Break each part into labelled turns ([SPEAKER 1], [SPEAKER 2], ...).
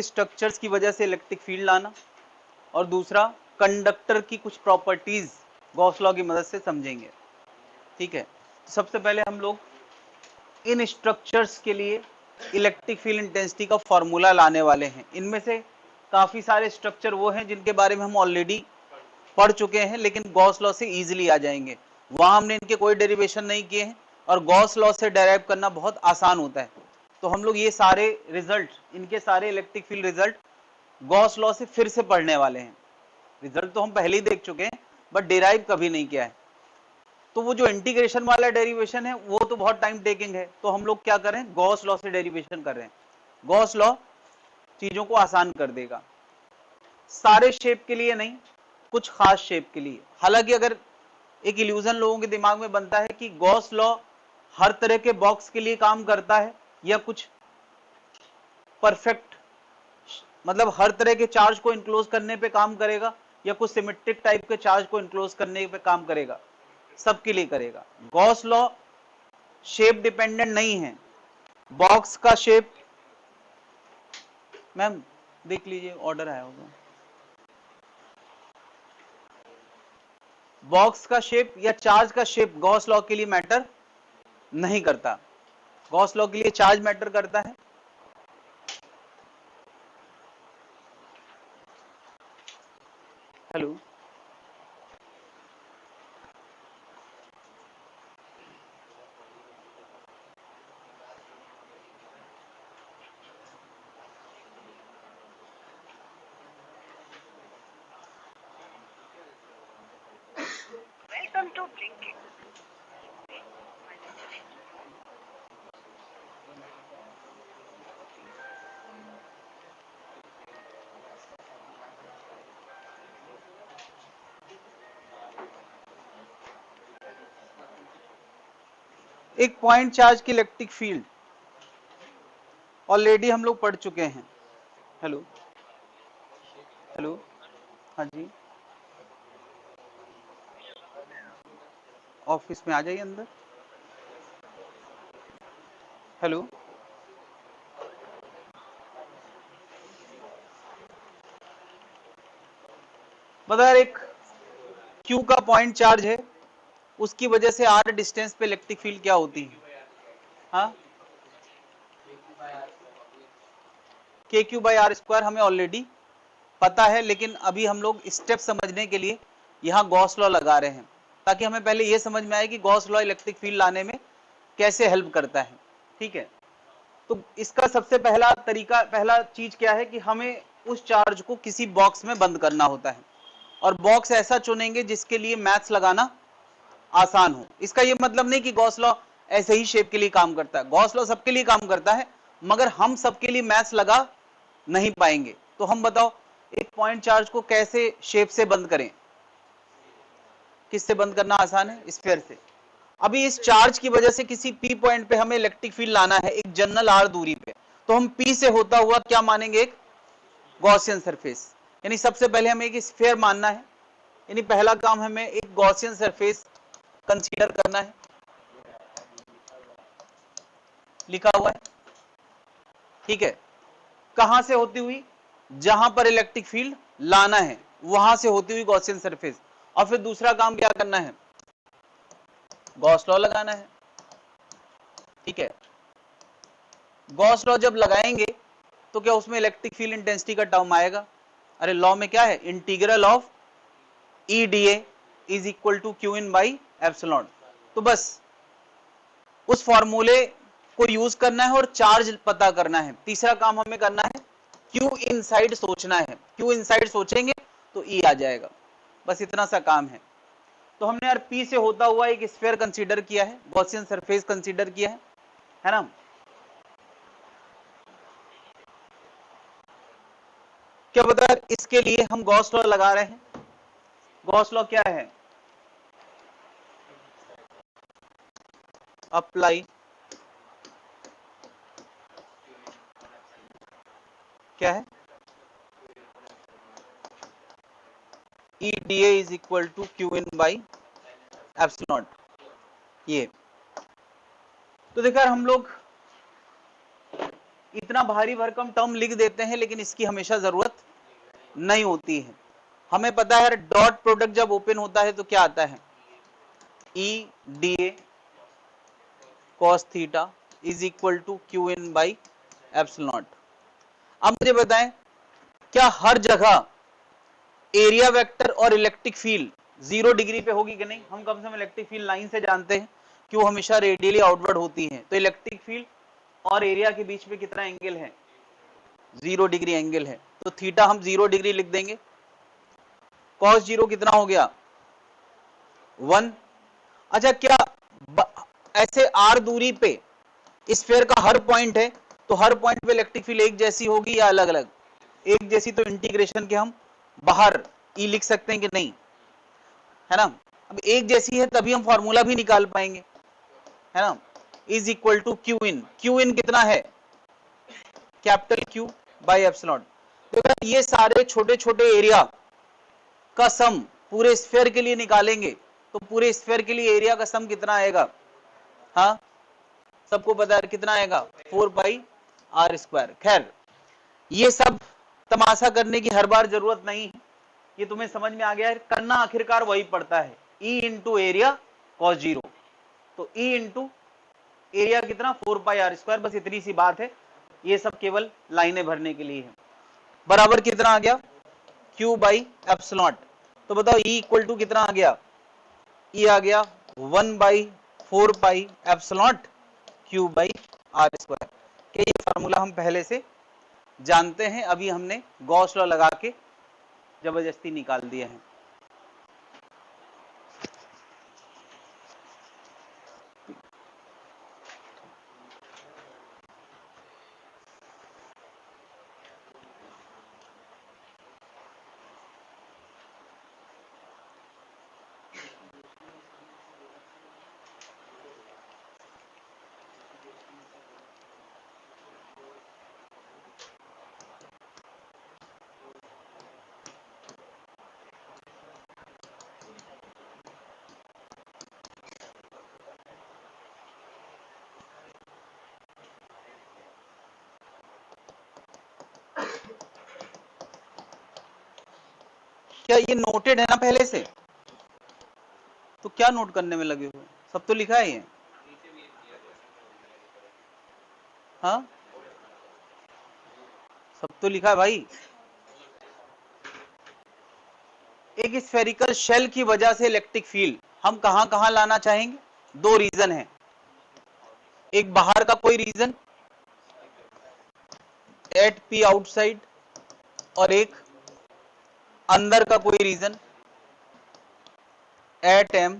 [SPEAKER 1] Structures की वजह से इलेक्ट्रिक फील्ड लाना, और दूसरा कंडक्टर की कुछ प्रॉपर्टीज गॉस लॉ की मदद से समझेंगे। ठीक है, तो सबसे पहले हम लोग इन स्ट्रक्चर्स के लिए इलेक्ट्रिक फील्ड इंटेंसिटी का फॉर्मूला लाने वाले हैं। इनमें से काफी सारे स्ट्रक्चर वो हैं जिनके बारे में हम ऑलरेडी पढ़ चुके हैं, लेकिन गॉस लॉ से इजीली आ जाएंगे। वहां हमने इनके कोई डेरिवेशन नहीं किए हैं, और गॉस लॉ से डेराइव करना बहुत आसान होता है। तो हम लोग ये सारे रिजल्ट, इनके सारे electric field result Gauss law से फिर से पढ़ने वाले हैं। रिजल्ट तो हम पहले ही देख चुके हैं, बट डिराइव कभी नहीं किया है। तो वो जो इंटीग्रेशन वाला डेरिवेशन है वो तो बहुत टाइम टेकिंग है, तो हम लोग क्या करें, गॉस लॉ से डेरिवेशन कर रहे हैं। गॉस लॉ चीजों को आसान कर देगा, सारे शेप के लिए नहीं, कुछ खास शेप के लिए। हालांकि अगर एक इल्यूजन लोगों के दिमाग में बनता है कि गॉस लॉ हर तरह के बॉक्स के लिए काम करता है, या कुछ परफेक्ट, मतलब हर तरह के चार्ज को इनक्लोज करने पे काम करेगा, या कुछ सिमेट्रिक टाइप के चार्ज को इनक्लोज करने पे काम करेगा, सबके लिए करेगा। गॉस लॉ शेप डिपेंडेंट नहीं है। बॉक्स का शेप, मैम देख लीजिए ऑर्डर आया होगा, बॉक्स का शेप या चार्ज का शेप गॉस लॉ के लिए मैटर नहीं करता। गॉस लॉ के लिए चार्ज मैटर करता है। Hello,
[SPEAKER 2] welcome to Blinkit.
[SPEAKER 1] एक पॉइंट चार्ज की इलेक्ट्रिक फील्ड ऑलरेडी हम लोग पढ़ चुके हैं। हेलो हेलो, हाँ जी, ऑफिस में आ जाइए अंदर। हेलो, बता, एक क्यू का पॉइंट चार्ज है, उसकी वजह से आर डिस्टेंस पे इलेक्ट्रिक फील्ड क्या होती है? हाँ, के क्यू बाई आर स्क्वायर हमें ऑलरेडी पता है, लेकिन अभी हम लोग स्टेप समझने के लिए यहाँ गॉस लॉ लगा रहे हैं, ताकि हमें पहले ये समझ में आए कि गॉस लॉ इलेक्ट्रिक फील्ड लाने में कैसे हेल्प करता है। ठीक है, तो इसका सबसे पहला तरीका, पहला चीज क्या है कि हमें उस चार्ज को किसी बॉक्स में बंद करना होता है, और बॉक्स ऐसा चुनेंगे जिसके लिए मैथ्स लगाना आसान हो। इसका ये मतलब नहीं कि गॉस लॉ ऐसे ही शेप के लिए काम करता है, गॉस लॉ सबके लिए काम करता है, मगर हम सबके लिए मैथ्स लगा नहीं पाएंगे। तो हम बताओ, एक पॉइंट चार्ज को कैसे शेप से बंद करें? किससे बंद करना आसान है? स्फीयर से। अभी इस चार्ज की वजह से किसी पी पॉइंट पे हमें इलेक्ट्रिक फील्ड लाना है, एक जनरल आर दूरी पे, तो हम पी से होता हुआ क्या मानेंगे? एक गॉसियन सरफेस। यानी सबसे पहले हमें एक स्फीयर मानना है, यानी पहला काम हमें एक गॉसियन सरफेस कंसीडर करना है। लिखा हुआ है, ठीक है। कहां से होती हुई? जहां पर इलेक्ट्रिक फील्ड लाना है वहां से होती हुई गॉसियन सरफेस। और फिर दूसरा काम क्या करना है? गॉस लॉ लगाना है। ठीक है, गॉस लॉ जब लगाएंगे तो क्या उसमें इलेक्ट्रिक फील्ड इंटेंसिटी का टर्म आएगा? अरे लॉ में क्या है? Integral of E D A is equal to Q in by epsilon. तो बस उस फॉर्मूले को यूज करना है और चार्ज पता करना है। तीसरा काम हमें करना है, क्यू इनसाइड सोचना है। क्यू इनसाइड सोचेंगे तो ई आ जाएगा। बस इतना सा काम है। तो हमने यार पी से होता हुआ एक स्फीयर कंसीडर किया है, गॉसियन सरफेस कंसीडर किया है ना? क्या बता, इसके लिए हम गॉस लॉ लगा रहे हैं। गॉस लॉ क्या है? अप्लाई, क्या है? E D A is equal to Q in by epsilon. ये तो देखा हम लोग इतना भारी भरकम टर्म लिख देते हैं, लेकिन इसकी हमेशा जरूरत नहीं होती है। हमें पता है डॉट प्रोडक्ट जब ओपन होता है तो क्या आता है, E D A cos theta is equal to Q in by epsilon naught. अब मुझे बताएं, क्या हर जगह एरिया वेक्टर और इलेक्ट्रिक फील्ड 0 डिग्री पे होगी कि नहीं? हम कम से कम इलेक्ट्रिक फील्ड लाइन से जानते हैं कि वो हमेशा रेडियली आउटवर्ड होती है। तो इलेक्ट्रिक फील्ड और एरिया के बीच में कितना एंगल है, 0 डिग्री एंगल है। तो थीटा हम 0 डिग्री लिख देंगे। कॉस 0 कितना हो गया, 1। अच्छा, क्या ऐसे आर दूरी पे स्फीयर का हर पॉइंट है तो हर पॉइंट पे इलेक्ट्रिक फील्ड एक जैसी होगी या अलग अलग? एक जैसी। तो इंटीग्रेशन के हम बाहर ई लिख सकते हैं कि नहीं, है ना? अब एक जैसी है तभी हम फॉर्मूला भी निकाल पाएंगे, है ना? Is equal to Q in. Q in कितना है, कैपिटल क्यू बाई एप्सिलॉन। देखो ये सारे छोटे छोटे एरिया का सम पूरे स्फीयर के लिए निकालेंगे तो पूरे स्फीयर के लिए एरिया का सम कितना आएगा? हाँ, सबको पता है कितना आएगा, 4 पाई आर स्क्वायर। खैर, ये सब तमाशा करने की हर बार जरूरत नहीं है, ये तुम्हें समझ में आ गया है। करना आखिरकार वही पड़ता है, ई इंटू एरिया कॉस 0। तो ई इंटू एरिया कितना, 4 पाई आर स्क्वायर। बस इतनी सी बात है, ये सब केवल लाइनें भरने के लिए है। बराबर कितना आ गया, क्यू बाई एप्सिलॉन। तो बताओ ई इक्वल टू कितना आ गया, ई आ गया 1 by 4 pi epsilon Q by R square. क्या ये फार्मूला हम पहले से जानते हैं? अभी हमने गॉस लॉ लगा के जबरदस्ती निकाल दिए हैं। क्या ये नोटेड है ना पहले से? तो क्या नोट करने में लगे हुए, सब तो लिखा है ये। हाँ, सब तो लिखा है भाई। एक स्फेरिकल शेल की वजह से इलेक्ट्रिक फील्ड हम कहां कहां लाना चाहेंगे? दो रीजन है, एक बाहर का कोई रीजन एट पी आउटसाइड और एक अंदर का कोई रीजन एट एम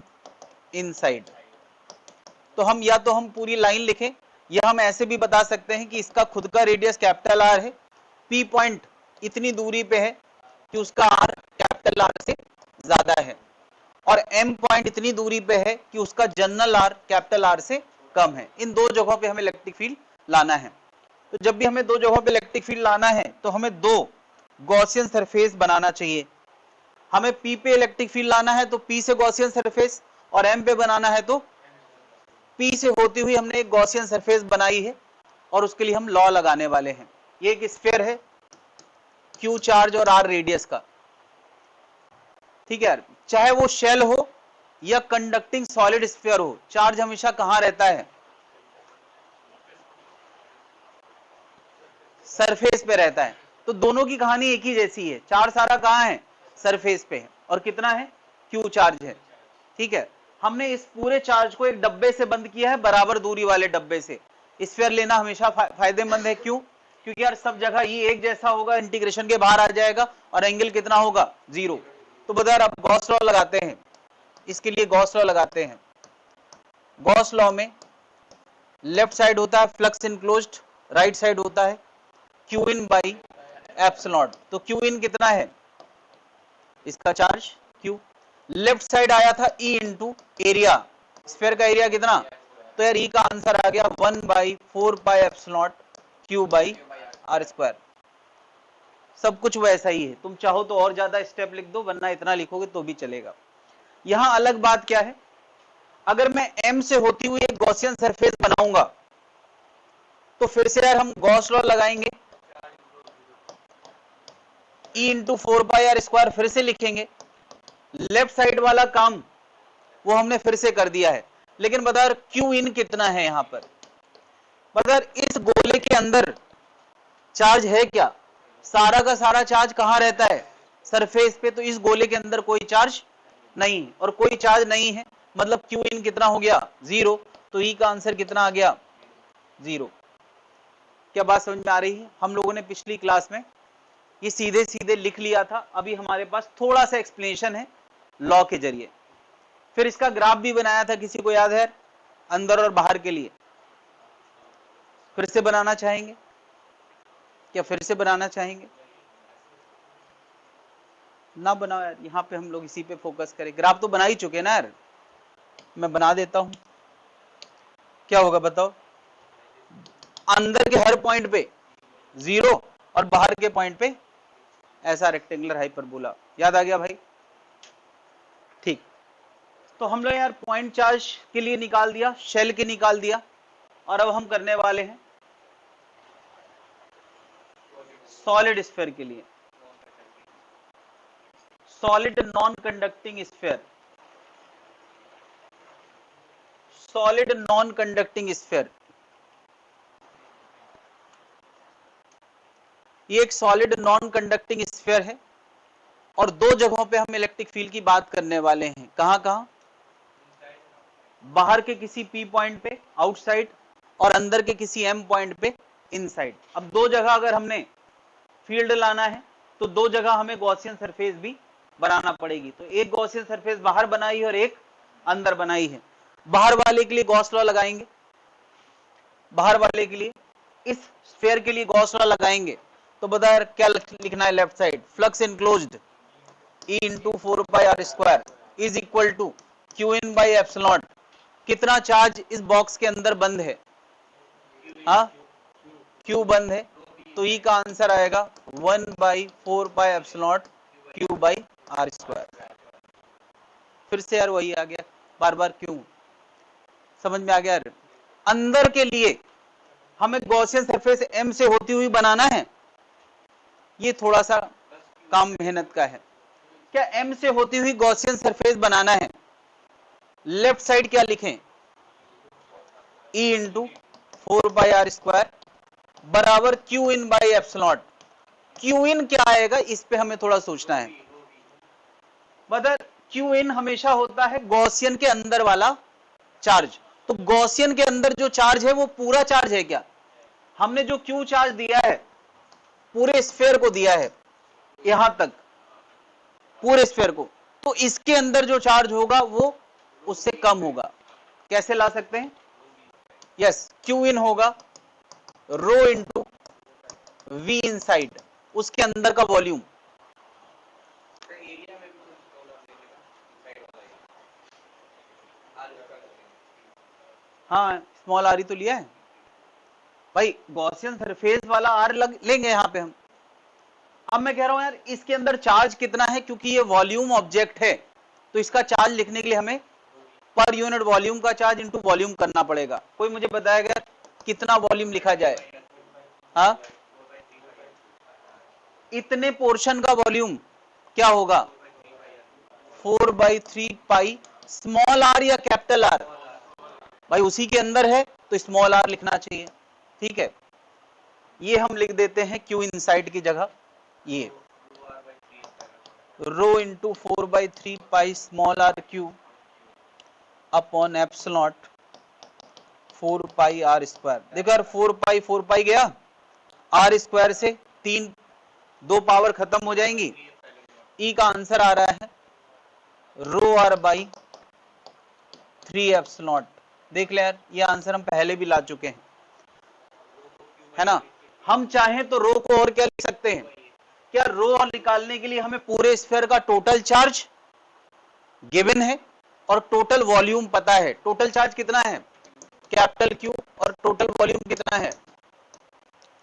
[SPEAKER 1] इनसाइड। तो हम पूरी लाइन लिखें, या हम ऐसे भी बता सकते हैं कि इसका खुद का रेडियस कैपिटल आर है, पी पॉइंट इतनी दूरी पे है कि उसका आर कैपिटल आर से ज्यादा है, और एम पॉइंट इतनी दूरी पे है कि उसका जनरल आर कैपिटल आर से कम है। इन दो जगहों पे हमें इलेक्ट्रिक फील्ड लाना है। तो जब भी हमें दो जगहों पे इलेक्ट्रिक फील्ड लाना है तो हमें दो गॉसियन सरफेस बनाना चाहिए। हमें पी पे इलेक्ट्रिक फील्ड लाना है तो पी से गॉसियन सरफेस, और एम पे बनाना है तो पी से होती हुई हमने एक गॉसियन सरफेस बनाई है, और उसके लिए हम लॉ लगाने वाले हैं। ये एक स्फीयर है, क्यू चार्ज और आर रेडियस का, ठीक है। चाहे वो शेल हो या कंडक्टिंग सॉलिड स्फीयर हो, चार्ज हमेशा कहां रहता है, सरफेस पे रहता है। तो दोनों की कहानी एक ही जैसी है, चार्ज सारा कहां है, सरफेस पे है, और कितना है, क्यू चार्ज है, ठीक है। हमने इस पूरे चार्ज को एक डब्बे से बंद किया है, बराबर दूरी वाले डब्बे से। स्फीयर लेना हमेशा फायदेमंद है, क्यों? क्योंकि यार सब जगह ये एक जैसा होगा, इंटीग्रेशन के बाहर आ जाएगा और एंगल कितना होगा, 0। तो बता यार, अब गॉस लॉ लगाते हैं, इसके लिए गॉस लॉ लगाते हैं। गॉस लॉ में लेफ्ट साइड होता है फ्लक्स इनक्लोज्ड, राइट साइड होता है क्यू इन बाई एप्सिलॉन। तो क्यू इन कितना है, इसका चार्ज क्यू। लेफ्ट साइड आया था ई इंटू एरिया, स्फीयर का एरिया कितना, तो यार ई का आंसर आ गया 1 by 4 pi epsilon Q by R square. सब कुछ वैसा ही है, तुम चाहो तो और ज्यादा स्टेप लिख दो, वरना इतना लिखोगे तो भी चलेगा। यहां अलग बात क्या है, अगर मैं एम से होती हुई एक गॉसियन सरफेस बनाऊंगा, तो फिर से यार हम गॉस लॉ लगाएंगे, E इंटू 4πr² फिर से लिखेंगे। लेफ्ट साइड वाला काम वो हमने फिर से कर दिया है, लेकिन बता क्यू इन कितना है यहां पर। बता इस गोले के अंदर चार्ज है क्या? सारा का सारा चार्ज कहां रहता है? सरफेस पे। तो इस गोले के अंदर कोई चार्ज नहीं, और कोई चार्ज नहीं है मतलब क्यू इन कितना हो गया? 0। तो ई का आंसर कितना आ गया? 0। क्या बात समझ में आ रही है? हम लोगों ने पिछली क्लास में ये सीधे सीधे लिख लिया था, अभी हमारे पास थोड़ा सा एक्सप्लेनेशन है लॉ के जरिए। फिर इसका ग्राफ भी बनाया था, किसी को याद है? अंदर और बाहर के लिए फिर से बनाना चाहेंगे क्या? फिर से बनाना चाहेंगे? ना बनाओ यार, यहाँ पे हम लोग इसी पे फोकस करें। ग्राफ तो बना ही चुके ना यार, मैं बना देता हूं। क्या होगा बताओ? अंदर के हर पॉइंट पे 0 और बाहर के पॉइंट पे ऐसा रेक्टेंगुलर हाइपरबोला। याद आ गया भाई? ठीक। तो हम लोग यार पॉइंट चार्ज के लिए निकाल दिया, शेल के निकाल दिया, और अब हम करने वाले हैं सॉलिड स्फीयर के लिए। Solid non conducting sphere, solid non conducting sphere, ये एक सॉलिड नॉन कंडक्टिंग स्फीयर है, और दो जगहों पे हम इलेक्ट्रिक फील्ड की बात करने वाले हैं। कहां कहां? बाहर के किसी P पॉइंट पे आउटसाइड, और अंदर के किसी M पॉइंट पे इनसाइड। अब दो जगह अगर हमने फील्ड लाना है तो दो जगह हमें गॉसियन सरफेस भी बनाना पड़ेगी। तो एक गॉसियन सरफेस बाहर बनाई है और एक अंदर बनाई है। बाहर वाले के लिए गॉस लॉ लगाएंगे, बाहर वाले के लिए इस स्फीयर के लिए गॉस लॉ लगाएंगे। तो बता यार क्या लिखना है left side? Flux enclosed E into 4πr² is equal to Q in by epsilon. कितना चार्ज इस बॉक्स के अंदर बंद है? हाँ, क्यू बंद है, तो ई का आंसर आएगा 1/4πε क्यू बाई r²। फिर से यार वही आ गया, बार बार क्यों? समझ में आ गया यार? अंदर के लिए हमें गॉसियन सरफेस M से होती हुई बनाना है, ये थोड़ा सा काम मेहनत का है। क्या M से होती हुई गॉसियन सरफेस बनाना है? लेफ्ट साइड क्या लिखें? E इंटू 4πr² बराबर Q in by epsilon. Q in क्या आएगा, इस पे हमें थोड़ा सोचना है। मतलब क्यू इन हमेशा होता है गॉसियन के अंदर वाला चार्ज। तो गॉसियन के अंदर जो चार्ज है वो पूरा चार्ज है क्या? हमने जो क्यू चार्ज दिया है पूरे स्फीयर को दिया है, यहां तक पूरे स्फीयर को, तो इसके अंदर जो चार्ज होगा वो उससे कम होगा। कैसे ला सकते हैं? यस, क्यू इन होगा रो इंटू वी इनसाइड, उसके अंदर का वॉल्यूम। हाँ, स्मॉल आर ही तो लिया है भाई, गॉसियन सरफेस वाला आर लेंगे यहां पे हम। अब मैं कह रहा हूं यार इसके अंदर चार्ज कितना है, क्योंकि ये वॉल्यूम ऑब्जेक्ट है तो इसका चार्ज लिखने के लिए हमें पर यूनिट वॉल्यूम का चार्ज इंटू वॉल्यूम करना पड़ेगा। कोई मुझे बताएगा कितना वॉल्यूम लिखा जाए? हाँ, इतने पोर्शन का वॉल्यूम क्या होगा? 4/3 पाई स्मॉल आर या कैपिटल आर? भाई उसी के अंदर है तो स्मॉल आर लिखना चाहिए। ठीक है, ये हम लिख देते हैं क्यू इनसाइड की जगह, ये rho into 4/3 pi small R Q upon epsilon 4πr²। देखो यार 4 पाई गया, r² से 3 2 पावर खत्म हो जाएंगी। ई का आंसर आ रहा है रो r बाई 3 एप्सिलॉन। देख ले यार, ये आंसर हम पहले भी ला चुके हैं, है ना? हम चाहें तो रो को और क्या लिख सकते हैं? क्या रो और निकालने के लिए हमें पूरे स्फीयर का टोटल चार्ज गिवन है और टोटल वॉल्यूम पता है। टोटल चार्ज कितना है? कैपिटल क्यू, और टोटल वॉल्यूम कितना है?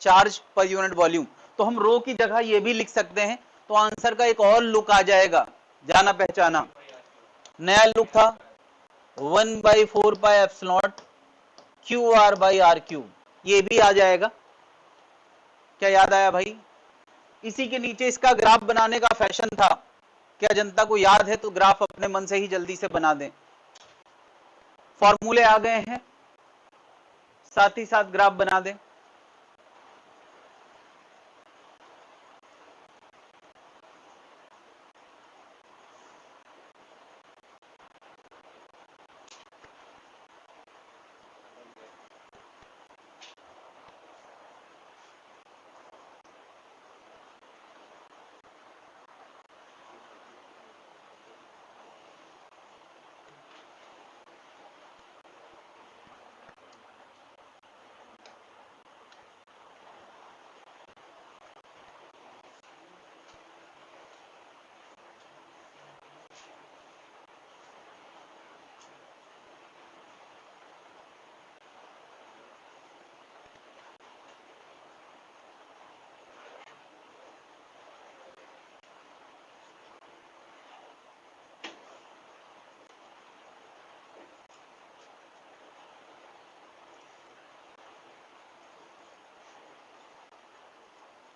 [SPEAKER 1] Charge per unit volume. तो हम रो की जगह ये भी लिख सकते हैं, तो आंसर का एक और लुक आ जाएगा, जाना पहचाना। नया लुक था 1/4 pi epsilon Q R by R cube. ये भी आ जाएगा। क्या याद आया भाई? इसी के नीचे इसका ग्राफ बनाने का फैशन था। क्या जनता को याद है? तो ग्राफ अपने मन से ही जल्दी से बना दें। फॉर्मूले आ गए हैं, साथ ही साथ ग्राफ बना दें।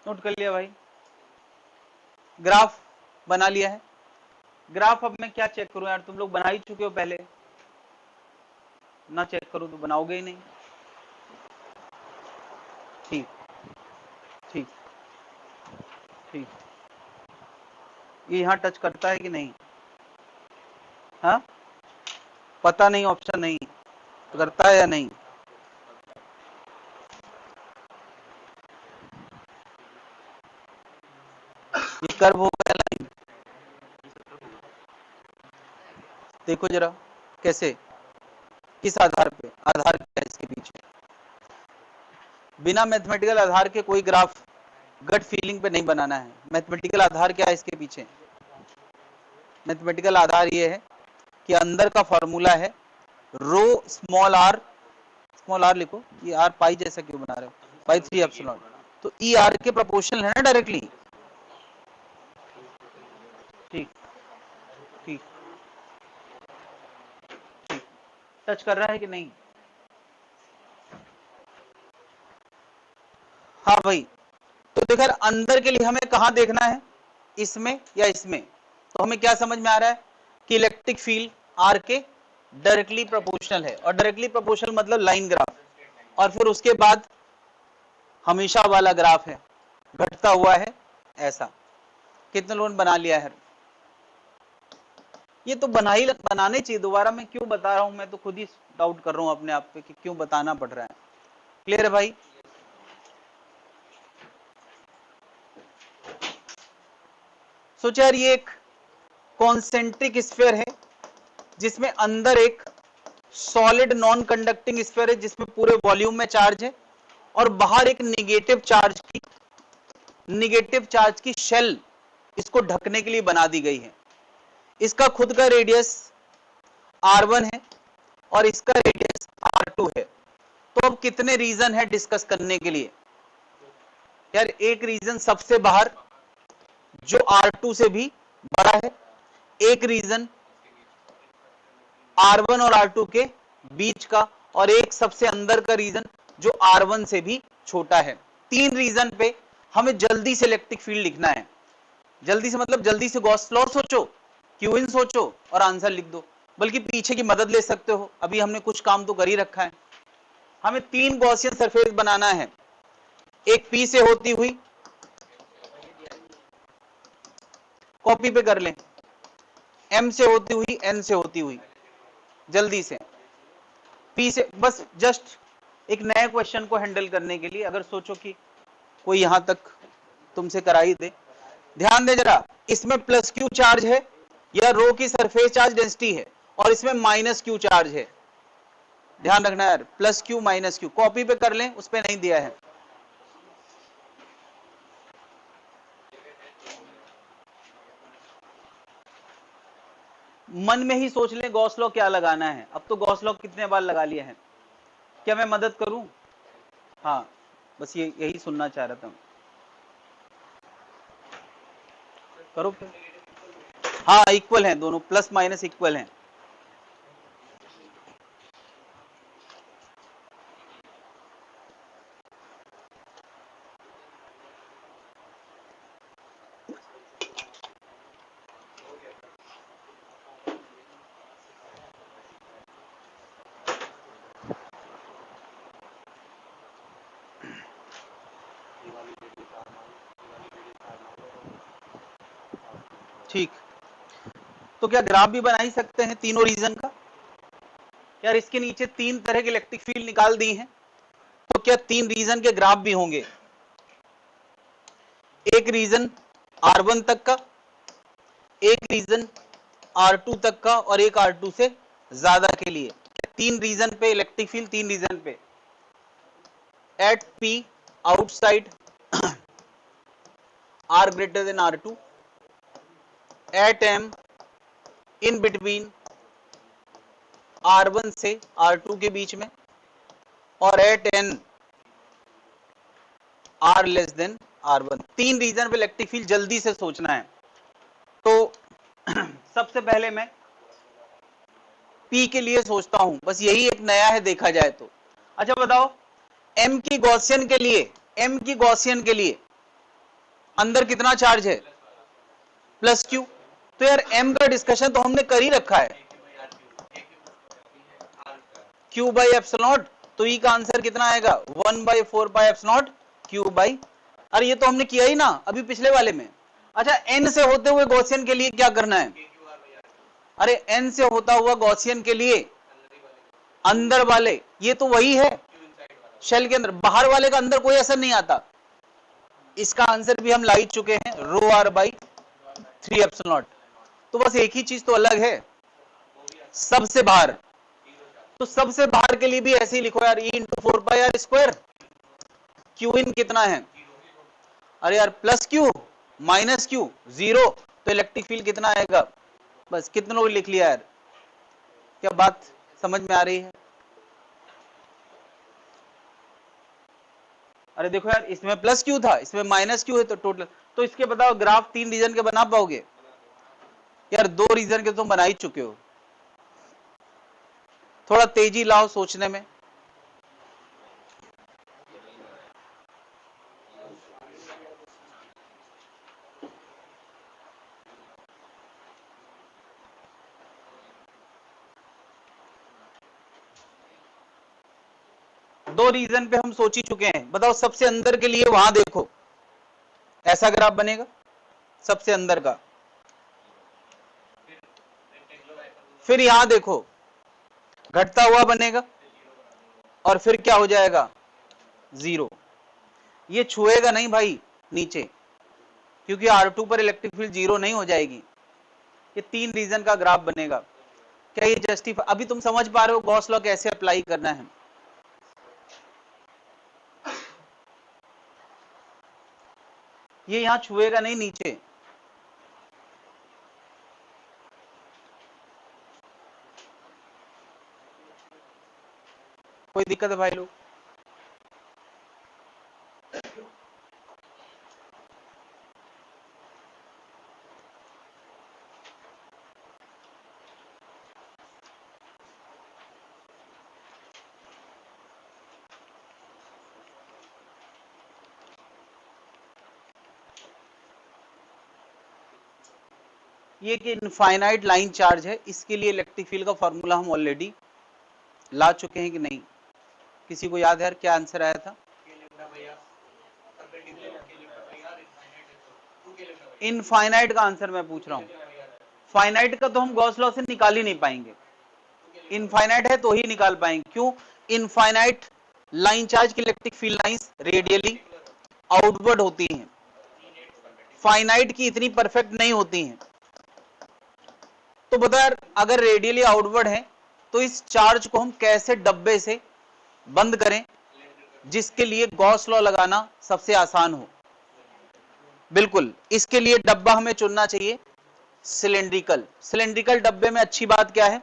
[SPEAKER 1] नोट कर लिया भाई? ग्राफ बना लिया है। ग्राफ अब मैं क्या चेक करूं यार? तुम लोग बना ही चुके हो पहले, ना चेक करूं तो बनाओगे ही नहीं। ठीक ठीक ठीक। ये यहां टच करता है कि नहीं? हाँ, पता नहीं, ऑप्शन नहीं तो करता है या नहीं? ये कर्व हो गया लाइन। देखो जरा कैसे, किस आधार पे? आधार क्या है इसके पीछे? बिना मैथमेटिकल आधार के कोई ग्राफ गट फीलिंग पे नहीं बनाना है। मैथमेटिकल आधार क्या है इसके पीछे? मैथमेटिकल आधार ये है कि अंदर का फॉर्मूला है रो स्मॉल आर लिखो। ये आर पाई जैसा क्यों बना रहे हो? पाई 3 एप्सिलॉन। तो ई आर के प्रोपोर्शनल है ना डायरेक्टली। ठीक ठीक ठीक। टच कर रहा है कि नहीं? हाँ भाई। तो देखो अंदर के लिए हमें कहां देखना है, इसमें या इसमें? तो हमें क्या समझ में आ रहा है कि इलेक्ट्रिक फील्ड आर के डायरेक्टली प्रोपोर्शनल है। और डायरेक्टली प्रोपोर्शनल मतलब लाइन ग्राफ, और फिर उसके बाद हमेशा वाला ग्राफ है, घटता हुआ है ऐसा। कितने लोगों ने बना लिया है? ये तो बनाने चाहिए दोबारा। मैं क्यों बता रहा हूं? मैं तो खुद ही डाउट कर रहा हूं अपने आप पे कि क्यों बताना पड़ रहा है। क्लियर है भाई? सोचा यार ये एक कॉन्सेंट्रिक स्फीयर है जिसमें अंदर एक सॉलिड नॉन कंडक्टिंग स्फीयर है जिसमें पूरे वॉल्यूम में चार्ज है, और बाहर एक निगेटिव चार्ज की शेल इसको ढकने के लिए बना दी गई है। इसका खुद का रेडियस r1 है और इसका रेडियस r2 है। तो अब कितने रीजन है डिस्कस करने के लिए? यार एक रीजन सबसे बाहर जो R2 से भी बड़ा है, एक रीजन R1 और R2 के बीच का, और एक सबसे अंदर का रीजन जो R1 से भी छोटा है। 3 रीजन पे हमें जल्दी से इलेक्ट्रिक फील्ड लिखना है। जल्दी से मतलब जल्दी से गॉस लॉ सोचो, क्यू इन सोचो और आंसर लिख दो। बल्कि पीछे की मदद ले सकते हो, अभी हमने कुछ काम तो कर ही रखा है। हमें 3 गॉसियन सरफेस बनाना है। एक P से होती हुई, कॉपी पे कर लें, M से होती हुई, N से होती हुई, जल्दी से P से। बस जस्ट एक नए क्वेश्चन को हैंडल करने के लिए, अगर सोचो कि कोई यहां तक तुमसे कराई दे। ध्यान दे जरा, इसमें प्लस क्यू चार्ज है या रो की सरफेस चार्ज डेंसिटी है, और इसमें माइनस क्यू चार्ज है। ध्यान रखना यार, plus Q minus Q. Copy पे कर लें, उस पे नहीं दिया है। मन में ही सोच लें गॉस लॉ क्या लगाना है। अब तो गॉस लॉ कितने बार लगा लिया है। क्या मैं मदद करूं? हाँ, बस ये यही सुनना चाह रहा था। करो फिर। हाँ इक्वल हैं दोनों, प्लस माइनस इक्वल हैं। ठीक, तो क्या ग्राफ भी बना ही सकते हैं तीनों रीजन का? यार इसके नीचे तीन तरह की इलेक्ट्रिक फील्ड निकाल दी हैं, तो क्या तीन रीजन के ग्राफ भी होंगे? एक रीजन R1 तक का, एक रीजन R2 तक का, और एक R2 से ज्यादा के लिए। तीन रीजन पे इलेक्ट्रिक फील्ड, तीन रीजन पे at P outside R greater than R2, at M in between R1 से R2 के बीच में, और at N R less than R1। तीन रीजन पे इलेक्ट्रिक फील्ड जल्दी से सोचना है। तो सबसे पहले मैं P के लिए सोचता हूं, बस यही एक नया है देखा जाए तो। अच्छा बताओ, M की गॉसियन के लिए, M की गॉसियन के लिए अंदर कितना चार्ज है? Plus Q। तो यार M का डिस्कशन तो हमने कर ही रखा है, Q बाई एप्सिलॉन। तो E का आंसर कितना आएगा? 1/4 पाई एप्सिलॉन Q बाई, अरे ये तो हमने किया ही ना अभी पिछले वाले में। अच्छा, N से होते हुए गॉसियन के लिए क्या करना है? अरे N से होता हुआ गॉसियन के लिए अंदर वाले, ये तो वही है शेल के अंदर, बाहर वाले का अंदर कोई असर नहीं आता। इसका आंसर भी हम ला ही चुके हैं, रो R बाई 3 एप्सिलॉन। तो बस एक ही चीज तो अलग है, सबसे बाहर। तो सबसे बाहर के लिए भी ऐसे ही लिखो यार, E into 4 pi R square. Q in कितना है? अरे यार प्लस क्यू माइनस क्यू 0, तो इलेक्ट्रिक फील्ड कितना आएगा? बस कितने लोग लिख लिया यार? क्या बात समझ में आ रही है? अरे देखो यार, इसमें प्लस क्यू था, इसमें माइनस क्यू है, तो टोटल। तो इसके बताओ ग्राफ तीन रीजन के बना पाओगे? यार दो रीजन के तुम बना ही चुके हो। थोड़ा तेजी लाओ सोचने में। दो रीजन पे हम सोच ही चुके हैं। बताओ सबसे अंदर के लिए वहां देखो, ऐसा ग्राफ बनेगा सबसे अंदर का। फिर यहां देखो घटता हुआ बनेगा, और फिर क्या हो जाएगा? 0। ये छुएगा नहीं भाई नीचे, क्योंकि R2 पर इलेक्ट्रिक फील्ड 0 नहीं हो जाएगी। ये तीन रीजन का ग्राफ बनेगा। क्या ये जस्टिफाई, अभी तुम समझ पा रहे हो गॉस लॉ कैसे अप्लाई करना है? ये यहां छुएगा नहीं नीचे। कोई दिक्कत है भाई लोग? ये कि इनफाइनाइट लाइन चार्ज है, इसके लिए इलेक्ट्रिक फील्ड का फॉर्मूला हम ऑलरेडी ला चुके हैं कि नहीं? किसी को याद है यार क्या आंसर आया था? इनफाइनाइट का आंसर मैं पूछ रहा हूं। फाइनाइट का तो हम गॉस लॉ से निकाल ही नहीं पाएंगे, इनफाइनाइट है तो ही निकाल पाएंगे। क्यों? इनफाइनाइट लाइन चार्ज की electric field lines radially outward होती हैं, फाइनाइट की इतनी परफेक्ट नहीं होती हैं। तो बता यार, अगर रेडियली आउटवर्ड है तो इस चार्ज को हम कैसे डब्बे से बंद करें जिसके लिए गॉस लॉ लगाना सबसे आसान हो? बिल्कुल, इसके लिए डब्बा हमें चुनना चाहिए सिलेंड्रिकल। सिलेंड्रिकल डब्बे में अच्छी बात क्या है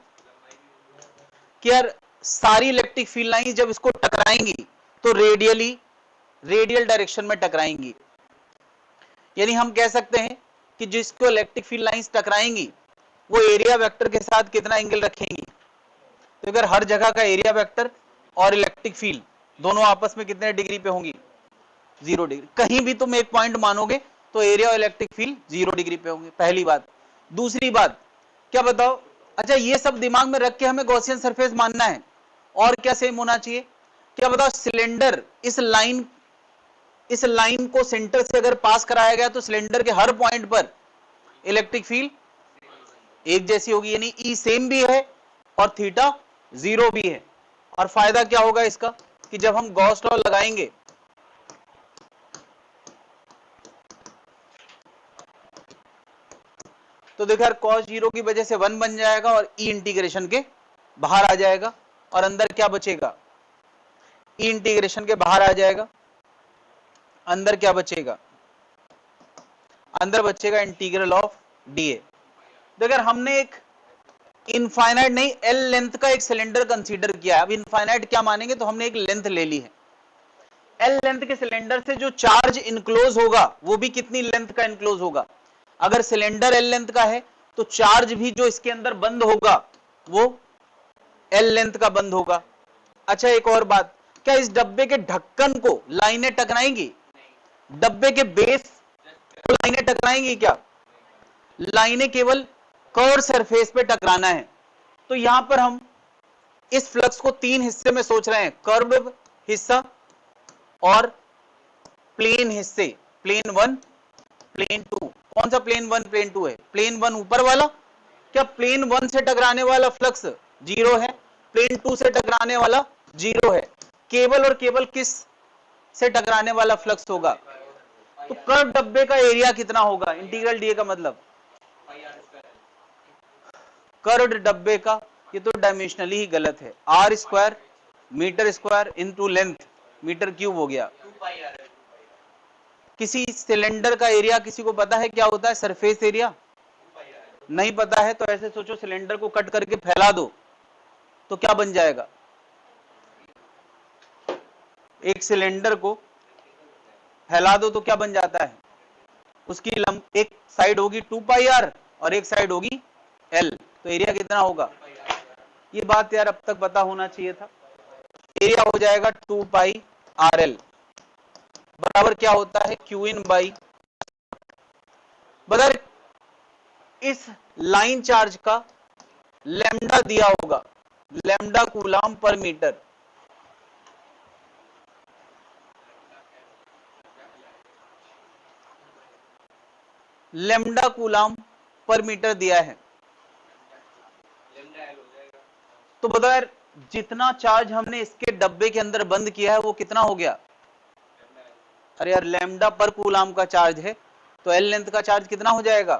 [SPEAKER 1] कि यार सारी इलेक्ट्रिक फील्ड लाइन जब इसको टकराएंगी तो रेडियल डायरेक्शन में टकराएंगी। यानी हम कह सकते हैं कि जिसको इलेक्ट्रिक फील्ड लाइंस टकराएंगी वो एरिया वेक्टर के साथ कितना एंगल रखेंगी? तो अगर हर जगह का एरिया वेक्टर और इलेक्ट्रिक फील्ड दोनों आपस में कितने डिग्री पे होंगी? 0 डिग्री। कहीं भी तुम एक पॉइंट मानोगे तो एरिया और इलेक्ट्रिक फील्ड 0 डिग्री पे होंगे, पहली बात। दूसरी बात क्या बताओ? अच्छा, ये सब दिमाग में रख के हमें गॉसियन सरफेस मानना है, और क्या सेम होना चाहिए? क्या बताओ? सिलेंडर इस लाइन को सेंटर से अगर पास कराया गया तो सिलेंडर के हर पॉइंट पर इलेक्ट्रिक फील्ड एक जैसी होगी, यानी ई सेम भी है और थीटा जीरो भी है। और फायदा क्या होगा इसका कि जब हम गॉस लॉ लगाएंगे तो देखो यार कॉस जीरो की वजह से 1 बन जाएगा और ई इंटीग्रेशन के बाहर आ जाएगा और अंदर क्या बचेगा, ई इंटीग्रेशन के बाहर आ जाएगा, अंदर क्या बचेगा, अंदर बचेगा इंटीग्रल ऑफ डीए। तो अगर हमने एक इनफाइनाइट नहीं एल लेंथ का एक सिलेंडर कंसीडर किया है, अब इनफाइनाइट क्या मानेंगे, तो हमने एक लेंथ ले ली है, एल लेंथ के सिलेंडर से जो चार्ज इनक्लोज होगा वो भी कितनी लेंथ का इनक्लोज होगा, अगर सिलेंडर एल लेंथ का है तो चार्ज भी जो इसके अंदर बंद होगा वो एल लेंथ का बंद होगा। अच्छा एक और बात, क्या इस डब्बे के ढक्कन को लाइनें टकराएंगी, डब्बे के बेस को लाइनें टकराएंगी क्या, लाइनें केवल कर्व सरफेस पे टकराना है। तो यहां पर हम इस फ्लक्स को तीन हिस्से में सोच रहे हैं, कर्व हिस्सा और प्लेन हिस्से, प्लेन वन प्लेन टू। कौन सा प्लेन वन प्लेन टू है, प्लेन वन ऊपर वाला, क्या प्लेन वन से टकराने वाला फ्लक्स जीरो है, प्लेन टू से टकराने वाला जीरो है, केवल और केवल किस से टकराने वाला फ्लक्स होगा, तो कर्व डब्बे का एरिया कितना होगा, इंटीग्रल डीए का मतलब कर्व्ड डब्बे का, ये तो डायमेंशनली ही गलत है, R square metre square into length metre cube हो गया। किसी सिलेंडर का एरिया किसी को पता है क्या होता है, सरफेस एरिया नहीं पता है तो ऐसे सोचो सिलेंडर को कट करके फैला दो तो क्या बन जाएगा, एक सिलेंडर को फैला दो तो क्या बन जाता है, उसकी एक साइड होगी 2πr और एक साइड होगी l, तो एरिया कितना होगा, ये बात यार अब तक पता होना चाहिए था, एरिया हो जाएगा 2πrl बराबर क्या होता है क्यू इन बाई, बदर इस लाइन चार्ज का लैम्डा दिया होगा, लैम्डा कूलाम पर मीटर, लैम्डा कूलाम पर मीटर दिया है। तो बताओ यार जितना चार्ज हमने इसके डब्बे के अंदर बंद किया है वो कितना हो गया, अरे यार लैम्डा पर कूलाम का चार्ज है तो एल लेंथ का चार्ज कितना हो जाएगा,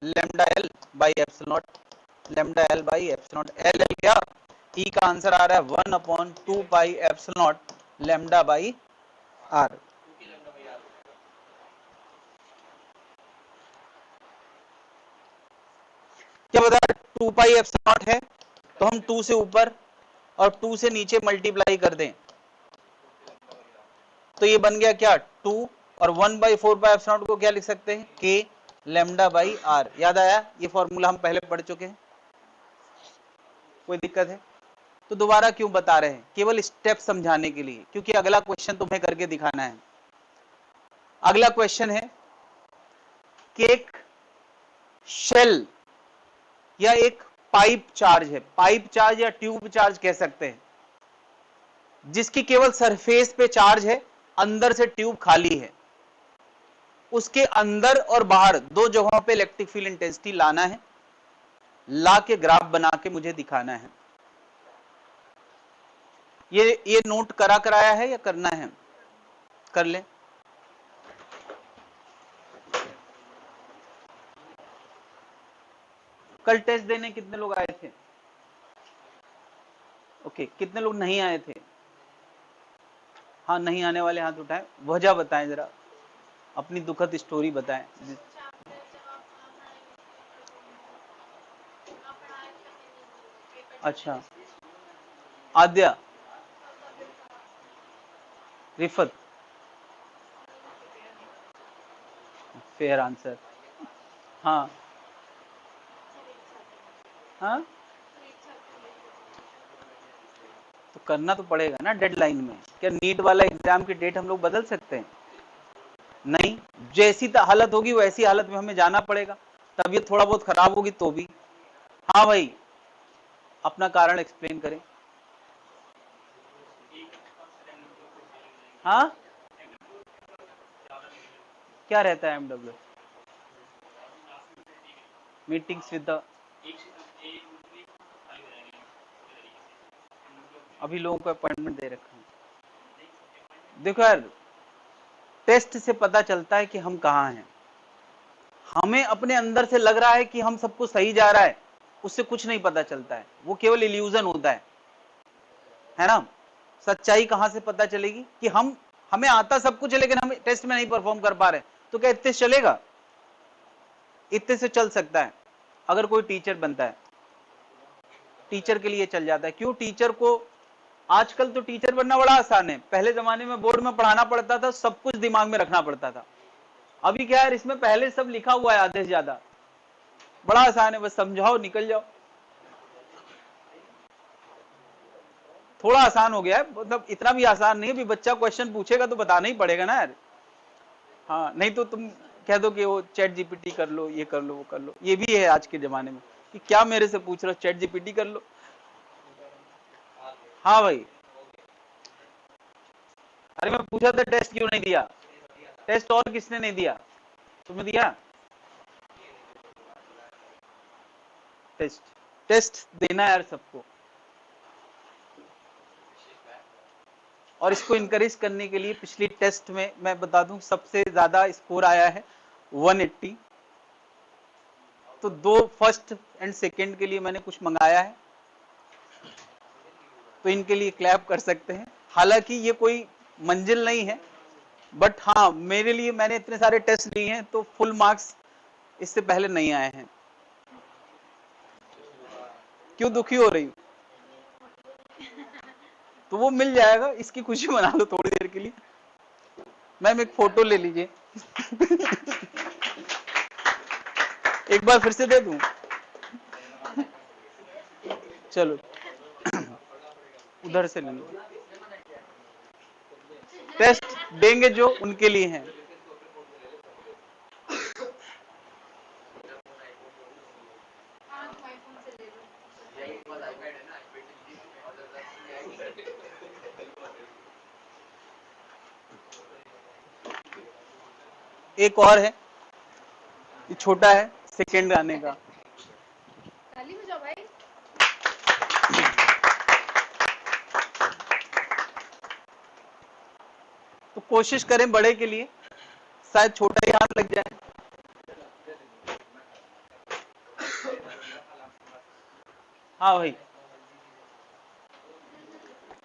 [SPEAKER 1] lambda L by epsilon naught, lambda L by epsilon naught, L L क्या, ई का आंसर आ रहा है 1/2 epsilon naught lambda by R. क्या बता 2 पाई एप्सिलॉन नॉट है तो हम 2 से ऊपर और 2 से नीचे मल्टीप्लाई कर दें तो ये बन गया क्या 2 और 1/4 पाई एप्सिलॉन नॉट को क्या लिख सकते हैं के लैम्डा बाई आर, याद आया ये फॉर्मूला हम पहले पढ़ चुके हैं, कोई दिक्कत है तो दोबारा क्यों बता रहे हैं, केवल स्टेप समझाने के लिए, क्योंकि अगला क्वेश्चन तुम्हें करके दिखाना है। अगला क्वेश्चन है कि एक शेल या एक पाइप चार्ज है, पाइप चार्ज या ट्यूब चार्ज कह सकते हैं, जिसकी केवल सरफेस पे चार्ज है, अंदर से ट्यूब खाली है, उसके अंदर और बाहर दो जगहों पे इलेक्ट्रिक फील्ड इंटेंसिटी लाना है, ला के ग्राफ बना के मुझे दिखाना है। ये नोट कराया है या करना है, कर ले। कल टेस्ट देने कितने लोग आए थे, ओके कितने लोग नहीं आए थे, हाँ नहीं आने वाले हाथ उठाएं, वजह बताएं जरा, अपनी दुखद स्टोरी बताएं। अच्छा आद्या, रिफत, फेयर आंसर, हाँ हाँ तो करना तो पड़ेगा ना डेडलाइन में, क्या नीट वाला एग्जाम की डेट हम लोग बदल सकते हैं, नहीं जैसी हालत होगी वैसी हालत में हमें जाना पड़ेगा, तबीयत थोड़ा बहुत खराब होगी तो भी। हाँ भाई अपना कारण एक्सप्लेन करें। हाँ क्या रहता है एमडब्ल्यू, मीटिंग्स विद द, अभी लोगों को अपॉइंटमेंट दे रखा है। देखो यार, टेस्ट से पता चलता है कि हम कहाँ हैं। हमें अपने अंदर से लग रहा है कि हम सबको सही जा रहा है, उससे कुछ नहीं पता चलता है, वो केवल इल्यूजन होता है ना। सच्चाई कहां से पता चलेगी कि हमें आता सब कुछ है लेकिन हम टेस्ट में नहीं परफॉर्म कर पा रहे, तो क्या इतने से चलेगा? इतने से चल सकता है अगर कोई टीचर बनता है, टीचर के लिए चल जाता है। क्यों? टीचर को आजकल तो टीचर बनना बड़ा आसान है। पहले जमाने में बोर्ड में पढ़ाना पड़ता था, सब कुछ दिमाग में रखना पड़ता था। अभी क्या है, इसमें पहले सब लिखा हुआ है आधे से ज्यादा, बड़ा आसान है, बस समझाओ निकल जाओ। थोड़ा आसान हो गया है, मतलब इतना भी आसान नहीं है। भी बच्चा क्वेश्चन पूछेगा तो बताना ही पड़ेगा ना यार। हाँ, नहीं तो तुम कह दो कि वो चैट जीपीटी कर लो, ये कर लो, वो कर लो। ये भी है आज के जमाने में कि क्या मेरे से पूछ रहे हो, चैट जीपीटी कर लो। हाँ भाई, अरे मैं पूछा था टेस्ट क्यों नहीं दिया? टेस्ट और किसने नहीं दिया? तुमने दिया टेस्ट? टेस्ट देना यार सबको। और इसको इनकरेज करने के लिए पिछली टेस्ट में मैं बता दूं सबसे ज्यादा स्कोर आया है 180। तो दो फर्स्ट एंड सेकंड के लिए मैंने कुछ मंगाया है, तो इनके लिए क्लैप कर सकते हैं। हालांकि ये कोई मंजिल नहीं है, बट हाँ मेरे लिए, मैंने इतने सारे टेस्ट लिए हैं तो फुल मार्क्स इससे पहले नहीं आए हैं। क्यों दुखी हो रही हूँ? तो वो मिल जाएगा, इसकी खुशी मना लो थोड़ी देर के लिए। मैम एक फोटो ले लीजिए। एक बार फिर से दे दूं? चलो उधर से ले लो। टेस्ट देंगे जो उनके लिए हैं। एक और है, ये छोटा है, सेकेंड आने का। ताली बजाओ भाई। तो कोशिश करें बड़े के लिए, शायद छोटा ही हाथ लग जाए। हाँ भाई,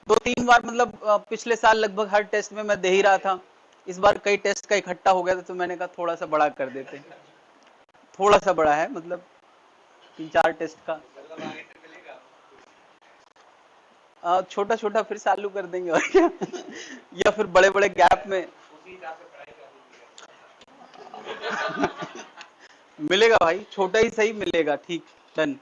[SPEAKER 1] 2-3 बार, मतलब पिछले साल लगभग हर टेस्ट में मैं दे ही रहा था। इस बार कई टेस्ट का इकट्ठा हो गया था, तो मैंने कहा थोड़ा सा बड़ा कर देते हैं। थोड़ा सा बड़ा है, मतलब 3-4 टेस्ट का। छोटा छोटा फिर चालू कर देंगे और क्या। या फिर बड़े बड़े गैप में मिलेगा भाई, छोटा ही सही मिलेगा। ठीक, डन।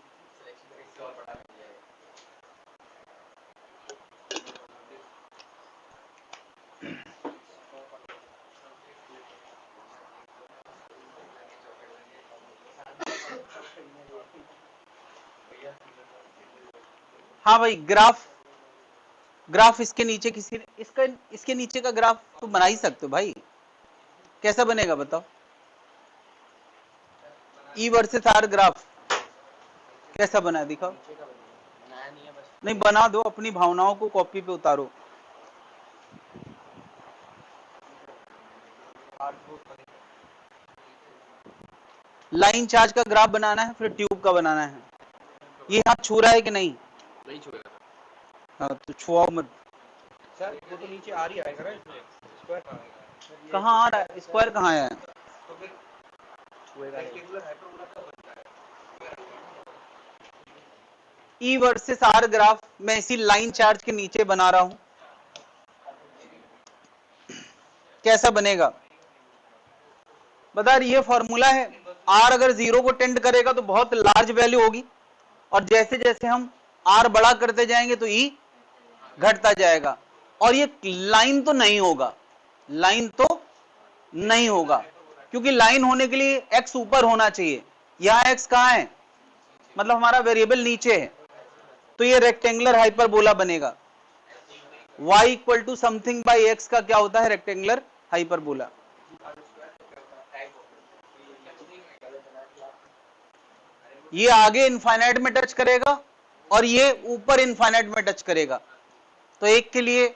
[SPEAKER 1] हाँ भाई, ग्राफ इसके नीचे किसी इसका इसके नीचे का ग्राफ तो बना ही सकते हो भाई। कैसा बनेगा बताओ? ई वर्सेस आर ग्राफ कैसा बना है दिखाओ। नहीं, बना दो, अपनी भावनाओं को कॉपी पे उतारो। लाइन चार्ज का ग्राफ बनाना है, फिर ट्यूब का बनाना है। ये हाथ छू रहा है कि नहीं? नहीं छुएगा। हाँ तो छुआओ मत। सर वो तो नीचे आ रही आएगा ना, इसमें स्क्वायर कहाँ आ रहा है? स्क्वायर कहाँ है? ई वर्सेस आर ग्राफ मैं इसी लाइन चार्ज के नीचे बना रहा हूं। कैसा बनेगा? बता रही, ये फॉर्मूला है। आर अगर 0 को टेंड करेगा तो बहुत लार्ज वैल्यू होगी, और जैसे जैसे हम आर बड़ा करते जाएंगे तो ई घटता जाएगा। और ये लाइन तो नहीं होगा, लाइन तो नहीं होगा, क्योंकि लाइन होने के लिए एक्स ऊपर होना चाहिए। यहां एक्स कहां है? मतलब हमारा वेरिएबल नीचे है, तो ये रेक्टेंगुलर हाइपरबोला बनेगा। y equal to something by X का क्या होता है? Rectangular hyperbola. ये आगे इनफाइनाइट में टच करेगा और ये ऊपर इनफाइनाइट में टच करेगा। तो एक के लिए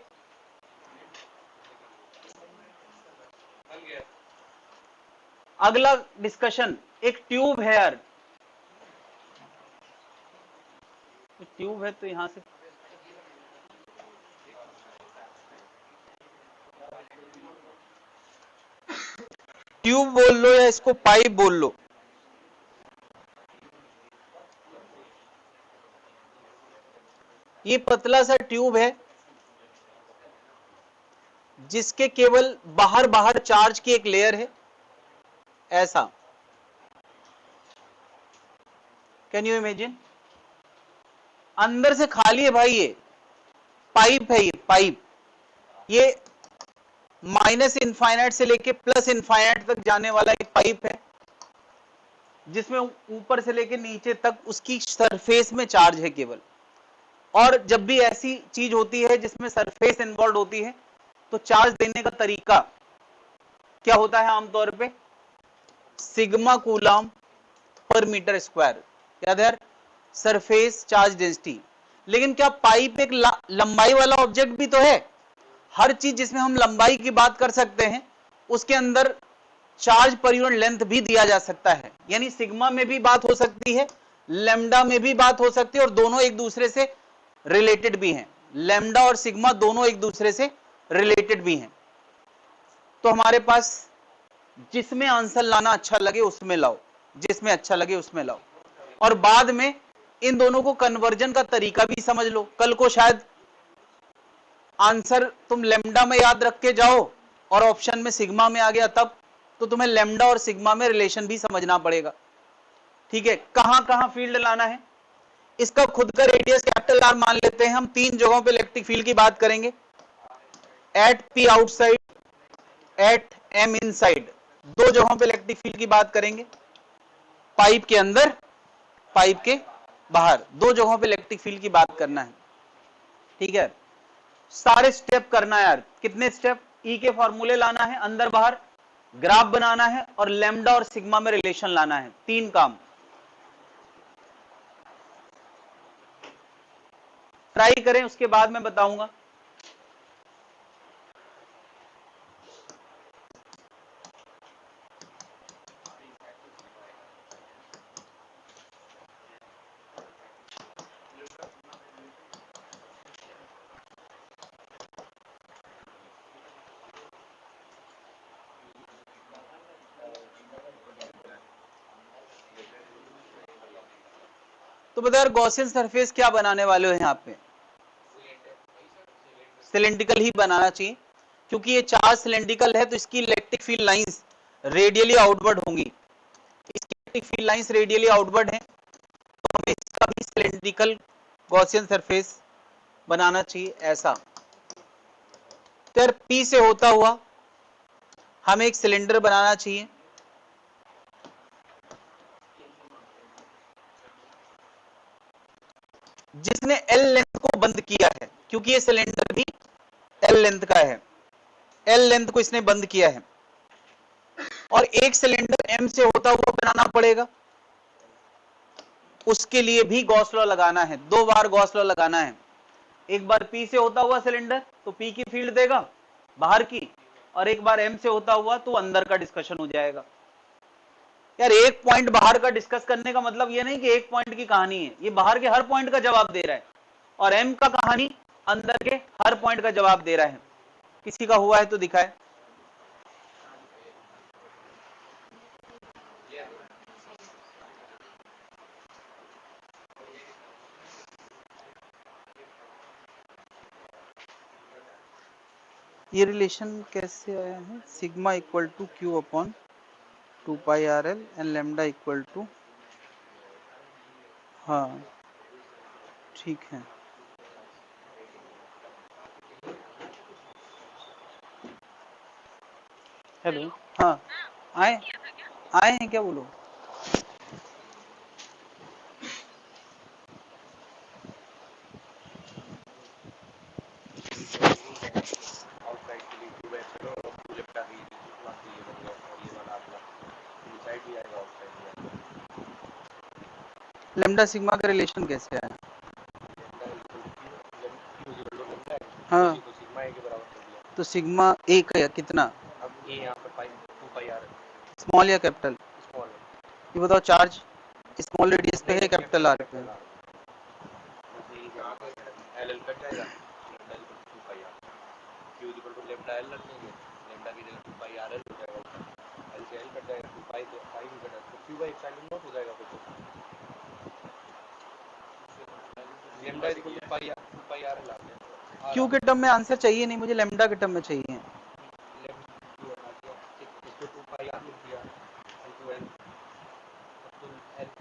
[SPEAKER 1] अगला डिस्कशन, एक ट्यूब है यार, ट्यूब है तो यहां से ट्यूब बोल लो या इसको पाइप बोल लो। ये पतला सा ट्यूब है जिसके केवल बाहर बाहर चार्ज की एक लेयर है, ऐसा। Can you imagine? अंदर से खाली है भाई, ये पाइप है, ये पाइप, ये माइनस इनफाइनाइट से लेके प्लस इनफाइनाइट तक जाने वाला एक पाइप है जिसमें ऊपर से लेके नीचे तक उसकी सरफेस में चार्ज है केवल। और जब भी ऐसी चीज होती है जिसमें सरफेस इन्वॉल्व होती है तो चार्ज देने का तरीका क्या होता है आमतौर पे? Sigma coulomb per metre square, याद है यार, सरफेस चार्ज डेंसिटी। लेकिन क्या पाइप एक लंबाई वाला ऑब्जेक्ट भी तो है? हर चीज जिसमें हम लंबाई की बात कर सकते हैं उसके अंदर चार्ज पर यूनिट लेंथ भी दिया जा सकता है। यानी सिग्मा में भी बात हो सकती है, लेमडा में भी बात हो सकती है, और दोनों एक दूसरे से रिलेटेड भी हैं। लेमडा और सिग्मा दोनों एक दूसरे से रिलेटेड भी हैं। तो हमारे पास जिसमें आंसर लाना अच्छा लगे उसमें लाओ, जिसमें अच्छा लगे उसमें लाओ, और बाद में इन दोनों को कन्वर्जन का तरीका भी समझ लो। कल को शायद आंसर तुम लेमडा में याद रख के जाओ और ऑप्शन में सिग्मा में आ गया, तब तो तुम्हें लेमडा और सिग्मा में रिलेशन भी समझना पड़ेगा। ठीक है, कहां कहां फील्ड लाना है, इसका खुद का रेडियस कैपिटल आर मान लेते हैं हम। 3 जगहों पे इलेक्ट्रिक फील्ड की बात करेंगे, at P outside, at M inside. 2 जगहों पे इलेक्ट्रिक फील्ड की बात करेंगे, पाइप के अंदर, पाइप के बाहर। 2 जगहों पे इलेक्ट्रिक फील्ड की बात करना है। ठीक है, सारे स्टेप करना है यार। कितने स्टेप? ई के फॉर्मूले लाना है अंदर बाहर, ग्राफ बनाना है, और लेमडा और सिग्मा में रिलेशन लाना है। 3 काम ट्राई करें, उसके बाद मैं बताऊंगा। तो बता यार, गॉसियन सरफेस क्या बनाने वाले हो यहाँ पे? सिलेंड्रिकल ही बनाना चाहिए, क्योंकि ये चार्ज सिलेंड्रिकल है तो इसकी electric field lines radially outward होंगी। इसकी electric field lines radially outward है, तो हमें इसका भी सिलेंड्रिकल गॉसियन सरफेस बनाना चाहिए, ऐसा। तो यार पी से होता हुआ हमें एक सिलेंडर बनाना चाहिए जिसने एल लेंथ को बंद किया है, क्योंकि ये सिलेंडर भी एल लेंथ का है। एल लेंथ को इसने बंद किया है, और एक सिलेंडर एम से होता हुआ बनाना पड़ेगा। उसके लिए भी गॉस लॉ लगाना है, 2 बार गॉस लॉ लगाना है। एक बार पी से होता हुआ सिलेंडर तो पी की फील्ड देगा बाहर की, और एक बार एम से होता हुआ तो अंदर का डिस्कशन हो जाएगा। यार एक पॉइंट बाहर का डिस्कस करने का मतलब ये नहीं कि एक पॉइंट की कहानी है, ये बाहर के हर पॉइंट का जवाब दे रहा है, और एम का कहानी अंदर के हर पॉइंट का जवाब दे रहा है। किसी का हुआ है तो दिखाए। ये रिलेशन कैसे आया है? Sigma equal to Q upon 2 pi R L and lambda equal to, हाँ ठीक है। हेलो, हाँ आए, आए हैं क्या? बोलो। लेमडा सिग्मा का रिलेशन कैसे आया? हाँ,
[SPEAKER 3] तो सिग्मा ए के बराबर कर दिया।
[SPEAKER 1] तो सिग्मा ए का कितना,
[SPEAKER 3] अब ए यहाँ पे पाई 2 पाई आर
[SPEAKER 1] स्मॉल या कैपिटल?
[SPEAKER 3] स्मॉल
[SPEAKER 1] ये बताओ, चार्ज स्मॉल रेडियस पे है कैपिटल आर पे?
[SPEAKER 3] एल एल कट जाएगा, lambda equal to 2 pi R, Q equal to lambda L रख देंगे, लेमडा की जगह 2 पाई आर एल हो जाएगा, एल से एल कट जाएगा, 2 पाई तो पाई भी कटा तो क्यू बाई एप्सिलॉन नॉट हो जाएगा। फिर lambda equal to pi R 2 pi R L आ गया।
[SPEAKER 1] क्यू के टर्म में आंसर चाहिए नहीं मुझे, लेमडा के टर्म में चाहिए।
[SPEAKER 3] इसको 2 पाई आर लिख दिया इनटू एल।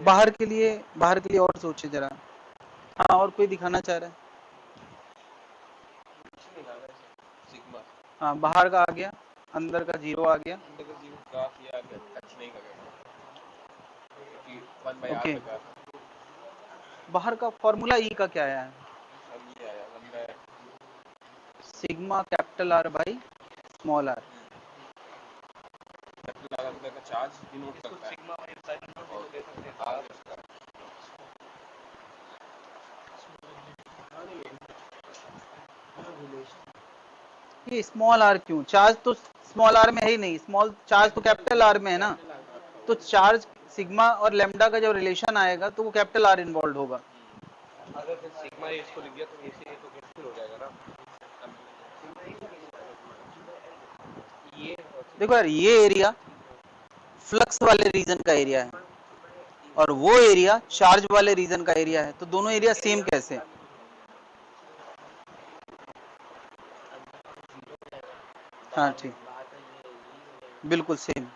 [SPEAKER 1] बाहर के लिए और सोचे जरा। हाँ, और कोई दिखाना चाह रहा है?
[SPEAKER 3] सिग्मा
[SPEAKER 1] हाँ, बाहर का आ गया, अंदर का 0 आ गया।
[SPEAKER 3] अंदर का 0 ग्राफ या टच नहीं करेगा क्योंकि 1 बाय आर
[SPEAKER 1] ओके,
[SPEAKER 3] पे ग्राफ
[SPEAKER 1] बाहर का फॉर्मूला ई का क्या आया है?
[SPEAKER 3] अब ये आया लंबा है
[SPEAKER 1] sigma capital R by small R.
[SPEAKER 3] Capital R का चार्ज डिनोट करता है सिग्मा बाय एप्सिलॉन नॉट और दे सकते हैं आर उसका।
[SPEAKER 1] ये स्मॉल आर क्यों? चार्ज तो स्मॉल आर में है ही नहीं, स्मॉल चार्ज तो कैपिटल आर में है ना, तो चार्ज सिग्मा और लेमडा का जब रिलेशन आएगा तो वो कैपिटल आर इन्वॉल्व होगा।
[SPEAKER 3] अगर फिर सिग्मा ए इसको लिख दिया तो ए से ए तो कैंसिल हो जाएगा ना। ये
[SPEAKER 1] देखो यार, ये एरिया फ्लक्स वाले रीजन का एरिया है और वो एरिया चार्ज वाले रीजन का एरिया है, तो दोनों एरिया सेम कैसे? हाँ ठीक, बिल्कुल सेम।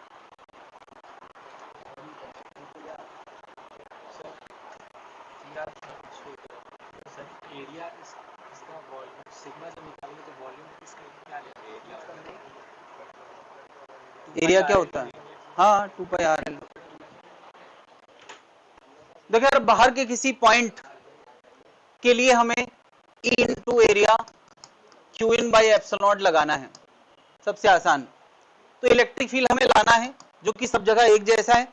[SPEAKER 4] एरिया इसका वॉल्यूम सिग्मा से निकालेंगे तो वॉल्यूम इसका क्या लेंगे?
[SPEAKER 1] एरिया क्या होता है? हाँ, 2 पाई आर एल। देखो यार, बाहर के किसी पॉइंट के लिए हमें ई into area Q in by epsilon not लगाना है, सबसे आसान। तो इलेक्ट्रिक फील्ड हमें लाना है जो कि सब जगह एक जैसा है,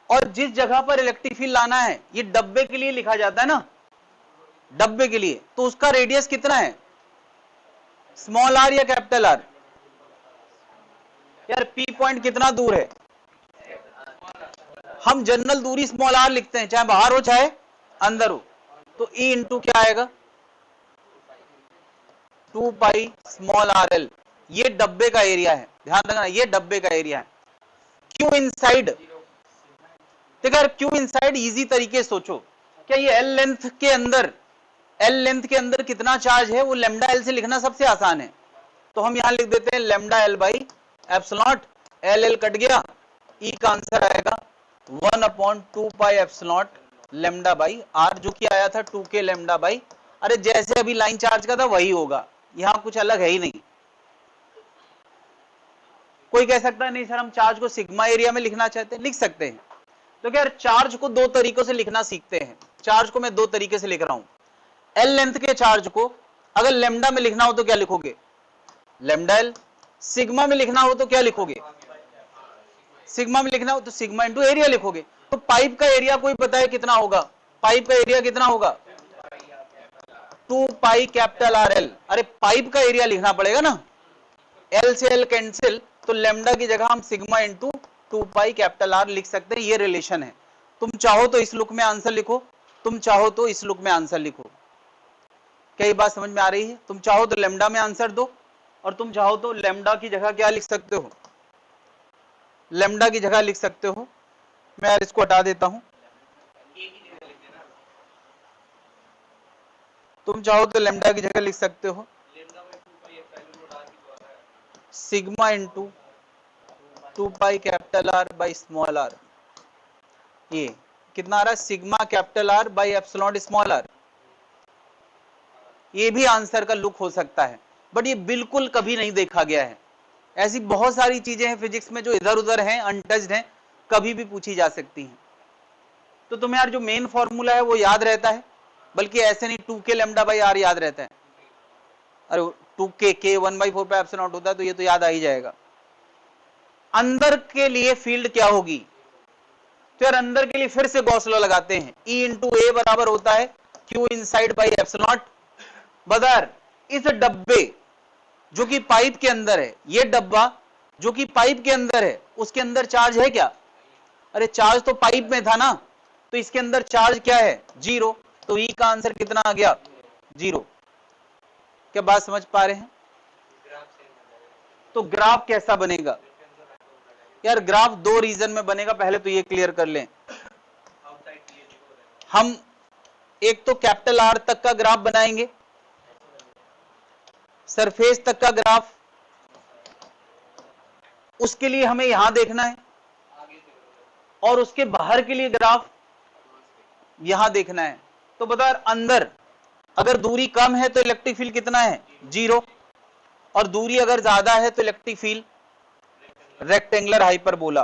[SPEAKER 1] और जिस जगह पर इलेक्ट्रिक फील्ड लाना है, ये डब्बे के लिए लिखा जाता है ना, डब्बे के लिए, तो उसका रेडियस कितना है, स्मॉल आर या कैपिटल आर? यार पी पॉइंट कितना दूर है? हम जनरल दूरी स्मॉल आर लिखते हैं, चाहे बाहर हो चाहे अंदर हो। तो ई इंटू क्या आएगा, 2 पाई स्मॉल आर एल। ये डब्बे का एरिया है, ध्यान रखना, ये डब्बे का एरिया है। क्यू इनसाइड, देखो यार, क्यू इनसाइड इजी तरीके से सोचो, क्या ये एल लेंथ के अंदर, एल लेंथ के अंदर कितना चार्ज है वो लेमडा एल से लिखना सबसे आसान है। तो हम यहां लिख देते हैं lambda L by epsilon naught, L L cut गया, ई का आंसर आएगा 1/2 pi epsilon naught lambda by R, जो कि आया था 2k लेमडा बाई, अरे जैसे अभी लाइन चार्ज का था वही होगा, यहां कुछ अलग है ही नहीं। कोई कह सकता है नहीं सर हम चार्ज को सिग्मा एरिया में लिखना चाहते हैं, लिख सकते हैं। तो क्या चार्ज को दो तरीकों से लिखना सीखते हैं, चार्ज को मैं दो तरीके से लिख रहा हूं। एल लेंथ के चार्ज को अगर लेमडा में लिखना हो तो क्या लिखोगे, लेमडा एल। सिग्मा में लिखना हो तो क्या लिखोगे, सिग्मा में लिखना हो तो सिग्मा इंटू एरिया लिखोगे। तो पाइप का एरिया कोई पता है कितना होगा, पाइप का एरिया कितना होगा, 2 पाई कैपिटल आर एल। अरे पाइप का एरिया लिखना पड़ेगा ना, एल से एल कैंसिल, तो लेमडा की जगह हम sigma into 2 pi capital are लिख सकते हैं, ये रिलेशन है। तुम चाहो तो इस लुक में आंसर लिखो, तुम चाहो तो इस लुक में आंसर लिखो। क्या ये बात समझ में आ रही है? तुम चाहो तो लेमडा में आंसर दो, और तुम चाहो तो लेमडा की जगह क्या लिख सकते हो, लेमडा की जगह लिख सकते हो, मैं यार इसको हटा देता हूं, तुम चाहो तो लेमडा की जगह लिख सकते हो sigma into 2 pi capital R by small R. ये कितना आ रहा है, sigma capital R by epsilon small R. ये भी आंसर का लुक हो सकता है, बट ये बिल्कुल कभी नहीं देखा गया है। ऐसी बहुत सारी चीजें हैं फिजिक्स में जो इधर उधर हैं, अनटच्ड हैं, कभी भी पूछी जा सकती हैं। तो तुम्हें यार जो मेन फॉर्मूला है वो याद रहता है, बल्कि ऐसे नहीं 2k लेमडा बाई आर याद रहता है, अरे 2k k 1/4 पे एप्सिलॉन होता है, तो ये तो याद आ ही जाएगा। अंदर के लिए फील्ड क्या होगी, तो यार अंदर के लिए फिर से गॉस लॉ लगाते हैं, E इंटू ए बराबर होता है Q inside by epsilon not. बदर इस डब्बे जो कि पाइप के अंदर है, ये डब्बा जो कि पाइप के अंदर है, उसके अंदर चार्ज है क्या? अरे चार्ज तो पाइप में था ना, तो इसके अंदर चार्ज क्या है? 0। तो ई का आंसर कितना आ गया? 0। क्या बात समझ पा रहे हैं? तो ग्राफ कैसा बनेगा यार? ग्राफ दो रीजन में बनेगा, पहले तो ये क्लियर कर लें। हम एक तो कैपिटल आर तक का ग्राफ बनाएंगे, सरफेस तक का ग्राफ, उसके लिए हमें यहां देखना है, और उसके बाहर के लिए ग्राफ यहां देखना है। तो बता अंदर अगर दूरी कम है तो इलेक्ट्रिक फील्ड कितना है? 0। और दूरी अगर ज्यादा है तो इलेक्ट्रिक फील्ड रेक्टेंगुलर हाइपरबोला।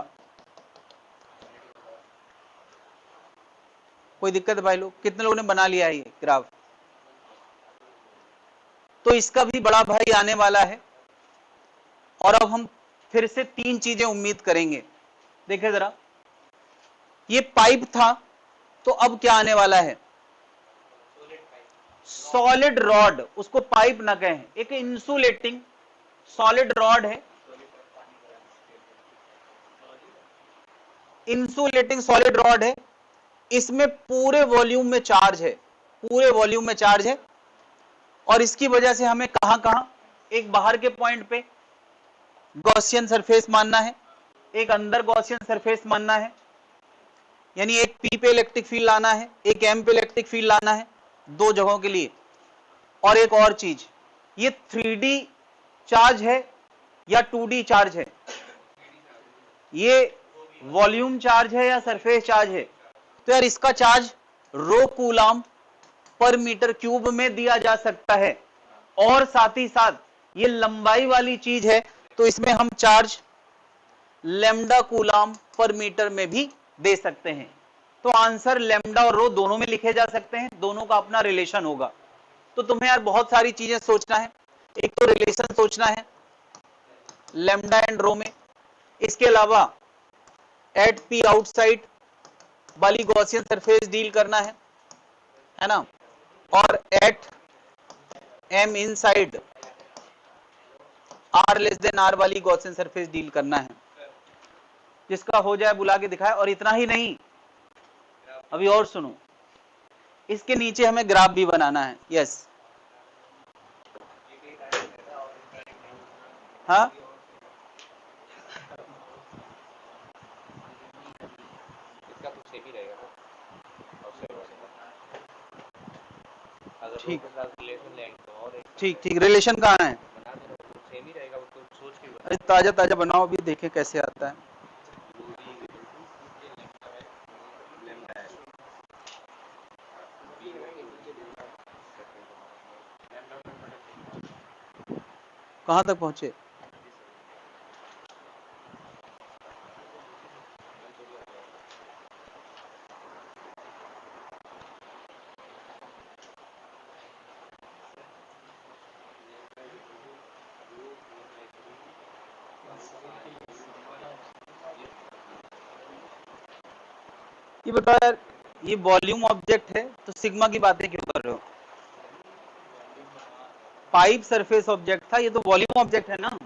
[SPEAKER 1] कोई दिक्कत है भाई लोग? कितने लोगों ने बना लिया है ये ग्राफ? तो इसका भी बड़ा भाई आने वाला है। और अब हम फिर से 3 चीजें उम्मीद करेंगे। देखिए जरा, ये पाइप था, तो अब क्या आने वाला है? Solid rod. उसको पाइप ना कहें, एक इंसुलेटिंग सॉलिड रॉड है, इंसुलेटिंग सॉलिड रॉड है। इसमें पूरे वॉल्यूम में चार्ज है, पूरे वॉल्यूम में चार्ज है। और इसकी वजह से हमें कहां कहां, एक बाहर के पॉइंट पे गॉसियन सरफेस मानना है, एक अंदर गॉसियन सरफेस मानना है। यानी एक पी पे इलेक्ट्रिक फील्ड लाना है, एक एम पे इलेक्ट्रिक फील्ड लाना है, दो जगहों के लिए। और एक और चीज, ये 3D चार्ज है या 2D चार्ज है? ये वॉल्यूम चार्ज है या सरफेस चार्ज है? तो यार इसका चार्ज रो कूलम पर मीटर क्यूब में दिया जा सकता है। और साथ ही साथ ये लंबाई वाली चीज है, तो इसमें हम charge lambda coulomb per metre में भी दे सकते हैं। तो आंसर लैम्डा और रो दोनों में लिखे जा सकते हैं, दोनों का अपना रिलेशन होगा। तो तुम्हें यार बहुत सारी चीजें सोचना है। एक तो रिलेशन सोचना है लैम्डा एंड रो में, इसके अलावा एट पी आउटसाइड वाली गॉसियन सरफेस डील करना है ना, और at M inside R less than R वाली गॉसियन सरफेस डील करना है। जिसका हो जाए बुला के दिखाए। और इतना ही नहीं, अभी और सुनो, इसके नीचे हमें ग्राफ भी बनाना है। यस, हाँ
[SPEAKER 3] इसका तो सेम ही रहेगा ना, आउटसाइड वाले का। अगर रो
[SPEAKER 1] ठीक
[SPEAKER 3] के साथ रिलेशन लेंगे तो और एक
[SPEAKER 1] ठीक ठीक। रिलेशन कहाँ है?
[SPEAKER 3] बना देना, तो सेम ही रहेगा, वो तो सोच के
[SPEAKER 1] अरे ताजा ताजा बनाओ, अभी देखें कैसे आता है। कहां तक पहुंचे? ये बताओ यार, ये वॉल्यूम ऑब्जेक्ट है तो सिग्मा की बातें क्यों कर रहे हो? पाइप सरफेस ऑब्जेक्ट था, ये तो वॉल्यूम ऑब्जेक्ट है ना।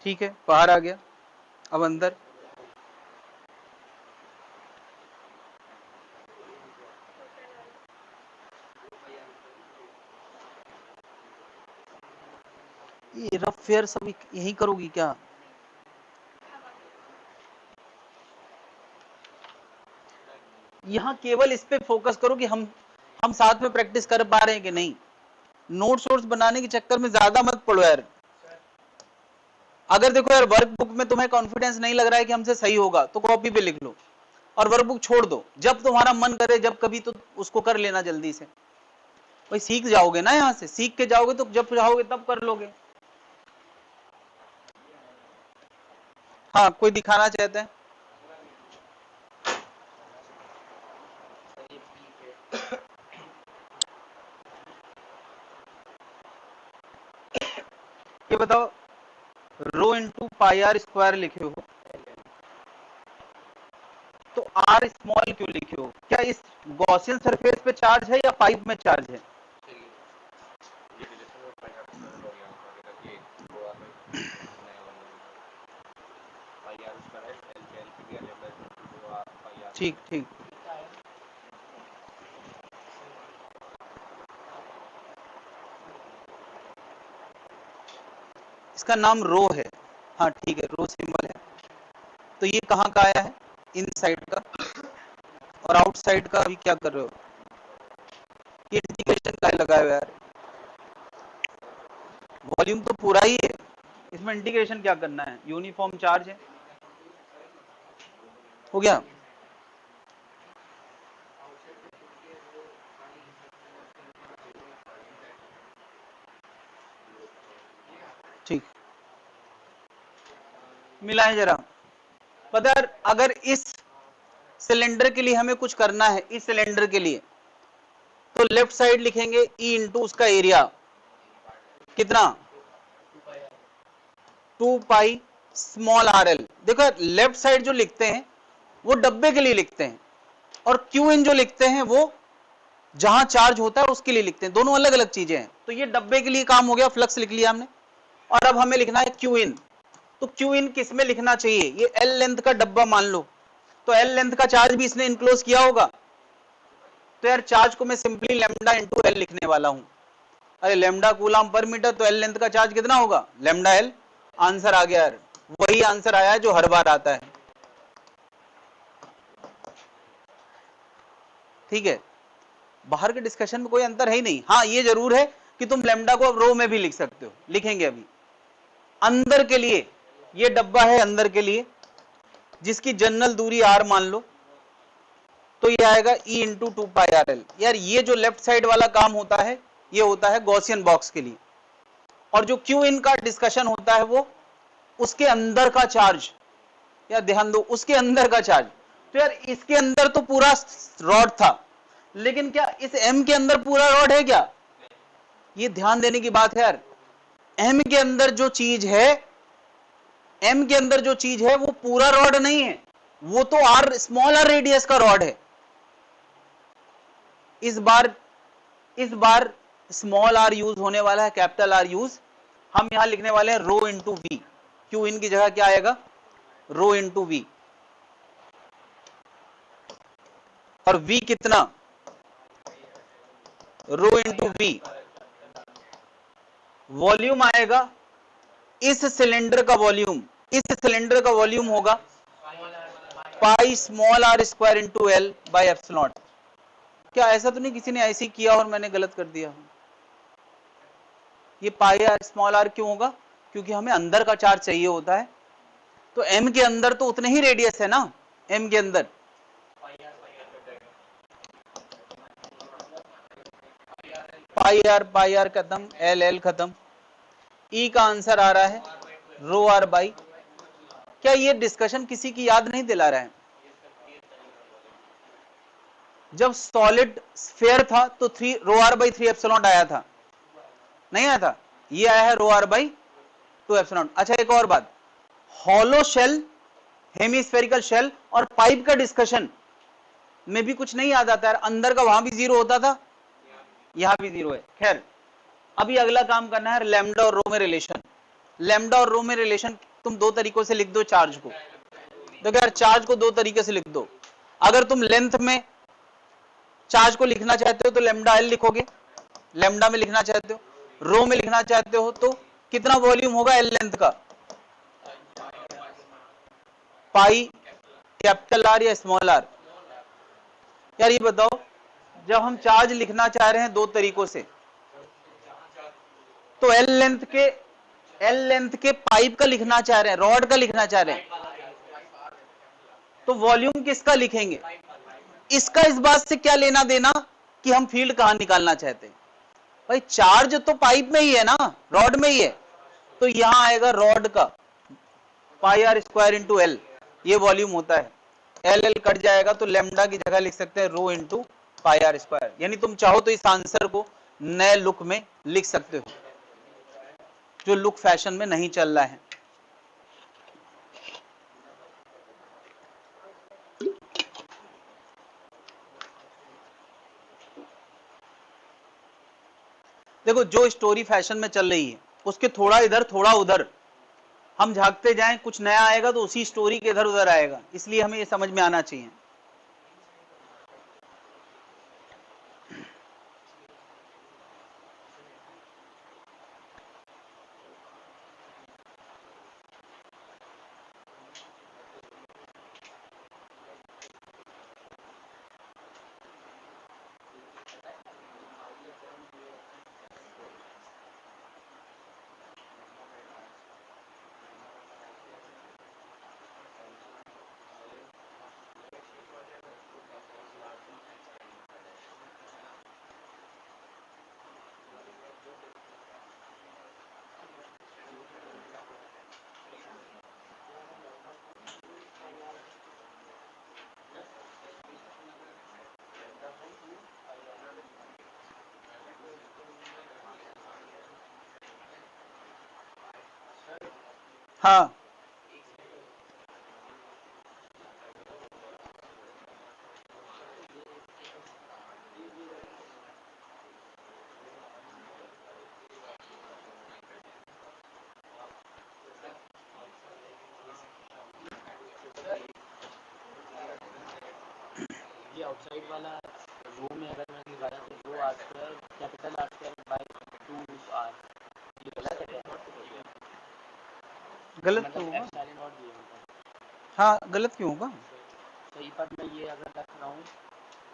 [SPEAKER 1] ठीक है, बाहर आ गया। अब अंदर ये रफ फेयर सब यही करोगी क्या? यहाँ केवल इस पे फोकस करो कि हम साथ में प्रैक्टिस कर पा रहे हैं कि नहीं। नोट्स वोट्स बनाने के चक्कर में ज्यादा मत पड़ो यार। अगर देखो यार वर्कबुक में तुम्हें कॉन्फिडेंस नहीं लग रहा है कि हमसे सही होगा, तो कॉपी पे लिख लो और वर्कबुक छोड़ दो। जब तुम्हारा मन करे जब कभी, तो उसको कर लेना जल्दी से। भाई सीख जाओगे ना, यहाँ से सीख के जाओगे तो जब चाहोगे तब कर लोगे। हाँ, कोई दिखाना चाहते हैं? ये बताओ, rho into pi R square लिखे हो तो आर स्मॉल क्यों लिखे हो? क्या इस गॉसियन सरफेस पे चार्ज है या पाइप में चार्ज है?
[SPEAKER 3] ये रिलेशन में पाई आर स्क्वायर और यहाँ पर आगे तक ये रो आर बाई नया वाला पाई आर स्क्वायर है एल पे दिया लेफ्ट रो आर पाई आर
[SPEAKER 1] ठीक ठीक। इसका नाम रो है। हाँ ठीक है, रो सिंबल है। तो ये कहाँ का आया है? इनसाइड का। और आउटसाइड का अभी क्या कर रहे हो? ये इंडिकेशन का लगाया हुआ है यार। वॉल्यूम तो पूरा ही है, इसमें इंटीग्रेशन क्या करना है? यूनिफॉर्म चार्ज है। हो गया? ठीक, मिलाएं जरा। पता है, अगर इस सिलेंडर के लिए हमें कुछ करना है, इस सिलेंडर के लिए, तो लेफ्ट साइड लिखेंगे ई इंटू उसका एरिया कितना? 2 पाई स्मॉल आर एल। देखो लेफ्ट साइड जो लिखते हैं वो डब्बे के लिए लिखते हैं, और क्यू इन जो लिखते हैं वो जहां चार्ज होता है उसके लिए लिखते हैं। दोनों अलग अलग चीजें हैं। तो ये डब्बे के लिए काम हो गया, फ्लक्स लिख लिया हमने। और अब हमें लिखना है क्यू इन। तो क्यू इन किस में लिखना चाहिए? ये एल लेंथ का डब्बा मान लो, तो एल लेंथ का चार्ज भी इसने इनक्लोज किया होगा। तो यार चार्ज को मैं सिंपली लेमडा इंटू एल लिखने वाला हूं। अरे लेमडा कूलम पर मीटर, तो एल लेंथ का चार्ज कितना होगा? Lambda L. आंसर आ गया यार, वही आंसर आया है जो हर बार आता है। ठीक है, बाहर के डिस्कशन में कोई अंतर है ही नहीं। हाँ ये जरूर है कि तुम लेमडा को अब रो में भी लिख सकते हो, लिखेंगे अभी। अंदर के लिए ये डब्बा है, अंदर के लिए जिसकी जनरल दूरी आर मान लो, तो ये आएगा E into 2 pi R L. यार ये जो लेफ्ट साइड वाला काम होता है ये होता है गॉसियन बॉक्स के लिए, और जो क्यू इन का डिस्कशन होता है वो उसके अंदर का चार्ज। यार ध्यान दो, उसके अंदर का चार्ज। तो यार इसके अंदर तो पूरा रॉड था, लेकिन क्या इस एम के अंदर पूरा रॉड है क्या? ये ध्यान देने की बात है यार। एम के अंदर जो चीज है, एम के अंदर जो चीज है वो पूरा रॉड नहीं है, वो तो आर स्मॉल आर रेडियस का रॉड है। इस बार स्मॉल आर यूज होने वाला है, कैपिटल आर यूज। हम यहां लिखने वाले हैं rho into we. Q in की जगह क्या आएगा? Rho into we. और वी कितना? Rho into we. वॉल्यूम आएगा इस सिलेंडर का वॉल्यूम, इस सिलेंडर का वॉल्यूम होगा pi small r square into L by epsilon. क्या ऐसा तो नहीं किसी ने ऐसे ही किया और मैंने गलत कर दिया? ये पाई आर स्मॉल आर क्यों होगा? क्योंकि हमें अंदर का चार्ज चाहिए होता है। तो एम के अंदर तो उतने ही रेडियस है ना, एम के अंदर। पाई आर खत्म, एल एल खत्म। ई का आंसर आ रहा है रो आर बाई। क्या ये डिस्कशन किसी की याद नहीं दिला रहा है? जब सॉलिड स्फेयर था तो 3 रो आर बाई 3 एप्सिलॉन आया था, नहीं आया था? ये आया है रो आर बाई 2 एप्सिलॉन। अच्छा एक और बात, हॉलो शेल, हेमीस्फेरिकल शेल और पाइप का डिस्कशन में भी कुछ नहीं याद आता है। अंदर का वहां भी जीरो होता था, यहां भी जीरो है। खैर अभी अगला काम करना है लैम्डा और रो में रिलेशन। लैम्डा और रो में रिलेशन तुम दो तरीकों से लिख दो चार्ज को। देखो यार चार्ज को दो तरीके से लिख दो। अगर तुम लेंथ में चार्ज को लिखना चाहते हो तो लैम्डा एल लिखोगे, लैम्डा में लिखना चाहते हो। रो में लिखना चाहते हो तो कितना वॉल्यूम होगा एल लेंथ का? पाई कैपिटल आर या स्मॉल आर? यार ये बताओ, जब हम चार्ज लिखना चाह रहे हैं दो तरीकों से, तो एल लेंथ के पाइप का लिखना चाह रहे हैं, रॉड का लिखना चाह रहे हैं, तो वॉल्यूम किसका लिखेंगे? इसका इस बात से क्या लेना देना कि हम फील्ड कहां निकालना चाहते हैं? भाई चार्ज तो पाइप में ही है ना, रॉड में ही है, तो यहां आएगा रॉड का पाई आर स्क्वायर इंटू एल, ये वॉल्यूम होता है। एल एल कट जाएगा तो लेमडा की जगह लिख सकते हैं rho into pi R square. यानी तुम चाहो तो इस आंसर को नए लुक में लिख सकते हो, जो लुक फैशन में नहीं चल रहा है। देखो जो स्टोरी फैशन में चल रही है उसके थोड़ा इधर थोड़ा उधर हम झांकते जाएं, कुछ नया आएगा तो उसी स्टोरी के इधर उधर आएगा, इसलिए हमें ये समझ में आना चाहिए। हाँ
[SPEAKER 4] ये आउटसाइड वाला रो में अगर मैं लगाया तो rho R square capital R square by 2 R, ये गलत है क्या?
[SPEAKER 1] गलत क्यों
[SPEAKER 4] मतलब
[SPEAKER 1] होगा?
[SPEAKER 4] एप्सिलॉन नॉट दिया होता है
[SPEAKER 1] हाँ गलत क्यों होगा?
[SPEAKER 4] सही, पर मैं ये अगर रख रहा हूँ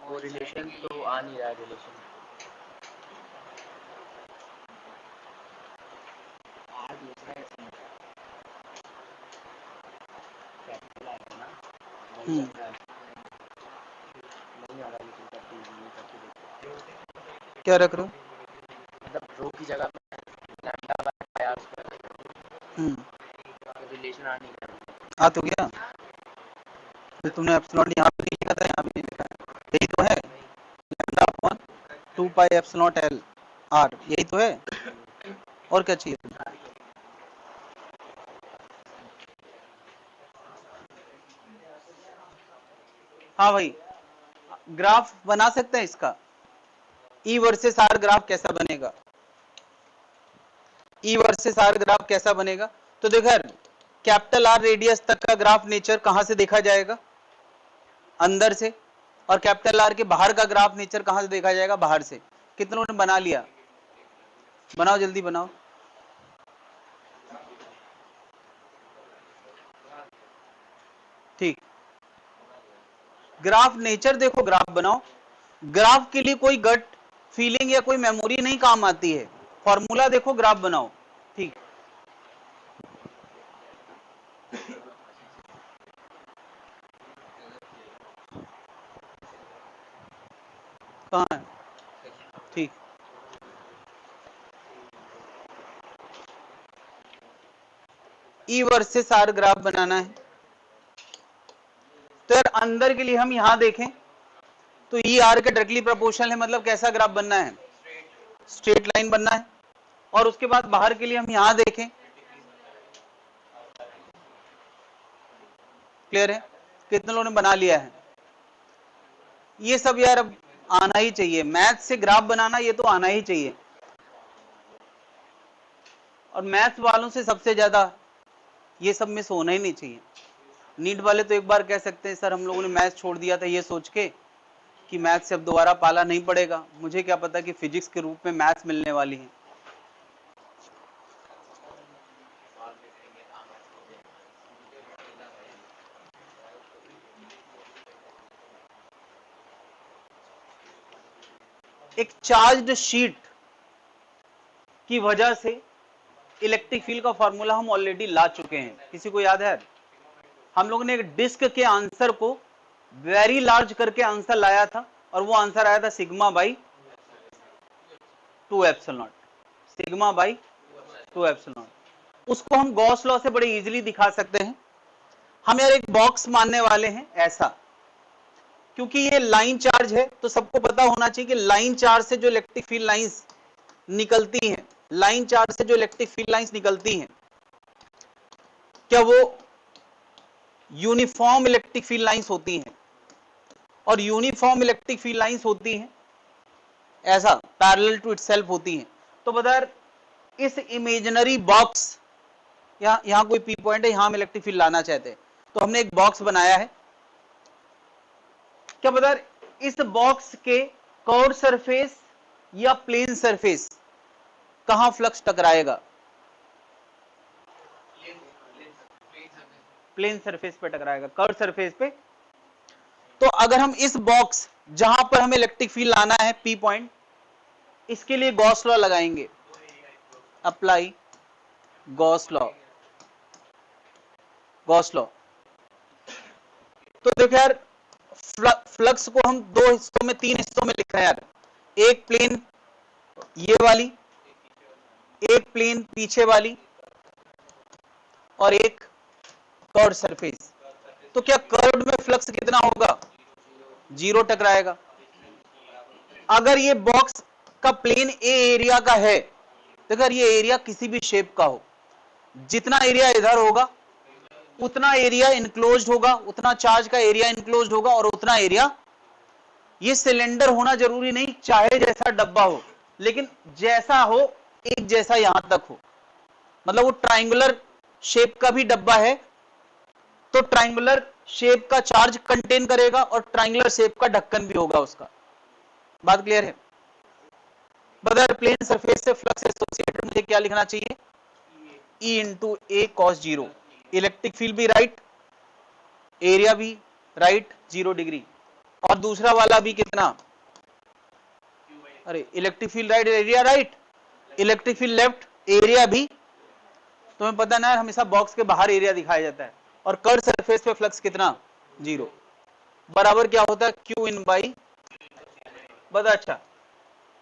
[SPEAKER 4] वो रिलेशन तो आ नहीं रहा है रिलेशन। आर दूसरा है इसमें कैपिटल आर है ना, वही रख रहा है, नहीं आ रहा लेकिन करके ये करके देखो।
[SPEAKER 1] क्या रख रहे हो?
[SPEAKER 4] मतलब रो की जगह पे lambda by R square, relation आ नहीं रहा।
[SPEAKER 1] आ तो गया, तो तुमने एप्सिलॉन यहाँ पे नहीं लिखा था, यहाँ पे नहीं लिखा है, यही तो है lambda upon 2 pi epsilon L R, यही तो है, और क्या चाहिए तुम्हें? हाँ भाई, ग्राफ बना सकते हैं इसका, ई वर्सेस आर ग्राफ कैसा बनेगा? ई वर्सेस आर ग्राफ कैसा बनेगा? तो देखो यार, कैपिटल आर रेडियस तक का ग्राफ नेचर कहां से देखा जाएगा? अंदर से। और कैपिटल आर के बाहर का ग्राफ नेचर कहां से देखा जाएगा? बाहर से। कितनों ने बना लिया? बनाओ जल्दी बनाओ। ठीक, ग्राफ नेचर देखो, ग्राफ बनाओ। ग्राफ के लिए कोई गट फीलिंग या कोई मेमोरी नहीं काम आती है, फॉर्मूला देखो, ग्राफ बनाओ। ठीक, कहाँ है? ठीक, ई वर्सेस आर ग्राफ बनाना है। तो यार अंदर के लिए हम यहां देखें तो ई आर के डायरेक्टली प्रोपोर्शनल है, मतलब कैसा ग्राफ बनना है? स्ट्रेट लाइन बनना है। और उसके बाद बाहर के लिए हम यहां देखें, क्लियर है? कितने लोगों ने बना लिया है? ये सब यार अब आना ही चाहिए, मैथ से ग्राफ बनाना ये तो आना ही चाहिए, और मैथ वालों से सबसे ज्यादा ये सब मिस होना ही नहीं चाहिए। नीट वाले तो एक बार कह सकते हैं सर हम लोगों ने मैथ छोड़ दिया था ये सोच के कि मैथ से अब दोबारा पाला नहीं पड़ेगा, मुझे क्या पता कि फिजिक्स के रूप में मैथ मिलने वाली है। एक चार्ज्ड शीट की वजह से इलेक्ट्रिक फील्ड का फॉर्मूला हम ऑलरेडी ला चुके हैं, किसी को याद है? हम लोगों ने एक डिस्क के आंसर को वेरी लार्ज करके आंसर लाया था, और वो आंसर आया था sigma by 2 epsilon not, sigma by 2 epsilon not. उसको हम गॉस लॉ से बड़े इजीली दिखा सकते हैं। हम यार एक बॉक्स मानने वाले हैं ऐसा, क्योंकि ये लाइन चार्ज है तो सबको पता होना चाहिए कि लाइन चार्ज से जो इलेक्ट्रिक फील्ड लाइंस निकलती हैं, लाइन चार्ज से जो इलेक्ट्रिक फील्ड लाइंस निकलती हैं, क्या वो यूनिफॉर्म इलेक्ट्रिक फील्ड लाइंस होती हैं? और यूनिफॉर्म इलेक्ट्रिक फील्ड लाइंस होती हैं ऐसा, पैरेलल टू इटसेल्फ होती हैं। तो बता इस इमेजिनरी बॉक्स, यहां कोई पी पॉइंट है, यहां हम इलेक्ट्रिक फील्ड लाना चाहते हैं, तो हमने एक बॉक्स बनाया है। क्या बता इस बॉक्स के कर्व सरफेस या प्लेन सरफेस कहां फ्लक्स टकराएगा? प्लेन सरफेस पे टकराएगा, कर्व सरफेस पे। तो अगर हम इस बॉक्स जहां पर हमें इलेक्ट्रिक फील्ड लाना है पी पॉइंट, इसके लिए गॉस लॉ लगाएंगे, apply Gauss law, Gauss law. तो देखो यार, फ्लक्स को हम दो हिस्सों में, तीन हिस्सों में लिख रहे हैं यार। एक प्लेन ये वाली, एक प्लेन पीछे वाली, और एक कर्व सरफेस। तो क्या कर्व में फ्लक्स कितना होगा? 0 टकराएगा। अगर ये बॉक्स का प्लेन ए एरिया का है, तो अगर ये एरिया किसी भी शेप का हो, जितना एरिया इधर होगा उतना एरिया इनक्लोज्ड होगा, उतना चार्ज का एरिया इनक्लोज्ड होगा, और उतना एरिया, ये सिलेंडर होना जरूरी नहीं, चाहे जैसा डब्बा हो, लेकिन जैसा हो एक जैसा यहां तक हो, मतलब वो ट्रायंगुलर शेप का भी डब्बा है तो ट्रायंगुलर शेप का चार्ज कंटेन करेगा और ट्रायंगुलर शेप का ढक्कन भी होगा उसका। बात क्लियर है? बदर प्लेन सरफेस से फ्लक्स एसोसिएटेड मुझे क्या लिखना चाहिए? E इंटू ए कॉस 0। इलेक्ट्रिक फील्ड भी राइट, एरिया भी राइट 0 डिग्री, और दूसरा वाला भी कितना? अरे electric field right, area right, electric field left, area भी। तुम्हें पता ना हमेशा बॉक्स के बाहर एरिया दिखाया जाता है, और कर्व सरफेस पे फ्लक्स कितना? 0। बराबर क्या होता है? Q इन बाई, बता। अच्छा,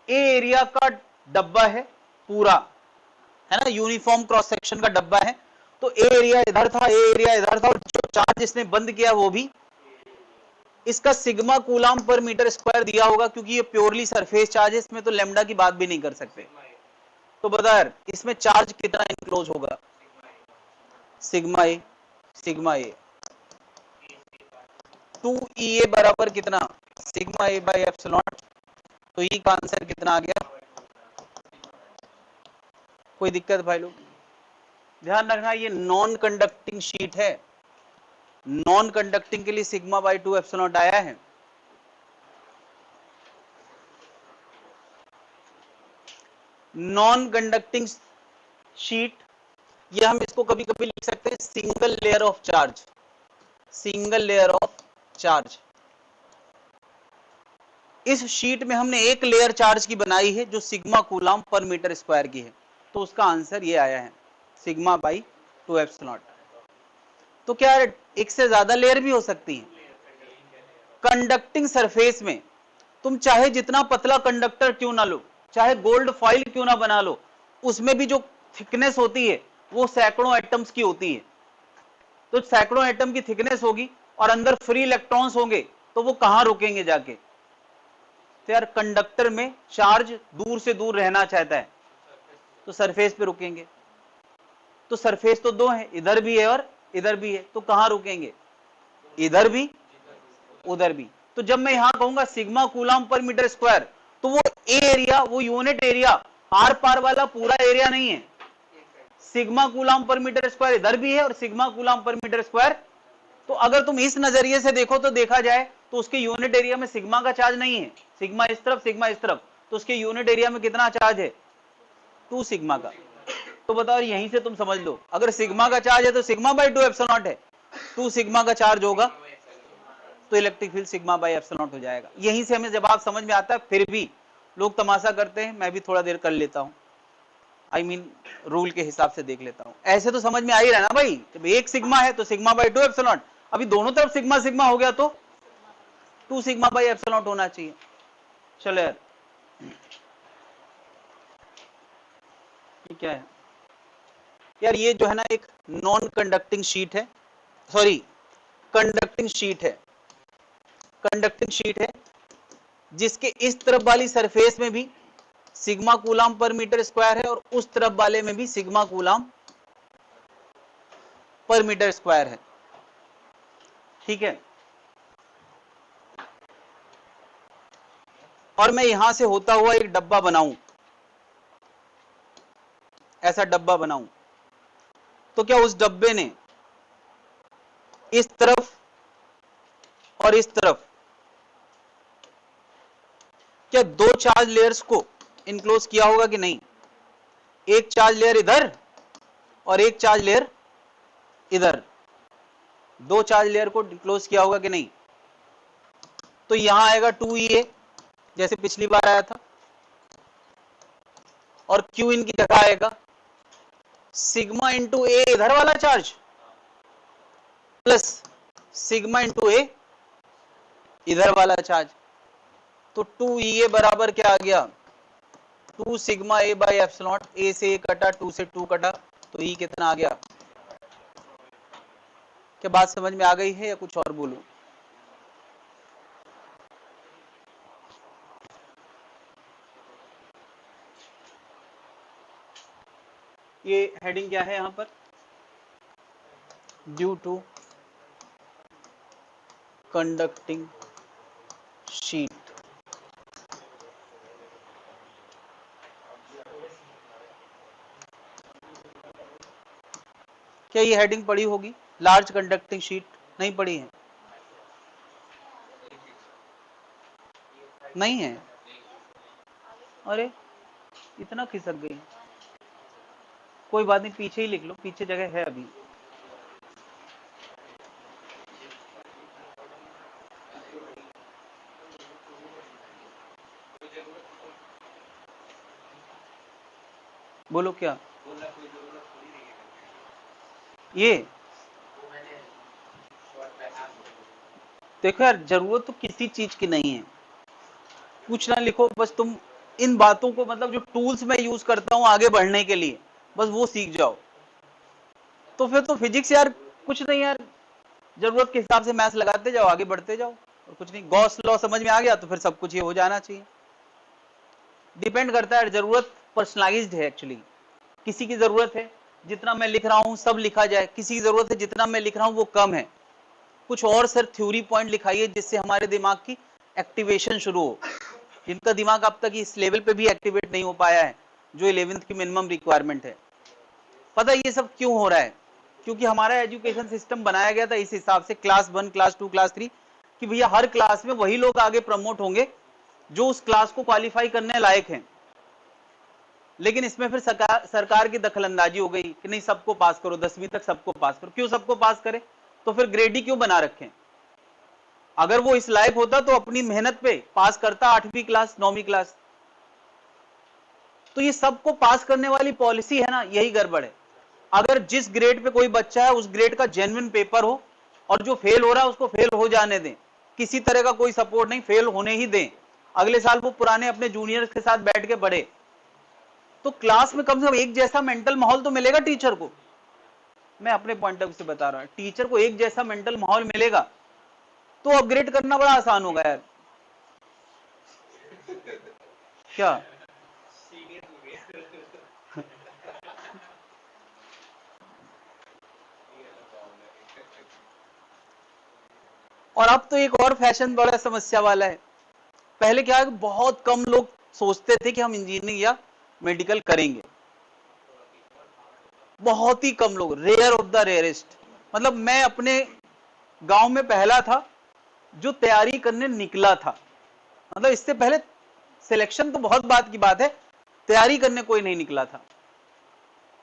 [SPEAKER 1] ए एरिया का डब्बा है पूरा, है ना, यूनिफॉर्म क्रॉस सेक्शन का डब्बा है, तो ए एरिया इधर था, ए एरिया इधर था, और जो चार्ज इसने बंद किया वो भी, इसका सिग्मा कूलाम पर मीटर स्क्वायर दिया होगा, क्योंकि ये प्योरली सरफेस चार्ज है, इसमें तो लेमडा की बात भी नहीं कर सकते। तो बता यार इसमें चार्ज कितना इंक्लोज होगा? सिग्मा ए, सिग्मा ए 2E बराबर कितना? Sigma A by epsilon. तो ई का आंसर कितना आ गया? कोई दिक्कत भाई लोग? ध्यान रखना ये नॉन कंडक्टिंग शीट है, नॉन कंडक्टिंग के लिए सिग्मा बाई 2 एप्सिलॉन आया है। नॉन कंडक्टिंग शीट, या हम इसको कभी कभी लिख सकते हैं single layer of charge, single layer of charge. इस शीट में हमने एक लेयर चार्ज की बनाई है जो सिग्मा कूलाम पर मीटर स्क्वायर की है, तो उसका आंसर ये आया है सिग्मा बाई 2 एप्सिलॉन। तो क्या एक से ज्यादा लेयर भी हो सकती है? कंडक्टिंग सरफेस में तुम चाहे जितना पतला कंडक्टर क्यों ना लो, चाहे गोल्ड फॉइल क्यों ना बना लो, उसमें भी जो थिकनेस होती है वो सैकड़ों एटम्स की होती है। तो सैकड़ों एटम की थिकनेस होगी और अंदर फ्री इलेक्ट्रॉन्स होंगे, तो वो कहां रुकेंगे जाके? तो यार कंडक्टर में चार्ज दूर से दूर रहना चाहता है तो सरफेस पे रुकेंगे। तो सरफेस तो दो है, इधर भी है और इधर भी है, तो कहां रुकेंगे? इधर भी उधर भी। तो जब मैं यहां कहूंगा सिग्मा कूलाम पर मीटर स्क्वायर, तो वो एरिया, वो यूनिट एरिया, आर पार वाला पूरा एरिया नहीं है। सिग्मा कूलाम पर मीटर स्क्वायर इधर भी है और सिग्मा कूलाम पर मीटर स्क्वायर, तो अगर तुम इस नजरिए से देखो तो देखा जाए तो उसके यूनिट एरिया में सिग्मा का चार्ज नहीं है, सिग्मा इस तरफ सिग्मा इस तरफ, तो उसके यूनिट एरिया में कितना चार्ज है? 2 सिग्मा का। तो बताओ यहीं से तुम समझ लो, अगर सिग्मा का चार्ज है तो सिग्मा बाई 2 एप्सिलॉन है, 2 सिग्मा का चार्ज होगा तो electric field sigma by epsilon हो जाएगा। यहीं से हमें जवाब समझ में आता है। फिर भी लोग तमाशा करते हैं, मैं भी थोड़ा देर कर लेता हूं, आई मीन रूल के हिसाब से देख लेता हूं। ऐसे तो समझ में आ ही रहा है ना भाई, जब एक सिग्मा है तो सिग्मा बाई 2 एप्सिलॉन, अभी दोनों तरफ सिग्मा सिग्मा हो गया तो 2 सिग्मा बाई एप्सिलॉन होना चाहिए। चलो यार, ये क्या है? यार ये जो है ना एक नॉन कंडक्टिंग शीट है, सॉरी कंडक्टिंग शीट है, कंडक्टिंग शीट है जिसके इस तरफ वाली सरफेस में भी सिग्मा कूलाम पर मीटर स्क्वायर है और उस तरफ वाले में भी सिग्मा कूलाम पर मीटर स्क्वायर है। ठीक है, और मैं यहां से होता हुआ एक डब्बा बनाऊं, ऐसा डब्बा बनाऊं, तो क्या उस डब्बे ने इस तरफ और इस तरफ क्या दो चार्ज लेयर्स को इनक्लोज किया होगा कि नहीं? एक चार्ज लेयर इधर और एक चार्ज लेयर इधर, दो चार्ज लेयर को इनक्लोज किया होगा कि नहीं? तो यहां आएगा 2EA जैसे पिछली बार आया था, और Q इन की जगह आएगा सिग्मा इंटू ए इधर वाला चार्ज प्लस सिग्मा इंटू ए इधर वाला चार्ज। तो 2EA बराबर क्या आ गया? 2 सिग्मा ए बाई एप्सिलॉन, ए से ए कटा, 2 से 2 कटा, तो E कितना आ गया? क्या बात समझ में आ गई है या कुछ और बोलूं? ये हेडिंग क्या है यहां पर? Due to conducting sheet. क्या ये हेडिंग पढ़ी होगी? लार्ज कंडक्टिंग शीट नहीं पढ़ी है? नहीं है? अरे इतना खिसक गई। कोई बात नहीं, पीछे ही लिख लो, पीछे जगह है अभी। बोलो क्या? ये देखो यार, जरूरत तो किसी चीज की नहीं है, कुछ ना लिखो, बस तुम इन बातों को, मतलब जो टूल्स मैं यूज करता हूं आगे बढ़ने के लिए, बस वो सीख जाओ। तो फिर तो फिजिक्स यार कुछ नहीं यार, जरूरत के हिसाब से मैथ्स लगाते जाओ, आगे बढ़ते जाओ, और कुछ नहीं। गॉस लॉ समझ में आ गया तो फिर सब कुछ ये हो जाना चाहिए। डिपेंड करता है, जरूरत पर्सनलाइज्ड है एक्चुअली। किसी की जरूरत है जितना मैं लिख रहा हूं सब लिखा जाए, किसी की जरूरत है जितना मैं लिख रहा हूं वो कम है। कुछ और सर थ्योरी पॉइंट लिखाइए जिससे हमारे दिमाग की एक्टिवेशन शुरू हो, जिनका दिमाग अब तक इस लेवल पे भी एक्टिवेट नहीं हो पाया है, जो 11th की मिनिमम रिक्वायरमेंट है। पता है ये सब क्यों हो रहा है? क्योंकि हमारा एजुकेशन सिस्टम बनाया गया था इस हिसाब से, क्लास 1, क्लास 2, क्लास 3, कि भैया हर क्लास में वही लोग आगे प्रमोट होंगे जो उस क्लास को क्वालिफाई करने लायक हैं। लेकिन इसमें फिर सरकार की दखलंदाजी हो गई कि नहीं, सबको पास करो, 10वीं तक सबको पास करो। क्यों सबको पास करे? तो फिर ग्रेड ही क्यों बना रखें? अगर वो इस लायक होता तो अपनी मेहनत पे पास करता 8वीं क्लास, 9वीं क्लास। तो ये सबको पास करने वाली पॉलिसी है ना, यही गड़बड़ है। अगर जिस ग्रेड पे कोई बच्चा है उस ग्रेड का जेन्युइन पेपर हो, और जो फेल हो रहा है उसको फेल हो जाने दें, किसी तरह का कोई सपोर्ट नहीं, फेल होने ही दें। अगले साल वो पुराने अपने जूनियर्स के साथ बैठ के पढ़े, तो क्लास में कम से कम एक जैसा मेंटल माहौल तो मिलेगा टीचर को। मैं अपने पॉइंट ऑफ व्यू से बता रहा हूं, टीचर को एक जैसा मेंटल माहौल मिलेगा तो अपग्रेड करना बड़ा आसान होगा यार। क्या? और अब तो एक और फैशन बड़ा समस्या वाला है। पहले क्या है, बहुत कम लोग सोचते थे कि हम इंजीनियरिंग या मेडिकल करेंगे, बहुत ही कम लोग, रेयर ऑफ द रेयरेस्ट। मतलब मैं अपने गांव में पहला था जो तैयारी करने निकला था। मतलब इससे पहले सिलेक्शन तो बहुत बात की बात है, तैयारी करने कोई नहीं निकला था।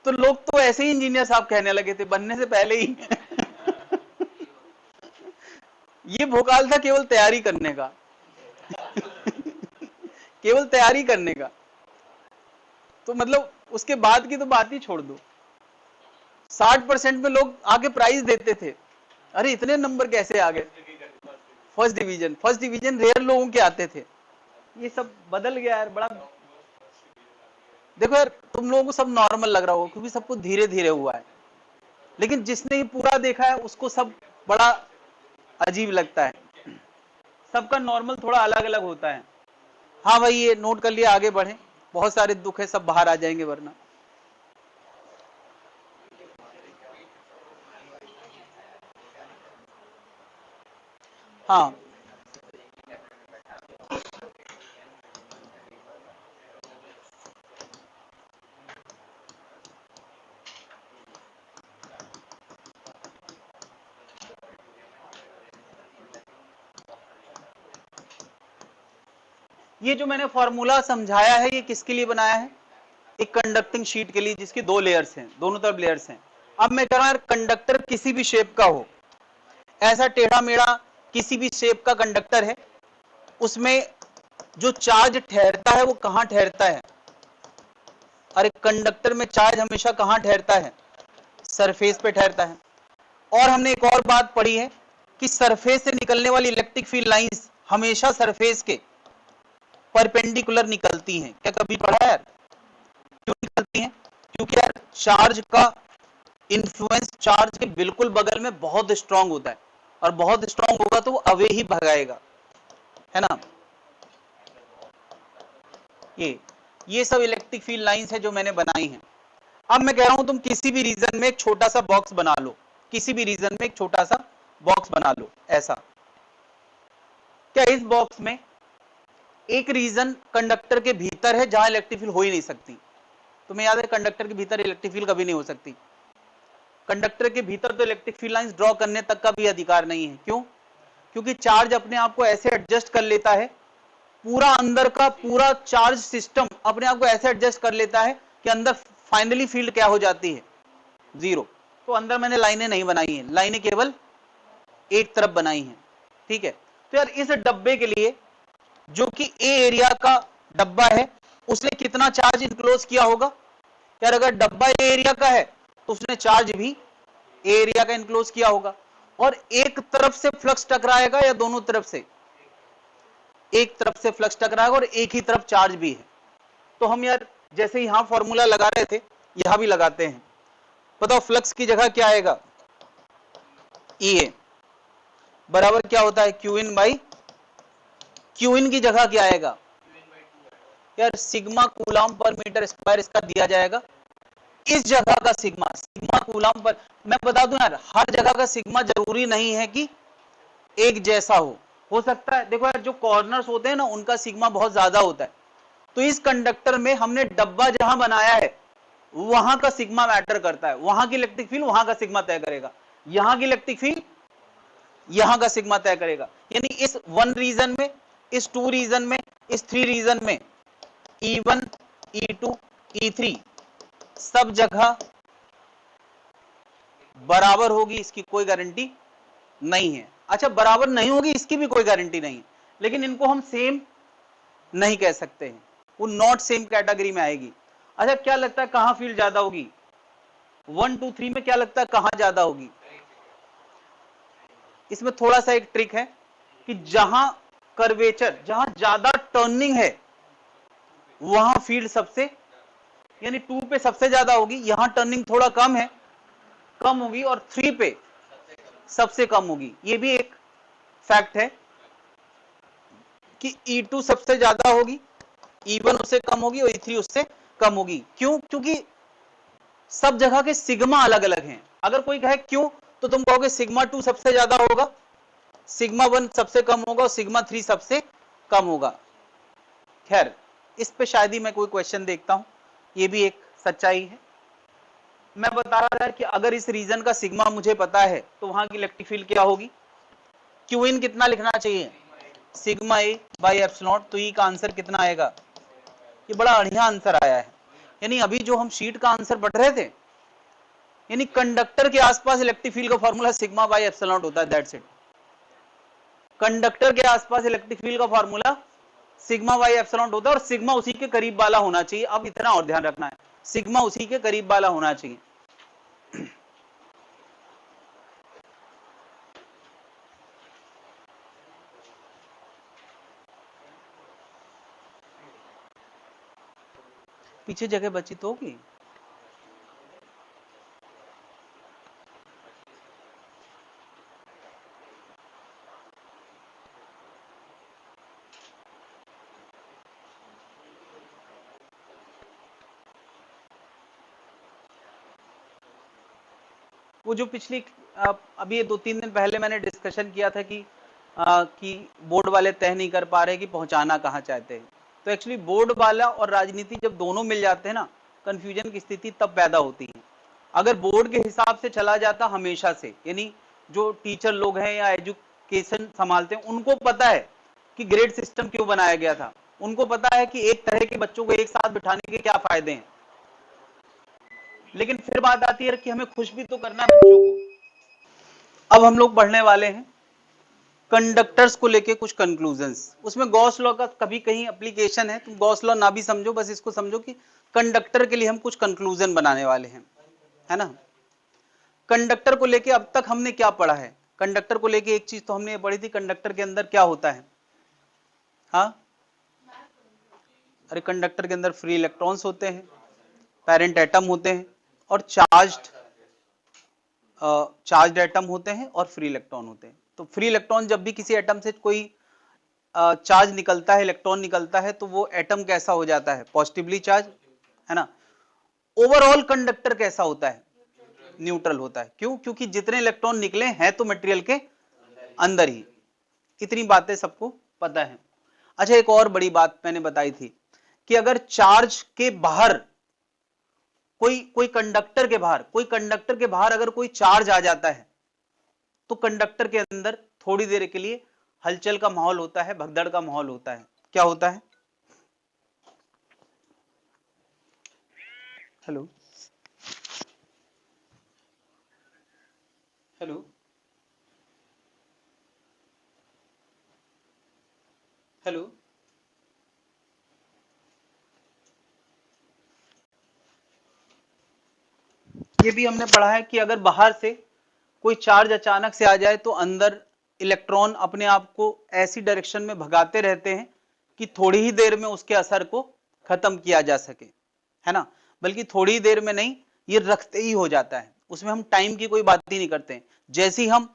[SPEAKER 1] तो लोग तो ऐसे ही इंजीनियर साहब कहने लगे थे बनने से पहले ही। ये भोकाल था केवल तैयारी करने का। केवल तैयारी करने का, तो मतलब उसके बाद की तो बात ही छोड़ दो। 60% में लोग आगे प्राइज देते थे, अरे इतने नंबर कैसे आ गए, first division. First division rare लोगों के आते थे। ये सब बदल गया यार, बड़ा देखो यार, तुम लोगों को सब नॉर्मल लग रहा होगा क्योंकि सब कुछ धीरे धीरे हुआ है, लेकिन जिसने ये पूरा देखा है उसको सब बड़ा अजीब लगता है। सबका नॉर्मल थोड़ा अलग अलग होता है। हाँ भाई, ये नोट कर लिया, आगे बढ़े। बहुत सारे दुख है, सब बाहर आ जाएंगे वरना। हाँ, ये जो मैंने फॉर्मूला समझाया है, ये किसके लिए बनाया है? एक कंडक्टिंग शीट के लिए जिसकी दो लेयर्स हैं, दोनों तरफ लेयर्स हैं। अब मैं कह रहा हूं यार, कंडक्टर किसी भी शेप का हो, ऐसा टेढ़ा मेढ़ा किसी भी शेप का कंडक्टर है, उसमें जो चार्ज ठहरता है वो कहां ठहरता है? अरे कंडक्टर में चार्ज हमेशा कहां ठहरता है? सरफेस पे ठहरता है। और हमने एक और बात पढ़ी है कि सरफेस से निकलने वाली इलेक्ट्रिक फील्ड लाइंस हमेशा सरफेस के परपेंडिकुलर निकलती हैं। क्या कभी पढ़ा है यार? क्यों निकलती हैं? क्योंकि यार चार्ज का इन्फ्लुएंस चार्ज के बिल्कुल बगल में बहुत स्ट्रांग होता है, और बहुत स्ट्रांग होगा तो वो अवे ही भगाएगा, है ना? ये सब इलेक्ट्रिक फील्ड लाइंस है जो मैंने बनाई हैं। अब मैं कह रहा हूं तुम किसी भी रीजन में एक छोटा सा बॉक्स बना लो, किसी भी रीजन में एक छोटा सा बॉक्स बना लो ऐसा। क्या इस बॉक्स में एक रीजन कंडक्टर के भीतर है जहां इलेक्ट्रिक फील्ड हो ही नहीं सकती? तुम्हें याद है कंडक्टर के भीतर इलेक्ट्रिक फील्ड कभी नहीं हो सकती। कंडक्टर के भीतर तो इलेक्ट्रिक फील्ड लाइंस ड्रॉ करने तक का भी अधिकार नहीं है। क्यों? क्योंकि चार्ज अपने आप को ऐसे एडजस्ट कर लेता है, पूरा अंदर का पूरा चार्ज सिस्टम अपने आप को ऐसे एडजस्ट कर लेता है कि अंदर फाइनली फील्ड क्या हो जाती है? जीरो। तो अंदर मैंने लाइनें नहीं बनाई हैं, लाइनें केवल एक तरफ बनाई हैं। ठीक है, तो यार इस डब्बे के लिए, जो कि ए एरिया का डब्बा है, उसने कितना चार्ज इनक्लोज किया होगा? यार अगर डब्बा ए एरिया का है तो उसने चार्ज भी ए एरिया का इनक्लोज किया होगा। और एक तरफ से फ्लक्स टकराएगा या दोनों तरफ से? एक तरफ से फ्लक्स टकराएगा और एक ही तरफ चार्ज भी है। तो हम यार जैसे यहां फॉर्मूला लगा रहे थे, यहां भी लगाते हैं। बताओ फ्लक्स की जगह क्या आएगा? ई ए बराबर क्या होता है? Q in by, Q in की जगह क्या आएगा? यार sigma coulomb per metre square इसका दिया जाएगा। इस जगह का सिग्मा, सिग्मा कूलम पर, मैं बता दूं यार, हर जगह का सिग्मा जरूरी नहीं है कि एक जैसा हो सकता है। देखो यार, जो कॉर्नर्स होते हैं ना, उनका सिग्मा बहुत ज्यादा होता है। तो इस कंडक्टर में हमने डब्बा जहां बनाया है वहां का सिग्मा मैटर करता है, वहां की इलेक्ट्रिक फील्ड वहां का सिग्मा तय करेगा, यहां की इलेक्ट्रिक फील्ड यहां का सिग्मा तय करेगा। यानी इस वन रीजन में, इस टू रीजन में, इस थ्री रीजन में, E1 E2 E3 सब जगह बराबर होगी, इसकी कोई गारंटी नहीं है। अच्छा, बराबर नहीं होगी इसकी भी कोई गारंटी नहीं है, लेकिन इनको हम सेम नहीं कह सकते हैं, वो नॉट सेम कैटेगरी में आएगी। अच्छा, क्या लगता है कहां फील्ड ज्यादा होगी? 1 2 3 में क्या लगता है कहां ज्यादा होगी? इसमें थोड़ा सा एक ट्रिक है कि जहां कर्वेचर, जहां ज्यादा टर्निंग है, वहां फील्ड सबसे, यानी 2 पे सबसे ज्यादा होगी, यहां टर्निंग थोड़ा कम है, कम होगी, और 3 पे सबसे कम होगी। ये भी एक फैक्ट है कि E2 सबसे ज्यादा होगी, E1 उससे कम होगी और E3 उससे कम होगी। क्यों? क्योंकि सब जगह के सिग्मा अलग अलग हैं। अगर कोई कहे क्यों, तो तुम कहोगे सिग्मा 2 सबसे ज्यादा होगा, सिग्मा 1 सबसे कम होगा और सिग्मा 3 सबसे कम होगा। खैर, इस पे शायद ही मैं कोई क्वेश्चन देखता हूं, ये भी एक सच्चाई है। मैं बता रहा था कि अगर इस रीजन का सिग्मा मुझे पता है तो वहां की इलेक्ट्रिक फील्ड क्या होगी? क्यू इन कितना लिखना चाहिए? Sigma A by epsilon. तो ई का आंसर कितना आएगा? ये बड़ा बढ़िया आंसर आया है। यानी अभी जो हम शीट का आंसर पढ़ रहे थे, यानी कंडक्टर के आसपास इलेक्ट्रिक फील्ड का फॉर्मूला सिग्मा बाई एप्सिलॉन होता है, दैट्स इट। कंडक्टर के आसपास इलेक्ट्रिक फील्ड का फॉर्मूला सिग्मा बाई एप्सिलॉन होता है, और सिग्मा उसी के करीब वाला होना चाहिए। अब इतना और ध्यान रखना है, सिग्मा उसी के करीब वाला होना चाहिए। पीछे जगह बची तो होगी। वो जो पिछली अभी ये 2-3 दिन पहले मैंने डिस्कशन किया था कि बोर्ड वाले तय नहीं कर पा रहे कि पहुंचाना कहाँ चाहते हैं। तो एक्चुअली बोर्ड वाला और राजनीति जब दोनों मिल जाते हैं ना, कंफ्यूजन की स्थिति तब पैदा होती है। अगर बोर्ड के हिसाब से चला जाता हमेशा से, यानी जो टीचर लोग हैं या एजुकेशन संभालते हैं उनको पता है कि ग्रेड सिस्टम क्यों बनाया गया था, उनको पता है कि एक तरह के बच्चों को एक साथ बिठाने के क्या फायदे हैं। लेकिन फिर बात आती है कि हमें खुश भी तो करना है बच्चों को। अब हम लोग पढ़ने वाले हैं कंडक्टर्स को लेके कुछ कंक्लूजन्स। उसमें गॉस लॉ का कभी कहीं एप्लीकेशन है, तुम गॉस लॉ ना भी समझो, बस इसको समझो कि कंडक्टर के लिए हम कुछ कंक्लूजन बनाने वाले हैं, है ना। कंडक्टर को लेके अब तक हमने क्या पढ़ा है? कंडक्टर को लेके एक चीज तो हमने पढ़ी थी, कंडक्टर के अंदर क्या होता है। हाँ, अरे कंडक्टर के अंदर फ्री इलेक्ट्रॉन्स होते हैं, पेरेंट एटम होते हैं और चार्ज्ड एटम होते हैं और फ्री इलेक्ट्रॉन होते हैं। तो फ्री इलेक्ट्रॉन, जब भी किसी एटम से कोई चार्ज निकलता है, इलेक्ट्रॉन निकलता है, तो वो एटम कैसा हो जाता है? पॉजिटिवली चार्ज, है ना। ओवरऑल कंडक्टर कैसा होता है? न्यूट्रल होता है। क्यों? क्योंकि जितने इलेक्ट्रॉन निकले हैं तो मटेरियल के अंदर ही। इतनी बातें सबको पता है। अच्छा, एक और बड़ी बात मैंने बताई थी कि अगर चार्ज के बाहर कोई कंडक्टर के बाहर अगर कोई चार्ज आ जाता है तो कंडक्टर के अंदर थोड़ी देर के लिए हलचल का माहौल होता है, भगदड़ का माहौल होता है। क्या होता है? हेलो हेलो हेलो ये भी हमने पढ़ा है कि अगर बाहर से कोई चार्ज अचानक से आ जाए तो अंदर इलेक्ट्रॉन अपने आप को ऐसी डायरेक्शन में भगाते रहते हैं कि थोड़ी ही देर में उसके असर को खत्म किया जा सके, है ना। बल्कि थोड़ी ही देर में नहीं, ये रखते ही हो जाता है। उसमें हम टाइम की कोई बात ही नहीं करते हैं। जैसे ही हम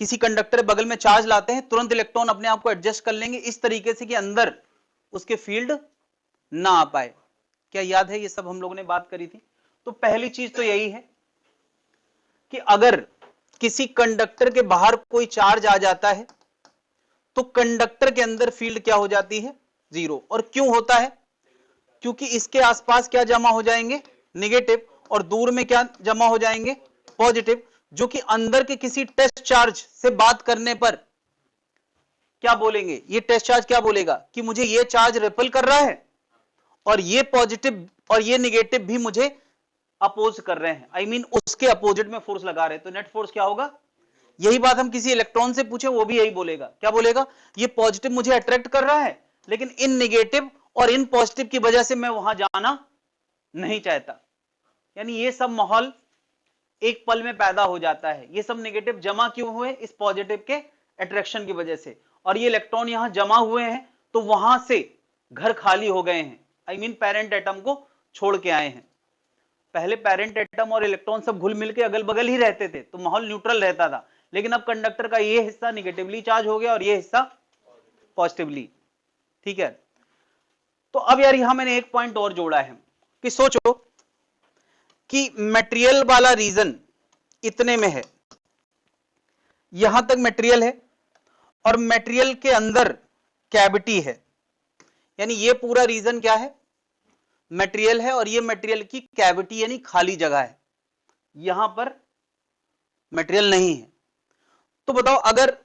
[SPEAKER 1] किसी कंडक्टर बगल में चार्ज लाते हैं, तुरंत इलेक्ट्रॉन अपने आप को एडजस्ट कर लेंगे इस तरीके से कि अंदर उसके फील्ड ना आ पाए। क्या याद है? ये सब हम लोगों ने बात करी थी। तो पहली चीज तो यही है कि अगर किसी कंडक्टर के बाहर कोई चार्ज आ जाता है तो कंडक्टर के अंदर फील्ड क्या हो जाती है? जीरो। और क्यों होता है? क्योंकि इसके आसपास क्या जमा हो जाएंगे? निगेटिव। और दूर में क्या जमा हो जाएंगे? पॉजिटिव। जो कि अंदर के किसी टेस्ट चार्ज से बात करने पर क्या बोलेंगे? ये टेस्ट चार्ज क्या बोलेगा कि मुझे ये चार्ज रिपल कर रहा है और ये पॉजिटिव और ये निगेटिव भी मुझे अपोज कर रहे हैं, आई मीन उसके अपोजिट में फोर्स लगा रहे हैं। तो नेट फोर्स क्या होगा? यही बात हम किसी इलेक्ट्रॉन से पूछे, वो भी यही बोलेगा। क्या बोलेगा? ये पॉजिटिव मुझे अट्रैक्ट कर रहा है, लेकिन इन निगेटिव और इन पॉजिटिव की वजह से मैं वहां जाना नहीं चाहता। यानी ये सब माहौल एक पल में पैदा हो जाता है। ये सब नेगेटिव जमा क्यों हुए? इस पॉजिटिव के अट्रैक्शन की वजह से। और ये इलेक्ट्रॉन यहां जमा हुए हैं तो वहां से घर खाली हो गए हैं, आई मीन पेरेंट एटम को छोड़ के आए हैं। पहले पेरेंट एटम और इलेक्ट्रॉन सब घुल मिल के अगल बगल ही रहते थे तो माहौल न्यूट्रल रहता था। लेकिन अब कंडक्टर का ये हिस्सा निगेटिवली चार्ज हो गया और ये हिस्सा पॉजिटिवली। ठीक है। तो अब यार यहां मैंने एक पॉइंट और जोड़ा है कि सोचो कि मटेरियल वाला रीजन इतने में है, यहां तक मटेरियल है और मटेरियल के अंदर कैविटी है। यानी ये पूरा रीजन क्या है? मटेरियल है और ये मटेरियल की कैविटी यानी खाली जगह है, यहां पर मटेरियल नहीं है। तो बताओ, अगर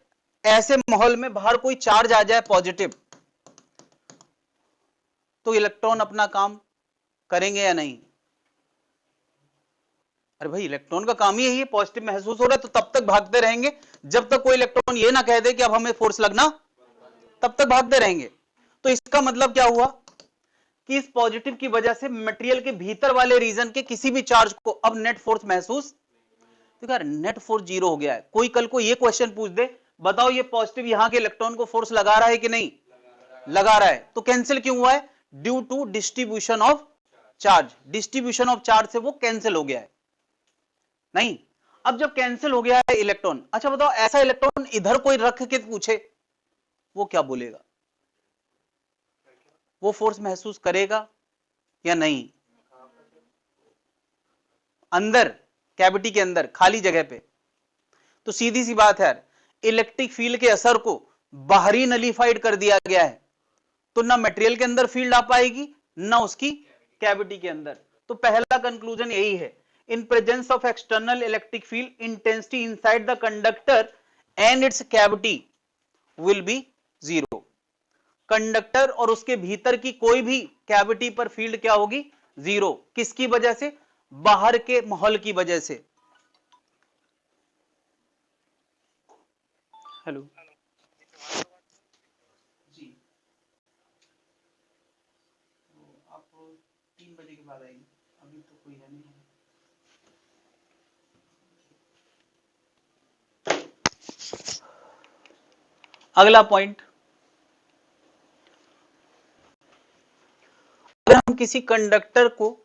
[SPEAKER 1] ऐसे माहौल में बाहर कोई चार्ज आ जाए पॉजिटिव, तो इलेक्ट्रॉन अपना काम करेंगे या नहीं? अरे भाई, इलेक्ट्रॉन का काम ही यही है, पॉजिटिव महसूस हो रहा है तो तब तक भागते रहेंगे जब तक कोई इलेक्ट्रॉन ये ना कह दे कि अब हमें फोर्स लगना, तब तक भागते रहेंगे। तो इसका मतलब क्या हुआ कि इस पॉजिटिव की वजह से मटेरियल के भीतर वाले रीजन के किसी भी चार्ज को अब नेट फोर्स महसूस, तो यार नेट फोर्स जीरो हो गया है। कोई कल को ये क्वेश्चन पूछ दे, बताओ ये पॉजिटिव यहां के इलेक्ट्रॉन को फोर्स लगा रहा है कि नहीं? लगा रहा है। तो कैंसिल क्यों हुआ है? Due to distribution of charge, distribution of charge से वो कैंसिल हो गया है। नहीं, अब जब कैंसिल हो गया है इलेक्ट्रॉन, अच्छा बताओ ऐसा इलेक्ट्रॉन इधर कोई रख के पूछे, वो क्या बोलेगा? वो फोर्स महसूस करेगा या नहीं? अंदर कैविटी के अंदर खाली जगह पे, तो सीधी सी बात है यार, इलेक्ट्रिक फील्ड के असर को बाहरी नलीफाइड कर दिया गया है, तो ना मटेरियल के अंदर फील्ड आ पाएगी ना उसकी कैविटी के अंदर। तो पहला कंक्लूजन यही है, in presence of external electric field intensity inside the conductor and it's cavity will be zero. Conductor और उसके भीतर की कोई भी कैविटी पर फील्ड क्या होगी? जीरो। किसकी वजह से? बाहर के माहौल की वजह से। हेलो जी, आप 3 बजे के बाद आएंगे, अभी तो कोई है नहीं। अगला पॉइंट, अगर हम किसी कंडक्टर को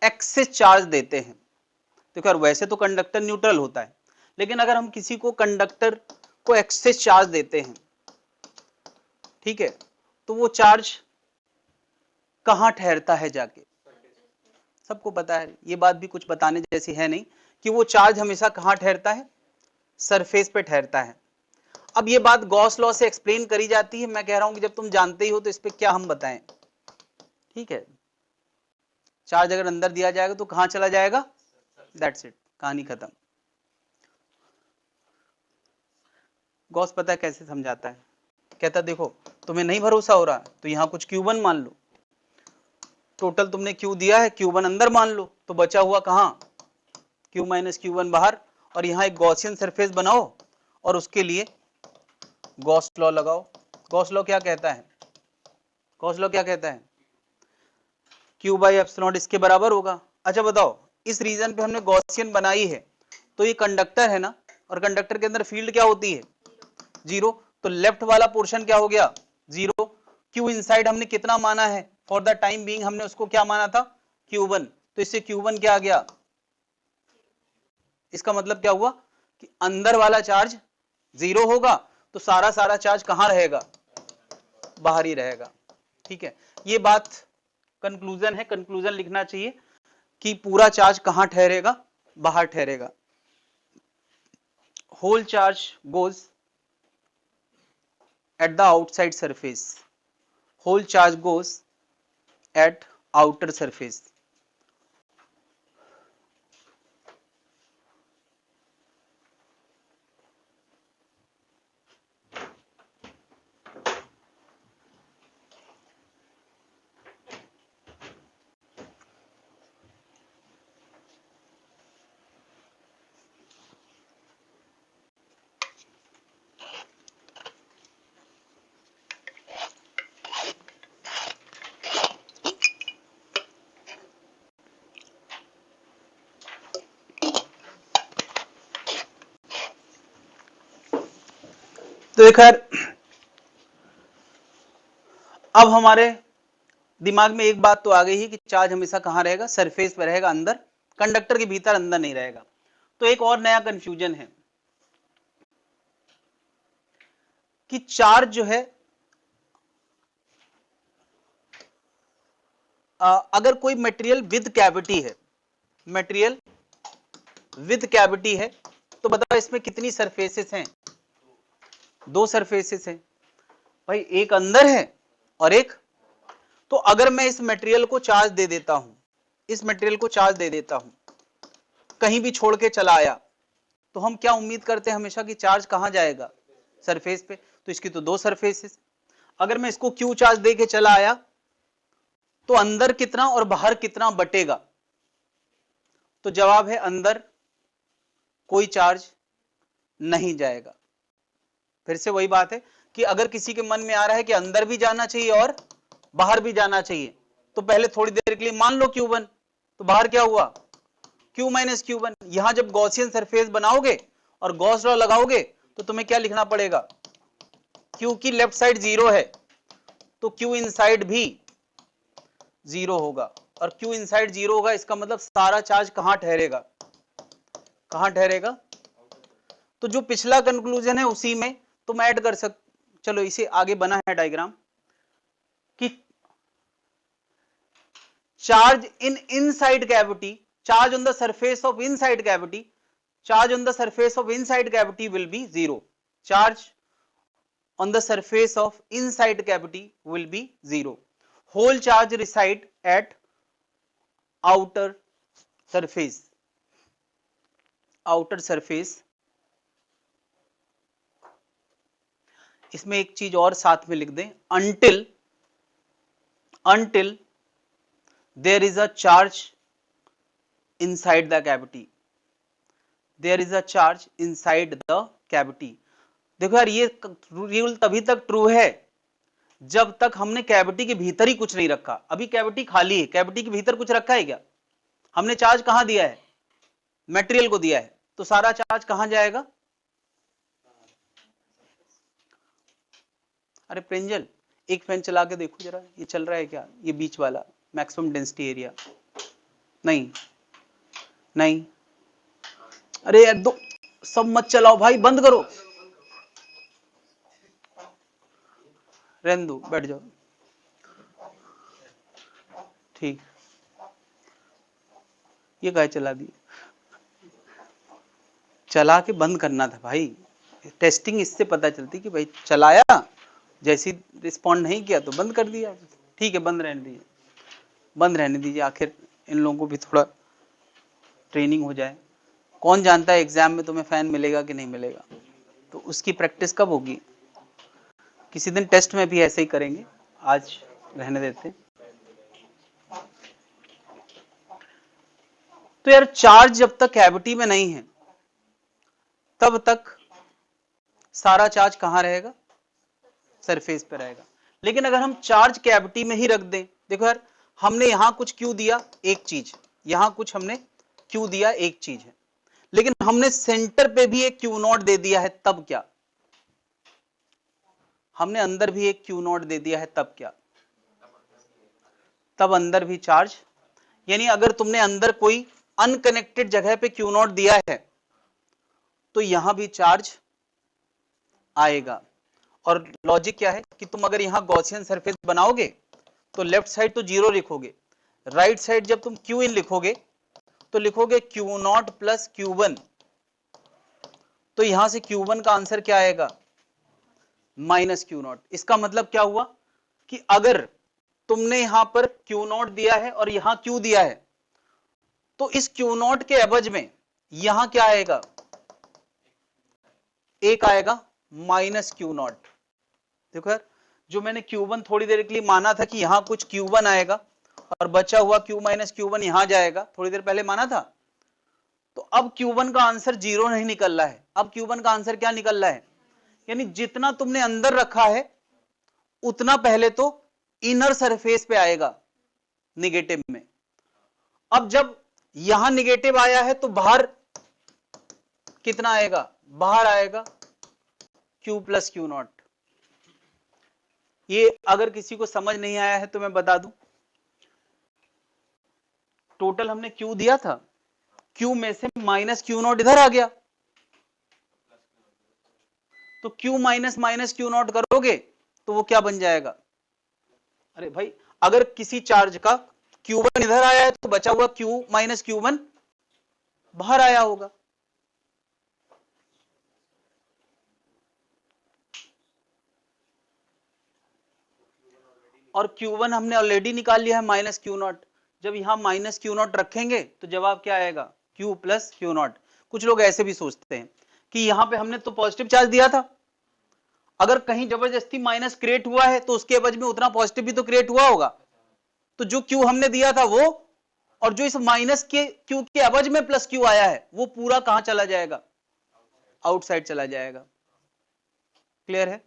[SPEAKER 1] एक्सेस चार्ज देते हैं, तो खैर वैसे तो कंडक्टर न्यूट्रल होता है, लेकिन अगर हम किसी को कंडक्टर को एक्सेस चार्ज देते हैं, ठीक है, तो वो चार्ज कहां ठहरता है जाके? सबको पता है, ये बात भी कुछ बताने जैसी है नहीं कि वो चार्ज हमेशा कहां ठहरता है? सरफेस पे ठहरता है। अब ये बात गॉस लॉ से एक्सप्लेन करी जाती है, मैं कह रहा हूं कि जब तुम जानते ही हो तो इस पे क्या हम बताएं, ठीक है। चार्ज अगर अंदर दिया जाएगा तो कहां चला जाएगा? दैट्स इट, कहानी खत्म। गॉस पता है कैसे समझाता है, कहता देखो तुम्हें नहीं भरोसा हो रहा तो यहां कुछ Q1 मान लो, टोटल तुमने Q दिया है, Q1 अंदर मान लो, तो बचा हुआ कहां? Q माइनस Q1 बाहर, और यहां एक गॉसियन सरफेस बनाओ और उसके लिए गॉस लॉ लगाओ। गॉस लॉ क्या कहता है? गॉस लॉ क्या कहता है? Q बाई एप्सिलॉन इसके बराबर होगा। अच्छा बताओ, इस रीजन पे हमने गॉसियन बनाई है, तो ये कंडक्टर है ना, और कंडक्टर के अंदर फील्ड क्या होती है? जीरो। तो लेफ्ट वाला पोर्शन क्या हो गया? जीरो। Q इनसाइड हमने कितना माना है? फॉर द टाइम बीइंग हमने उसको क्या माना था? Q1। तो इससे Q1 क्या आ गया? इसका मतलब क्या हुआ कि अंदर वाला चार्ज जीरो होगा, तो सारा सारा चार्ज कहां रहेगा? बाहर ही रहेगा। ठीक है, ये बात कंक्लूजन है, कंक्लूजन लिखना चाहिए कि पूरा चार्ज कहां ठहरेगा? बाहर ठहरेगा। Whole charge goes at the outside surface, whole charge goes at outer surface। तो खैर अब हमारे दिमाग में एक बात तो आ गई है कि चार्ज हमेशा कहां रहेगा? सरफेस पे रहेगा, अंदर, कंडक्टर के भीतर अंदर नहीं रहेगा। तो एक और नया कंफ्यूजन है कि चार्ज जो है, अगर कोई मटेरियल विद कैविटी है, मटेरियल विद कैविटी है, तो बताओ इसमें कितनी सरफेसेस हैं? 2 सरफेसेस हैं भाई, एक अंदर है और एक। तो अगर मैं इस मटेरियल को चार्ज दे देता हूं, इस मटेरियल को चार्ज दे देता हूं, कहीं भी छोड़ के चला आया, तो हम क्या उम्मीद करते हैं हमेशा कि चार्ज कहां जाएगा? सरफेस पे। तो इसकी तो 2 सरफेसेस। अगर मैं इसको Q चार्ज दे के चला आया, तो अंदर कितना और बाहर कितना बटेगा? तो जवाब है अंदर कोई चार्ज नहीं जाएगा। फिर से वही बात है कि अगर किसी के मन में आ रहा है कि अंदर भी जाना चाहिए और बाहर भी जाना चाहिए, तो पहले थोड़ी देर के लिए मान लो Q1, तो बाहर क्या हुआ? Q minus Q1। यहां जब गॉसियन सरफेस बनाओगे और गॉस लॉ लगाओगे, तो तुम्हें क्या लिखना पड़ेगा? Q की लेफ्ट साइड जीरो है, तो Q इनसाइड भी जीरो होगा। और Q इनसाइड 0 होगा, इसका मतलब सारा चार्ज कहां ठहरेगा, कहां ठहरेगा? तो जो पिछला कंक्लूजन है उसी में तुम ऐड कर चलो इसे आगे बना है डायग्राम कि charge in inside cavity, charge on the surface of inside cavity, charge on the surface of inside cavity will be 0. Charge on the surface of inside cavity will be 0. Whole charge reside at outer surface. Outer surface. इसमें एक चीज और साथ में लिख दें, until there is a charge inside the cavity. There is a charge inside the cavity. देखो यार ये रूल तभी तक ट्रू है जब तक हमने कैविटी के भीतर ही कुछ नहीं रखा। अभी कैविटी खाली है, कैविटी के भीतर कुछ रखा है क्या? हमने चार्ज कहां दिया है? मटेरियल को दिया है, तो सारा चार्ज कहां जाएगा? अरे प्रिंजल एक फैन चला के देखो जरा, ये चल रहा है क्या? ये बीच वाला मैक्सिमम डेंसिटी एरिया। नहीं नहीं, अरे यार दो सब मत चलाओ भाई, बंद करो, रहने दो, बैठ जाओ। ठीक, ये गाय चला दी, चला के बंद करना था भाई। टेस्टिंग इससे पता चलती कि भाई चलाया, जैसी रिस्पॉन्ड नहीं किया तो बंद कर दिया। ठीक है, बंद रहने दीजिए, बंद रहने दीजिए, आखिर इन लोगों को भी थोड़ा ट्रेनिंग हो जाए। कौन जानता है एग्जाम में तुम्हें फैन मिलेगा कि नहीं मिलेगा, तो उसकी प्रैक्टिस कब होगी? किसी दिन टेस्ट में भी ऐसे ही करेंगे, आज रहने देते। तो यार चार्ज जब तक कैविटी में नहीं है तब तक सारा चार्ज कहां रहेगा? सरफेस पे रहेगा। लेकिन अगर हम चार्ज कैविटी में ही रख दें, देखो यार हमने यहां कुछ क्यू दिया, एक चीज, यहां कुछ हमने क्यू दिया, एक चीज है, लेकिन हमने सेंटर पे भी एक क्यू नॉट दे दिया है, तब क्या? हमने अंदर भी एक क्यू नॉट दे दिया है, तब क्या? तब अंदर भी चार्ज, यानी अगर तुमने अंदर कोई अनकनेक्टेड जगह पे क्यू नॉट दिया है तो यहां भी चार्ज आएगा। और लॉजिक क्या है कि तुम अगर यहां गॉसियन सरफेस बनाओगे तो लेफ्ट साइड तो जीरो लिखोगे, राइट साइड जब तुम क्यू इन लिखोगे तो लिखोगे Q not plus Q one, तो यहां से क्यू वन का आंसर क्या आएगा? Minus Q not. इसका मतलब क्या हुआ कि अगर तुमने यहां पर क्यू नॉट दिया है और यहां क्यू दिया है, तो इस क्यू नॉट के एवज में यहां क्या आएगा? एक आएगा माइनस क्यू नॉट। देखो यार, जो मैंने Q1 थोड़ी देर के लिए माना था कि यहां कुछ Q1 आएगा और बचा हुआ Q माइनस Q1 यहां जाएगा, थोड़ी देर पहले माना था, तो अब Q1 का आंसर जीरो नहीं निकल रहा है, अब Q1 का आंसर क्या निकल रहा है? यानी जितना तुमने अंदर रखा है उतना पहले तो इनर सरफेस पे आएगा निगेटिव में। अब जब यहां निगेटिव आया है तो बाहर कितना आएगा? बाहर आएगा Q प्लस क्यू नॉट। ये अगर किसी को समझ नहीं आया है तो मैं बता दूं, टोटल हमने Q दिया था, Q में से माइनस क्यू नॉट इधर आ गया, तो Q minus minus Q not करोगे तो वो क्या बन जाएगा? अरे भाई अगर किसी चार्ज का Q1 इधर आया है तो बचा हुआ Q माइनस Q1 बाहर आया होगा। और Q1 हमने ऑलरेडी निकाल लिया है माइनस क्यू नॉट। जब यहां माइनस क्यू नॉट रखेंगे तो जवाब क्या आएगा? Q plus Q not. कुछ लोग ऐसे भी सोचते हैं कि यहां पे हमने तो पॉजिटिव चार्ज दिया था, अगर कहीं जबरदस्ती माइनस क्रिएट हुआ है तो उसके एवज में उतना पॉजिटिव भी तो क्रिएट हुआ होगा, तो जो Q हमने दिया था वो, और जो इस माइनस के Q के एवज में प्लस Q आया है वो पूरा कहां चला जाएगा? आउटसाइड चला जाएगा। क्लियर है?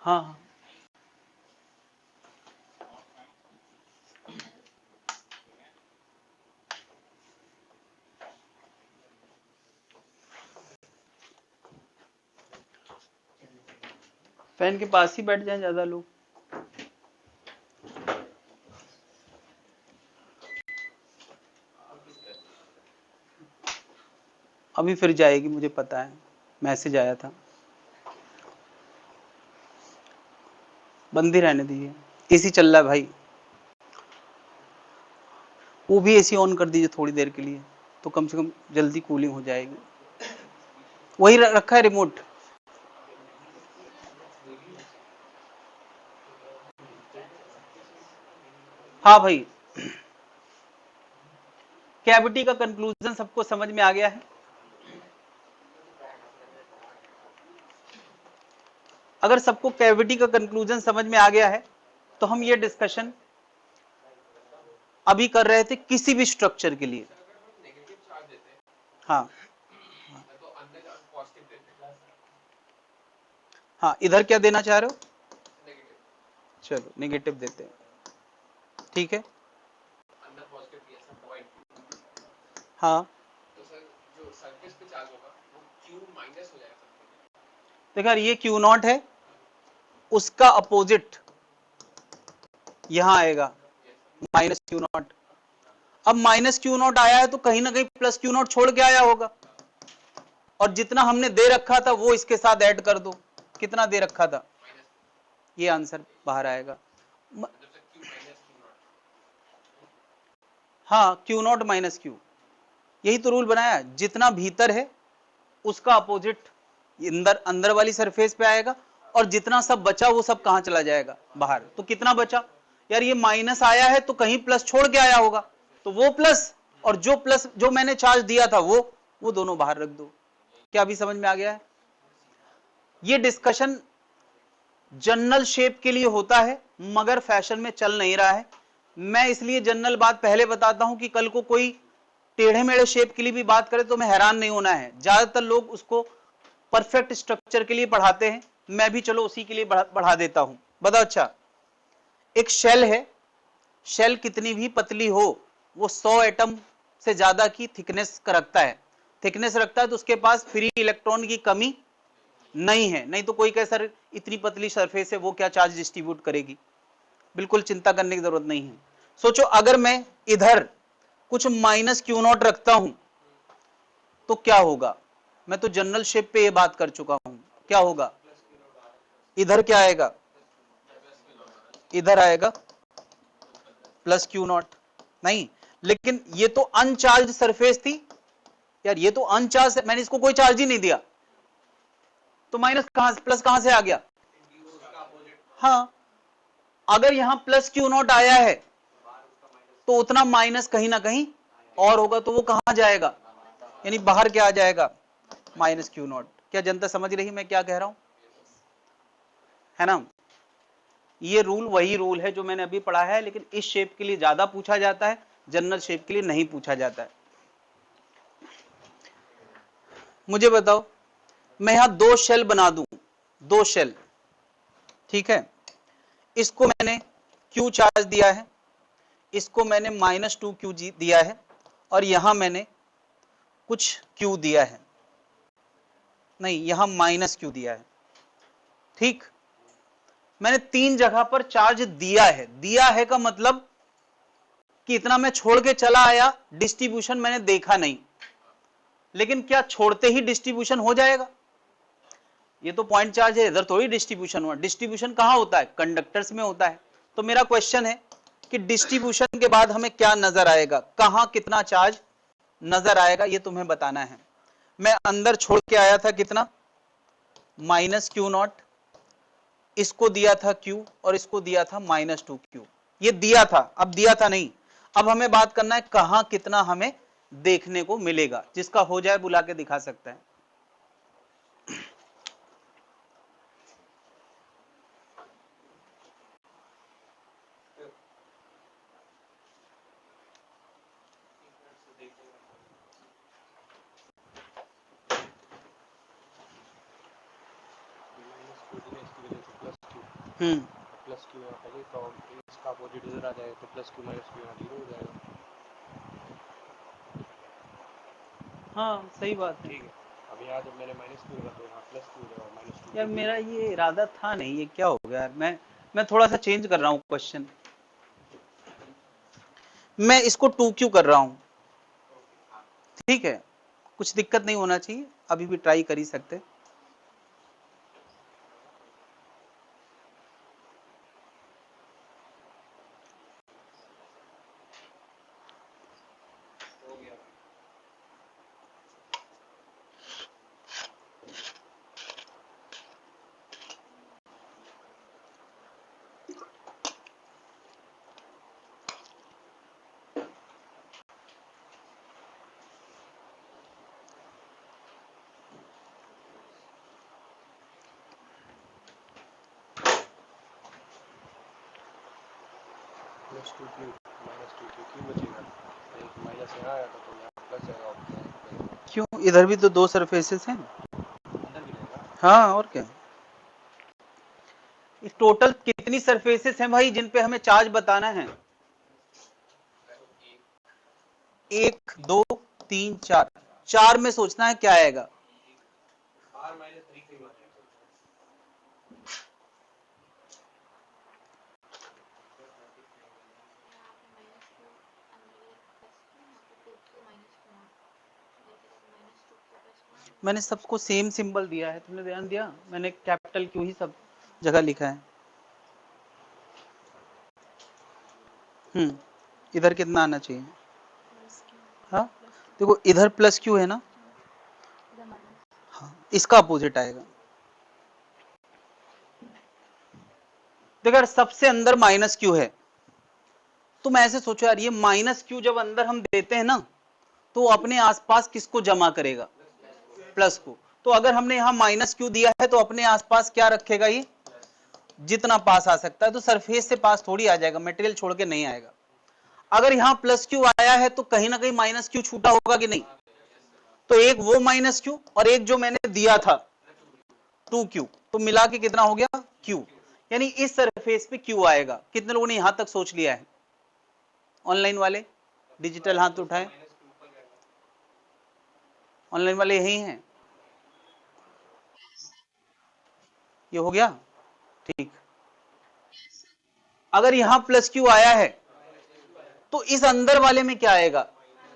[SPEAKER 1] हाँ हाँ, फैन के पास ही बैठ जाएं ज्यादा लोग। अभी फिर जाएगी, मुझे पता है, मैसेज आया था। बंद ही रहने दीजिए, एसी चल रहा है भाई, वो भी एसी ऑन कर दीजिए थोड़ी देर के लिए, तो कम से कम जल्दी कूलिंग हो जाएगी। वही रखा है रिमोट। हाँ भाई, कैविटी का कंक्लूजन सबको समझ में आ गया है? अगर सबको कैविटी का कंक्लूजन समझ में आ गया है तो हम ये डिस्कशन अभी कर रहे थे किसी भी स्ट्रक्चर के लिए। हाँ हाँ, इधर क्या देना चाह रहे हो? चलो नेगेटिव देते हैं, ठीक है। हाँ
[SPEAKER 3] तो सर जो सरफेस पे चार्ज होगा वो Q माइनस हो जाएगा।
[SPEAKER 1] देखो यार, ये Q नॉट है, उसका अपोजिट यहां आएगा माइनस Q नॉट। अब माइनस Q नॉट आया है तो कहीं ना कहीं प्लस Q नॉट छोड़ के आया होगा, और जितना हमने दे रखा था वो इसके साथ ऐड कर दो। कितना दे रखा था? ये आंसर बाहर आएगा। हाँ, Q नॉट माइनस Q, यही तो रूल बनाया, जितना भीतर है उसका अपोजिट अंदर अंदर वाली सरफेस पे आएगा, और जितना सब बचा वो सब कहां चला जाएगा? बाहर। तो कितना बचा यार? ये माइनस आया है तो कहीं प्लस छोड़ के आया होगा, तो वो प्लस और जो प्लस जो मैंने चार्ज दिया था वो दोनों बाहर रख दो। क्या अभी समझ में आ गया है? ये डिस्कशन जनरल शेप के लिए होता है मगर फैशन में चल नहीं रहा है। मैं इसलिए जनरल बात पहले बताता हूं कि कल को कोई टेढ़े मेढ़े शेप के लिए भी बात करे तो मैं हैरान नहीं होना है। ज्यादातर लोग उसको परफेक्ट स्ट्रक्चर के लिए पढ़ाते हैं, मैं भी चलो उसी के लिए बढ़ा देता हूं। बताओ, अच्छा एक शेल है, शेल कितनी भी पतली हो वो 100 एटम से ज्यादा की थिकनेस रखता है। थिकनेस रखता है तो उसके पास फ्री इलेक्ट्रॉन की कमी नहीं है। नहीं तो कोई कहे सर इतनी पतली सरफेस है वो क्या चार्ज डिस्ट्रीब्यूट करेगी? बिल्कुल चिंता करने की जरूरत नहीं है। सोचो अगर मैं इधर कुछ माइनस Q नॉट रखता हूं तो क्या होगा? मैं तो जनरल शेप पे ये बात कर चुका हूं, क्या होगा? इधर क्या आएगा? इधर आएगा प्लस Q नॉट। नहीं, लेकिन ये तो अनचार्ज सरफेस थी यार, ये तो अनचार्ज, मैंने इसको कोई चार्ज ही नहीं दिया, तो माइनस कहां प्लस कहां से आ गया? हाँ, अगर यहां प्लस Q नॉट आया है तो उतना माइनस कहीं ना कहीं और होगा, तो वो कहां जाएगा? यानी बाहर क्या आ जाएगा? Minus Q not. क्या जनता समझ रही मैं क्या कह रहा हूं? है ना? ये रूल वही रूल है जो मैंने अभी पढ़ा है, लेकिन इस शेप के लिए ज्यादा पूछा जाता है, जनरल शेप के लिए नहीं पूछा जाता है। मुझे बताओ, मैं यहां दो शेल बना दूं, दो शेल, ठीक है, इसको मैंने Q चार्ज दिया है, इसको मैंने -2Q दिया है, और यहां मैंने कुछ Q दिया है, नहीं यहां -Q दिया है, ठीक। मैंने तीन जगह पर चार्ज दिया है। दिया है का मतलब कि इतना मैं छोड़ के चला आया, डिस्ट्रीब्यूशन मैंने देखा नहीं, लेकिन क्या छोड़ते ही डिस्ट्रीब्यूशन हो जाएगा? ये तो पॉइंट चार्ज है, इधर थोड़ी डिस्ट्रीब्यूशन हुआ। डिस्ट्रीब्यूशन कहां होता है? कंडक्टर्स में होता है। तो मेरा क्वेश्चन है कि डिस्ट्रीब्यूशन के बाद हमें क्या नजर आएगा, कहां कितना चार्ज नजर आएगा, ये तुम्हें बताना है। मैं अंदर छोड़ के आया था कितना? -Q नॉट, इसको दिया था Q और इसको दिया था -2Q। ये दिया था, अब दिया था नहीं। अब हमें बात करना है कहां कितना हमें देखने को मिलेगा। जिसका हो जाए बुला के दिखा सकता है।
[SPEAKER 3] प्लस Q यहाँ पहले तो इसका अपोजिट इधर आ जाएगा, तो प्लस Q माइनस Q यहाँ 0 हो जाएगा।
[SPEAKER 1] हाँ सही बात है।
[SPEAKER 3] ठीक है, अब यहाँ जब मैंने माइनस क्यू लगा तो यहाँ प्लस क्यू लगा, माइनस टू।
[SPEAKER 1] यार मेरा ये इरादा था नहीं, ये क्या हो गया यार। मैं थोड़ा सा चेंज कर रहा हूँ क्वेश्चन, मैं इसको 2Q कर रहा हूँ, ठीक है, कुछ दिक्कत नहीं होना चाहिए, अभी भी ट्राई कर ही सकते।
[SPEAKER 3] Plus two Q minus two Q, Q बचेगा, एक माइनस यहाँ आया था तो यहाँ प्लस आएगा, और
[SPEAKER 1] क्यों, इधर भी तो दो सरफेसेस हैं।
[SPEAKER 3] अंदर भी रहेगा।
[SPEAKER 1] हाँ और क्या, टोटल कितनी सरफेसेस हैं भाई जिन पे हमें चार्ज बताना है? 1 2 3 4, 4 में सोचना है क्या आएगा।
[SPEAKER 3] आर माइनस 3 क्यू बचेगा।
[SPEAKER 1] मैंने सबको सेम सिंबल दिया है, तुमने ध्यान दिया, मैंने कैपिटल क्यू ही सब जगह लिखा है। इधर कितना आना चाहिए? हाँ देखो इधर प्लस क्यू है ना, हाँ इसका अपोजिट आएगा। देखो यार सबसे अंदर माइनस क्यू है, तुम ऐसे सोचो यार, ये माइनस क्यू जब अंदर हम देते हैं ना तो अपने आसपास किसको जमा करेगा? प्लस को। तो अगर हमने यहां माइनस क्यू दिया है तो अपने आसपास क्या रखेगा? ये जितना पास आ सकता है, तो सरफेस से पास थोड़ी आ जाएगा, मटेरियल छोड़ के नहीं आएगा। अगर यहां प्लस क्यू आया है तो कहीं ना कहीं माइनस क्यू छूटा होगा कि नहीं? तो एक वो माइनस क्यू और एक जो मैंने दिया था 2Q, तो मिला के कितना हो गया? Q। यानी इस सरफेस पे Q आएगा। कितने लोगों ने यहां तक सोच लिया है? ऑनलाइन वाले डिजिटल हाथ उठाए, ऑनलाइन वाले यही हैं। ये हो गया ठीक। अगर यहां प्लस क्यू आया है तो इस अंदर वाले में क्या आएगा?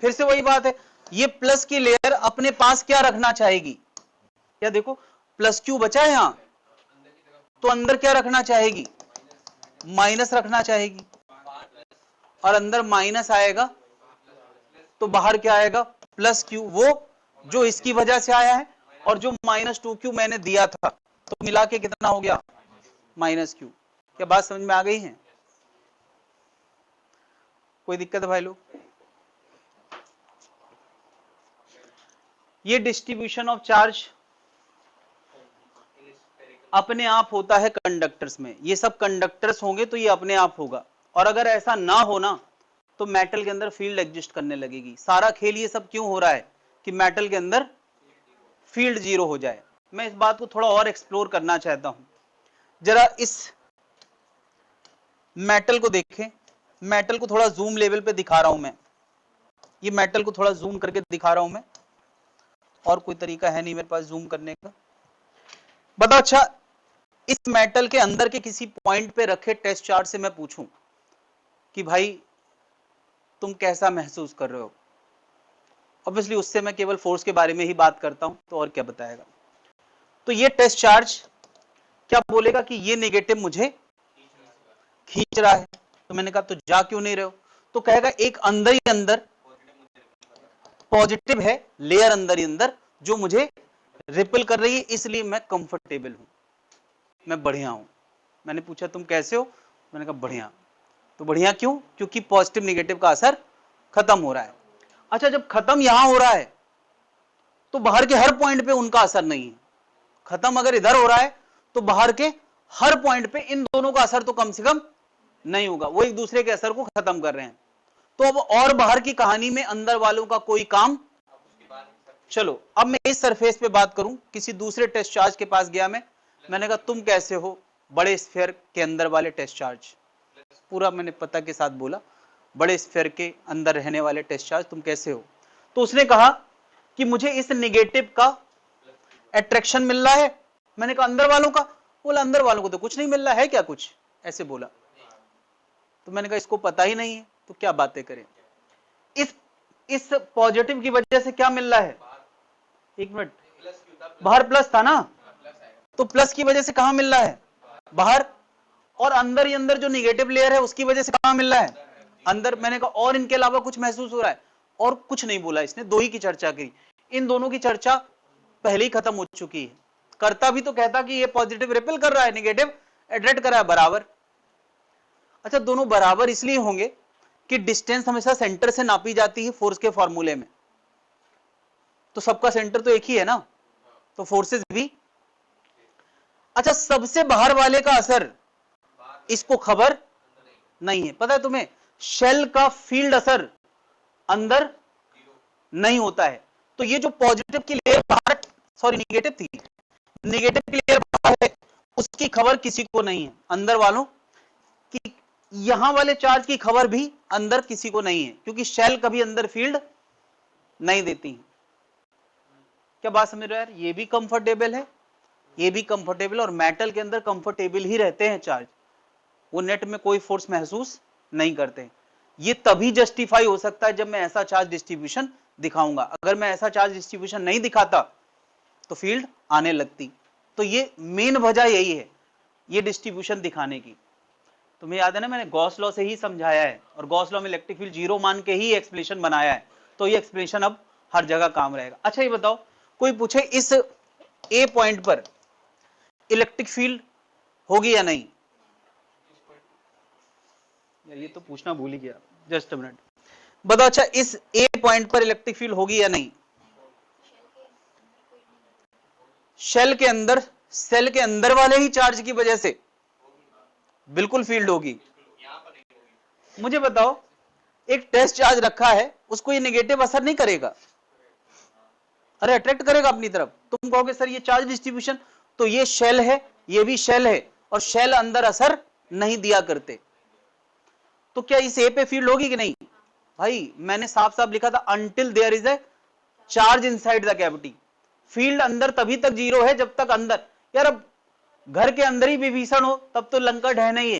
[SPEAKER 1] फिर से वही बात है, ये प्लस की लेयर अपने पास क्या रखना चाहेगी? क्या देखो प्लस क्यू बचा है यहां, तो अंदर क्या रखना चाहेगी? माइनस रखना चाहेगी, और अंदर माइनस आएगा तो बाहर क्या आएगा? प्लस क्यू, वो जो इसकी वजह से आया है और जो माइनस 2Q मैंने दिया था, तो मिला के कितना हो गया? Minus Q. क्या बात समझ में आ गई है? कोई दिक्कत है भाई लोग? ये डिस्ट्रीब्यूशन ऑफ चार्ज अपने आप होता है कंडक्टर्स में, ये सब कंडक्टर्स होंगे तो ये अपने आप होगा, और अगर ऐसा ना हो ना तो मेटल के अंदर फील्ड एग्जिस्ट करने लगेगी। सारा खेल ये सब क्यों हो रहा है? कि मेटल के अंदर फील्ड जीरो हो जाए। मैं इस बात को थोड़ा और एक्सप्लोर करना चाहता हूं, जरा इस मेटल को देखें, मेटल को थोड़ा जूम लेवल पे दिखा रहा हूं मैं, ये मेटल को थोड़ा जूम करके दिखा रहा हूं मैं, और कोई तरीका है नहीं मेरे पास जूम करने का। बताओ अच्छा, इस मेटल के अंदर के किसी पॉइंट पे रखे टेस्ट चार्ज से मैं पूछूं कि भाई तुम कैसा महसूस कर रहे हो, ऑब्वियसली उससे मैं केवल फोर्स के बारे में ही बात करता हूं, तो और क्या बताएगा? तो ये टेस्ट चार्ज क्या बोलेगा कि ये नेगेटिव मुझे खींच रहा है, तो मैंने कहा तो जा क्यों नहीं रहे हो? तो कहेगा एक अंदर ही अंदर पॉजिटिव है लेयर, अंदर ही अंदर जो मुझे रिपल कर रही है, इसलिए मैं कंफर्टेबल हूं, मैं बढ़िया हूं। मैंने पूछा तुम कैसे हो? मैंने कहा बढ़िया। तो बढ़िया क्यों? क्योंकि पॉजिटिव निगेटिव का असर खत्म हो रहा है। अच्छा जब खत्म यहां हो रहा है तो बाहर के हर पॉइंट पे उनका असर नहीं है। खत्म अगर इधर हो रहा है तो बाहर के हर पॉइंट पे इन दोनों का असर तो कम से कम नहीं होगा, वो एक दूसरे के असर को खत्म कर रहे हैं। तो अब और बाहर की कहानी में अंदर वालों का कोई काम। चलो अब मैं इस सरफेस पे बात करूं, किसी दूसरे टेस्ट चार्ज के पास गया मैंने कहा तुम कैसे हो? बड़े स्फीयर के अंदर वाले टेस्ट चार्ज, पूरा मैंने पता के साथ बोला, बड़े स्फीयर के अंदर रहने वाले टेस्ट चार्ज तुम कैसे हो? तो उसने कहा कि मुझे इस नेगेटिव का अट्रैक्शन मिल रहा है। मैंने कहा अंदर वालों का, बोला अंदर वालों को तो कुछ नहीं मिल रहा है, क्या कुछ ऐसे बोला। तो मैंने कहा इसको पता ही नहीं है तो क्या बातें करें। इस पॉजिटिव की वजह से क्या मिल रहा है, एक मिनट, बाहर प्लस था ना, तो प्लस की वजह से कहां मिल रहा है, बाहर, और अंदर ही अंदर जो निगेटिव लेयर है उसकी वजह से कहां मिल रहा है, अंदर। मैंने कहा और इनके अलावा कुछ महसूस हो रहा है, और कुछ नहीं बोला इसने, दो ही की चर्चा की। इन दोनों की चर्चा पहले ही खत्म हो चुकी है। करता भी तो कहता कि ये पॉजिटिव रिपेल कर रहा है, नेगेटिव अट्रैक्ट कर रहा है, बराबर। अच्छा, दोनों बराबर इसलिए होंगे कि डिस्टेंस हमेशा सेंटर से नापी जाती है फोर्स के फॉर्मूले में, तो सबका सेंटर तो एक ही है ना, तो फोर्सेस भी। अच्छा, सबसे बाहर वाले का असर इसको खबर नहीं है। पता है तुम्हें, शेल का फील्ड असर अंदर नहीं होता है। तो ये जो पॉजिटिव की लेयर बाहर, सॉरी निगेटिव थी, निगेटिव की लेयर बाहर है, उसकी खबर किसी को नहीं है, अंदर वालों की। यहां वाले चार्ज की खबर भी अंदर किसी को नहीं है, क्योंकि शेल कभी अंदर फील्ड नहीं देती है। क्या बात समझ रहे हो यार, ये भी कंफर्टेबल है, ये भी कंफर्टेबल, और मेटल के अंदर कंफर्टेबल ही रहते हैं चार्ज, वो नेट में कोई फोर्स महसूस नहीं करते। ये तभी जस्टिफाई हो सकता है जब मैं ऐसा चार्ज डिस्ट्रीब्यूशन दिखाऊंगा। अगर मैं ऐसा चार्ज डिस्ट्रीब्यूशन नहीं दिखाता तो फील्ड आने लगती। तो ये मेन वजह यही है, ये डिस्ट्रीब्यूशन दिखाने की। तुम्हें याद है ना, मैंने गॉस लॉ से ही समझाया है, और गॉस लॉ में इलेक्ट्रिक फील्ड जीरो मान के ही एक्सप्लेनेशन बनाया है, तो ये एक्सप्लेनेशन अब हर जगह काम रहेगा। अच्छा ये बताओ, कोई पूछे इस ए पॉइंट पर इलेक्ट्रिक फील्ड होगी या नहीं, यार ये तो पूछना भूल ही गया, जस्ट अ मिनट, बताओ। अच्छा, इस ए पॉइंट पर इलेक्ट्रिक फील्ड होगी या नहीं, शेल के अंदर, सेल के अंदर वाले ही चार्ज की वजह से बिल्कुल फील्ड होगी। मुझे बताओ, एक टेस्ट चार्ज रखा है, उसको ये नेगेटिव असर नहीं करेगा, अरे अट्रैक्ट करेगा अपनी तरफ। तुम कहोगे सर ये चार्ज डिस्ट्रीब्यूशन, तो ये शेल है, ये भी शेल है, और शेल अंदर असर नहीं दिया करते, तो क्या इस ए पे फील्ड होगी कि नहीं। भाई मैंने साफ साफ लिखा था, until there is a charge inside the cavity, field अंदर तभी तक जीरो है जब तक अंदर। यार अब घर के अंदर ही विभीषण हो तब तो लंका ढहना ही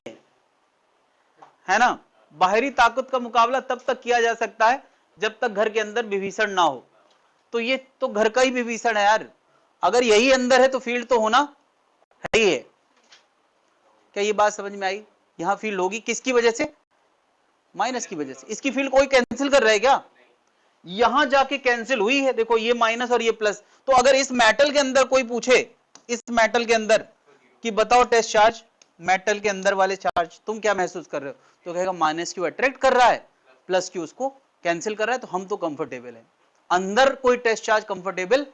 [SPEAKER 1] है ना। बाहरी ताकत का मुकाबला तब तक किया जा सकता है जब तक घर के अंदर विभीषण ना हो। तो ये तो घर का ही विभीषण है यार, अगर यही अंदर है तो फील्ड तो होना है ही है। क्या ये बात समझ में आई, यहां फील्ड होगी किसकी वजह से, माइनस की वजह से। इसकी फील्ड कोई कैंसिल कर रहा है क्या, यहां जाके कैंसिल हुई है, देखो ये माइनस और ये प्लस। तो अगर इस मेटल के अंदर कोई पूछे, इस मेटल के अंदर कि बताओ टेस्ट चार्ज, मेटल के अंदर वाले चार्ज तुम क्या महसूस कर रहे हो, तो कहेगा माइनस क्यू अट्रैक्ट कर रहा है, प्लस क्यू उसको कैंसिल कर रहा है, तो हम तो कंफर्टेबल है। अंदर कोई टेस्ट चार्ज कंफर्टेबल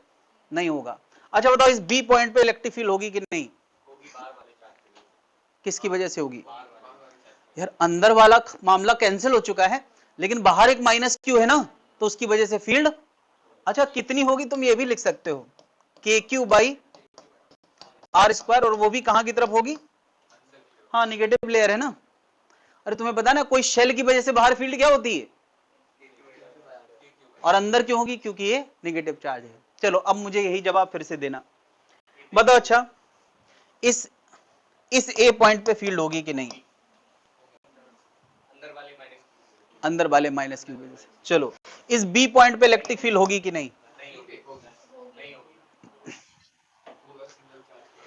[SPEAKER 1] नहीं होगा। अच्छा बताओ, इस बी पॉइंट पे इलेक्ट्रिक फील्ड होगी कि नहीं, किसकी वजह से होगी, यार अंदर वाला मामला कैंसिल हो चुका है, लेकिन बाहर एक माइनस क्यू है ना, तो उसकी वजह से फील्ड। अच्छा कितनी होगी, तुम ये भी लिख सकते हो, के क्यू बाई आर स्क्वायर, और वो भी कहां की तरफ होगी, हाँ निगेटिव लेयर है ना। अरे तुम्हें पता ना, कोई शेल की वजह से बाहर फील्ड क्या होती है, और अंदर क्यों होगी, क्योंकि ये नेगेटिव चार्ज है। चलो अब मुझे यही जवाब फिर से देना, बताओ। अच्छा इस ए पॉइंट पे फील्ड होगी कि नहीं, अंदर वाले माइनस की वजह से। चलो इस बी पॉइंट पे इलेक्ट्रिक फील्ड होगी कि नहीं,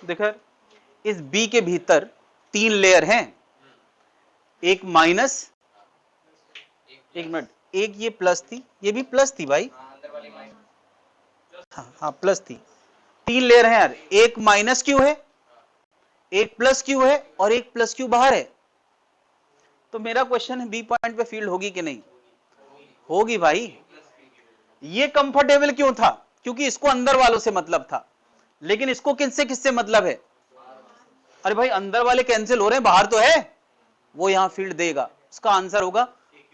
[SPEAKER 1] देखो इस बी के भीतर तीन लेयर हैं, एक माइनस, एक मिनट, एक ये प्लस थी, ये भी प्लस थी भाई, हाँ प्लस थी, तीन लेयर हैं यार, एक माइनस क्यू है, एक प्लस क्यू है, और एक प्लस क्यू बाहर है। तो मेरा क्वेश्चन है बी पॉइंट पे फील्ड होगी कि नहीं, होगी भाई। ये कंफर्टेबल क्यों था, क्योंकि इसको अंदर वालों से मतलब था, लेकिन इसको किससे किससे मतलब है, अरे भाई अंदर वाले कैंसिल हो रहे हैं, बाहर तो है, वो यहां फील्ड देगा। इसका आंसर होगा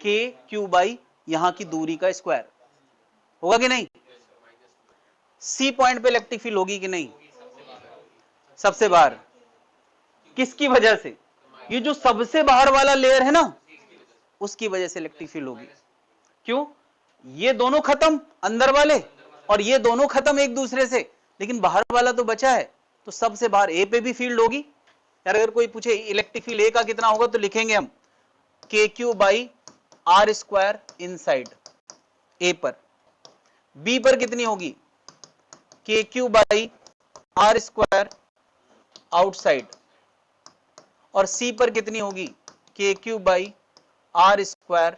[SPEAKER 1] के क्यू बाई यहां की दूरी का स्क्वायर, होगा कि नहीं। सी पॉइंट पे इलेक्ट्रिक फील्ड होगी कि नहीं, सबसे बाहर, किसकी वजह से, ये जो सबसे बाहर वाला लेयर है ना, उसकी वजह से इलेक्ट्रिक फील्ड होगी। क्यों, ये दोनों खत्म अंदर वाले, और ये दोनों खत्म एक दूसरे से, लेकिन बाहर वाला तो बचा है, तो सबसे बाहर ए पे भी फील्ड होगी यार। अगर कोई पूछे इलेक्ट्रिक फील्ड ए का कितना होगा तो लिखेंगे हम K Q by R square inside A पर। बी पर कितनी होगी K Q by R square outside, और सी पर कितनी होगी K Q by R square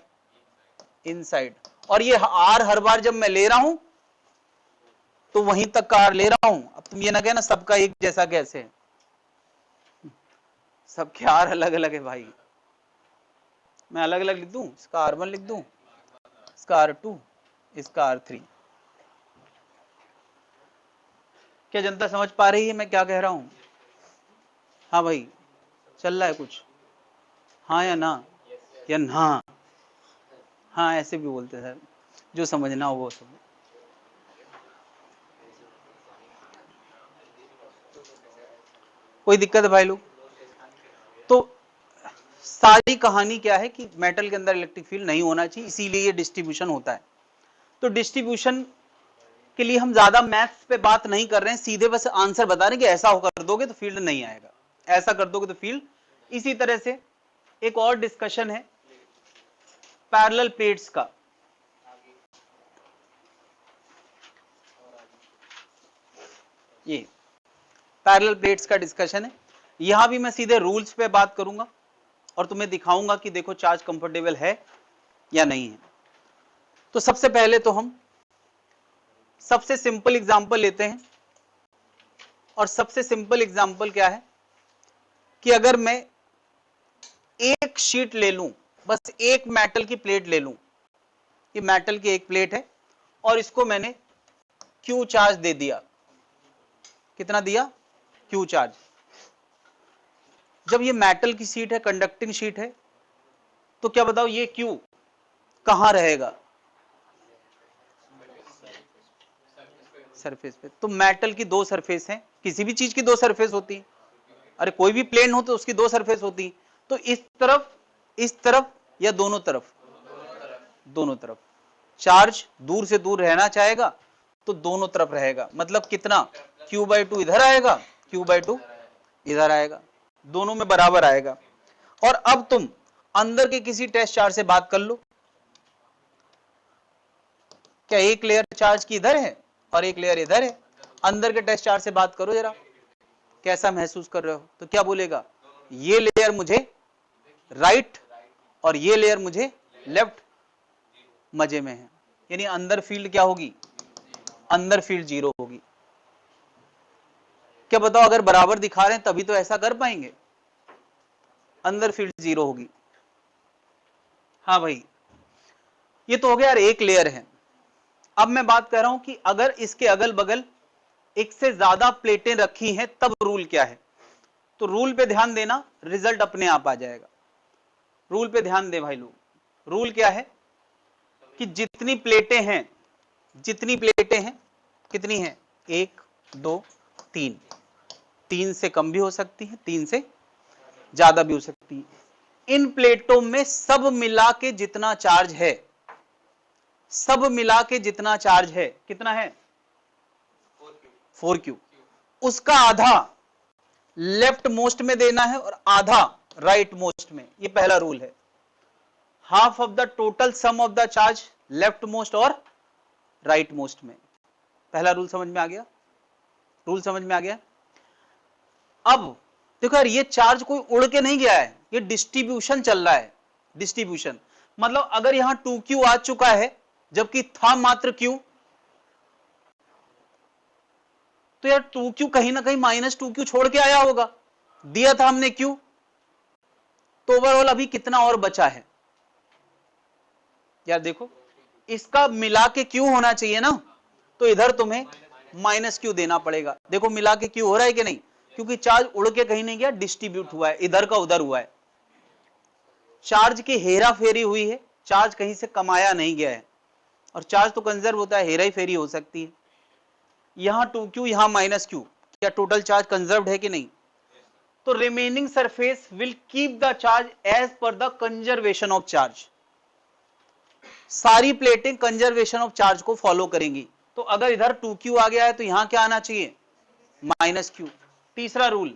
[SPEAKER 1] inside. और ये आर हर बार जब मैं ले रहा हूं तो वहीं तक का आर ले रहा हूं। अब तुम ये ना कहना सबका एक जैसा कैसे है, सबके आर अलग अलग है भाई। मैं अलग अलग लिख दूं, इसका R1 लिख दूं, इसका R2, इसका R3। क्या जनता समझ पा रही है मैं क्या कह रहा हूं? हाँ भाई, चल रहा है कुछ? हाँ या ना? या ना? हाँ ऐसे भी बोलते सर, जो समझना हो वो समझ। कोई दिक्कत है भाई लोग? तो सारी कहानी क्या है कि मेटल के अंदर इलेक्ट्रिक फील्ड नहीं होना चाहिए, इसीलिए ये डिस्ट्रीब्यूशन होता है। तो डिस्ट्रीब्यूशन के लिए हम ज्यादा मैथ्स पे बात नहीं कर रहे हैं, सीधे बस आंसर बता रहे हैं कि ऐसा कर दोगे तो फील्ड नहीं आएगा, ऐसा कर दोगे तो फील्ड। इसी तरह से एक और डिस्कशन है पैरेलल प्लेट्स का। ये पैरेलल प्लेट्स का डिस्कशन है। यहां भी मैं सीधे रूल्स पे बात करूंगा और तुम्हें दिखाऊंगा कि देखो चार्ज कंफर्टेबल है या नहीं है। तो सबसे पहले तो हम सबसे सिंपल एग्जांपल लेते हैं, और सबसे सिंपल एग्जांपल क्या है कि अगर मैं एक शीट ले लूं, बस एक मेटल की प्लेट ले लूं, ये मेटल की एक प्लेट है और इसको मैंने क्यू चार्ज दे दिया। कितना दिया? Q charge. जब ये मेटल की शीट है, कंडक्टिंग शीट है, तो क्या बताओ ये क्यू कहां रहेगा? सरफेस पे। तो मेटल की दो सरफेस हैं, किसी भी चीज की दो सरफेस होती है। अरे कोई भी प्लेन हो तो उसकी दो सरफेस होती है। तो इस तरफ या दोनों तरफ? दोनों तरफ। चार्ज दूर से दूर रहना चाहेगा तो दोनों तरफ रहेगा, मतलब कितना? Q/2 इधर आएगा, Q/2 इधर आएगा, दोनों में बराबर आएगा। और अब तुम अंदर के किसी टेस्ट चार्ज से बात कर लो, क्या एक लेयर चार्ज की इधर है और एक लेयर इधर है? अंदर के टेस्ट चार्ज से बात करो जरा, कैसा महसूस कर रहे हो? तो क्या बोलेगा? ये लेयर मुझे राइट और ये लेयर मुझे लेफ्ट मजे में है। यानी अंदर फील्ड क्या होगी? अंदर फील्ड 0 होगी। क्या बताओ अगर बराबर दिखा रहे हैं तभी तो ऐसा कर पाएंगे, अंदर फील्ड 0 होगी। हाँ भाई, ये तो हो गया यार एक लेयर है। अब मैं बात कर रहा हूं कि अगर इसके अगल बगल एक से ज्यादा प्लेटें रखी हैं तब रूल क्या है। तो रूल पे ध्यान देना, रिजल्ट अपने आप आ जाएगा। रूल पे ध्यान दे भाई लोग। रूल क्या है कि जितनी प्लेटें हैं, कितनी हैं? 1 2 3, 3 से कम भी हो सकती है, 3 से ज्यादा भी हो सकती है। इन प्लेटों में सब मिला के जितना चार्ज है, कितना है? 4Q। उसका आधा लेफ्ट मोस्ट में देना है और आधा राइट मोस्ट में। ये पहला रूल है। Half of the total sum of the charge left most और राइट मोस्ट में। पहला रूल समझ में आ गया? रूल समझ में आ गया? अब देखो यार, ये चार्ज कोई उड़ के नहीं गया है, ये डिस्ट्रीब्यूशन चल रहा है। डिस्ट्रीब्यूशन मतलब अगर यहां 2Q आ चुका है जबकि था मात्र Q, तो यार 2Q कहीं ना कहीं -2Q छोड़ के आया होगा। दिया था हमने Q, तो ओवरऑल अभी कितना और बचा है यार? देखो इसका मिला के Q होना चाहिए ना, तो इधर तुम्हें -Q देना पड़ेगा। देखो मिला के Q हो रहा है कि नहीं? क्योंकि चार्ज उड़ के कहीं नहीं गया, डिस्ट्रीब्यूट हुआ है, इधर का उधर हुआ है। चार्ज की हेरा फेरी हुई है, चार्ज कहीं से कमाया नहीं गया है। और चार्ज तो कंजर्व होता है, हेरा ही फेरी हो सकती है। यहां 2Q, यहां -Q, क्या टोटल चार्ज कंजर्व्ड है कि नहीं? तो remaining surface will keep the charge as per the conservation of charge. सारी प्लेटें कंजर्वेशन ऑफ चार्ज को फॉलो करेंगी। तो अगर इधर 2q आ गया है तो यहां क्या आना चाहिए, -q। तीसरा rule,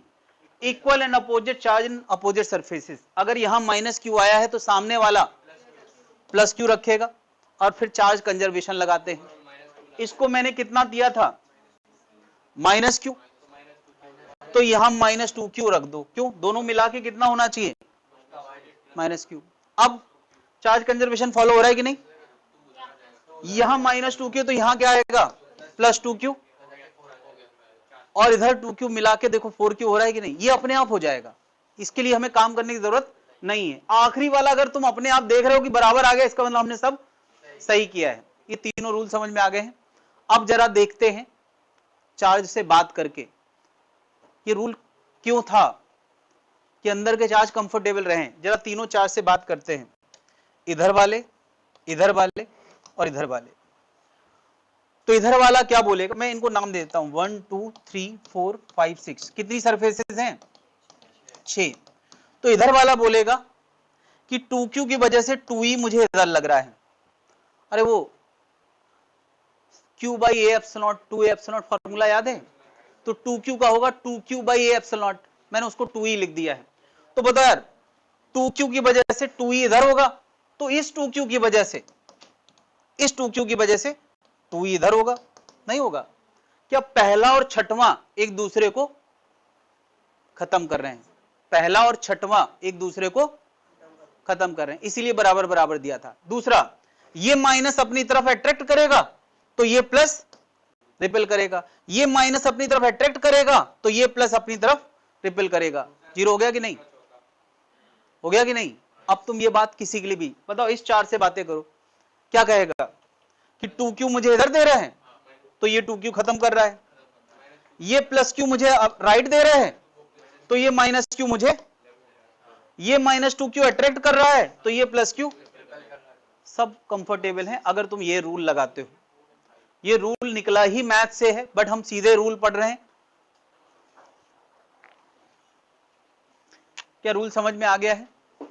[SPEAKER 1] equal and opposite charge in opposite surfaces. अगर यहां -q आया है तो सामने वाला +q रखेगा और फिर चार्ज कंजर्वेशन लगाते हैं। इसको मैंने कितना दिया था, -q, तो यहां -2q रख दो। क्यों, दोनों मिला के कितना होना चाहिए, -q। अब चार्ज कंजर्वेशन फॉलो हो रहा है कि नहीं, यहां -2q तो यहां क्या आएगा, +2q, और इधर 2q मिला के देखो 4q हो रहा है कि नहीं, ये अपने आप हो जाएगा। इसके लिए हमें काम करने की जरूरत नहीं है। आखिरी वाला अगर तुम अपने आप देख रहे हो कि बराबर आ गया, इसका मतलब हमने सब सही किया है। ये तीनों रूल समझ में आ गए हैं। अब जरा देखते हैं चार्ज से बात करके ये रूल क्यों था कि अंदर के चार्ज कंफर्टेबल रहे। जरा तीनों चार्ज से बात करते हैं, इधर वाले, इधर वाले और इधर वाले। तो इधर वाला क्या बोलेगा, मैं इनको नाम देता हूं 1 2 3 4 5 6। कितनी सरफेसेस हैं, 6। तो इधर वाला बोलेगा कि 2q की वजह से 2e मुझे इधर लग रहा है। अरे वो q by A epsilon 2 epsilon formula याद है, तो 2q का होगा 2q बाई ए एप्सिलॉन, मैंने उसको 2e लिख दिया है। तो बताओ यार 2q की वजह से 2e इधर होगा, तो इस 2q की वजह से, इस 2q की वजह से 2e इधर होगा, नहीं होगा क्या। पहला और छठवां एक दूसरे को खत्म कर रहे हैं, पहला और छठवां एक दूसरे को खत्म कर रहे हैं, इसीलिए बराबर बराबर दिया था। दूसरा, ये माइनस अपनी तरफ अट्रैक्ट करेगा तो ये प्लस रिपेल करेगा, ये माइनस अपनी तरफ अट्रैक्ट करेगा तो ये प्लस अपनी तरफ रिपेल करेगा। जीरो हो गया कि नहीं, हो गया कि नहीं। अब तुम ये बात किसी के लिए भी बताओ, इस चार से बातें करो, क्या कहेगा कि 2q मुझे इधर दे रहा है तो ये 2q खत्म कर रहा है, ये +q मुझे राइट दे रहा है तो ये -q मुझे, ये -2q अट्रैक्ट कर रहा है तो ये +q, सब कंफर्टेबल है अगर तुम ये रूल लगाते हो। ये रूल निकला ही मैथ से है, बट हम सीधे रूल पढ़ रहे हैं। क्या रूल समझ में आ गया है।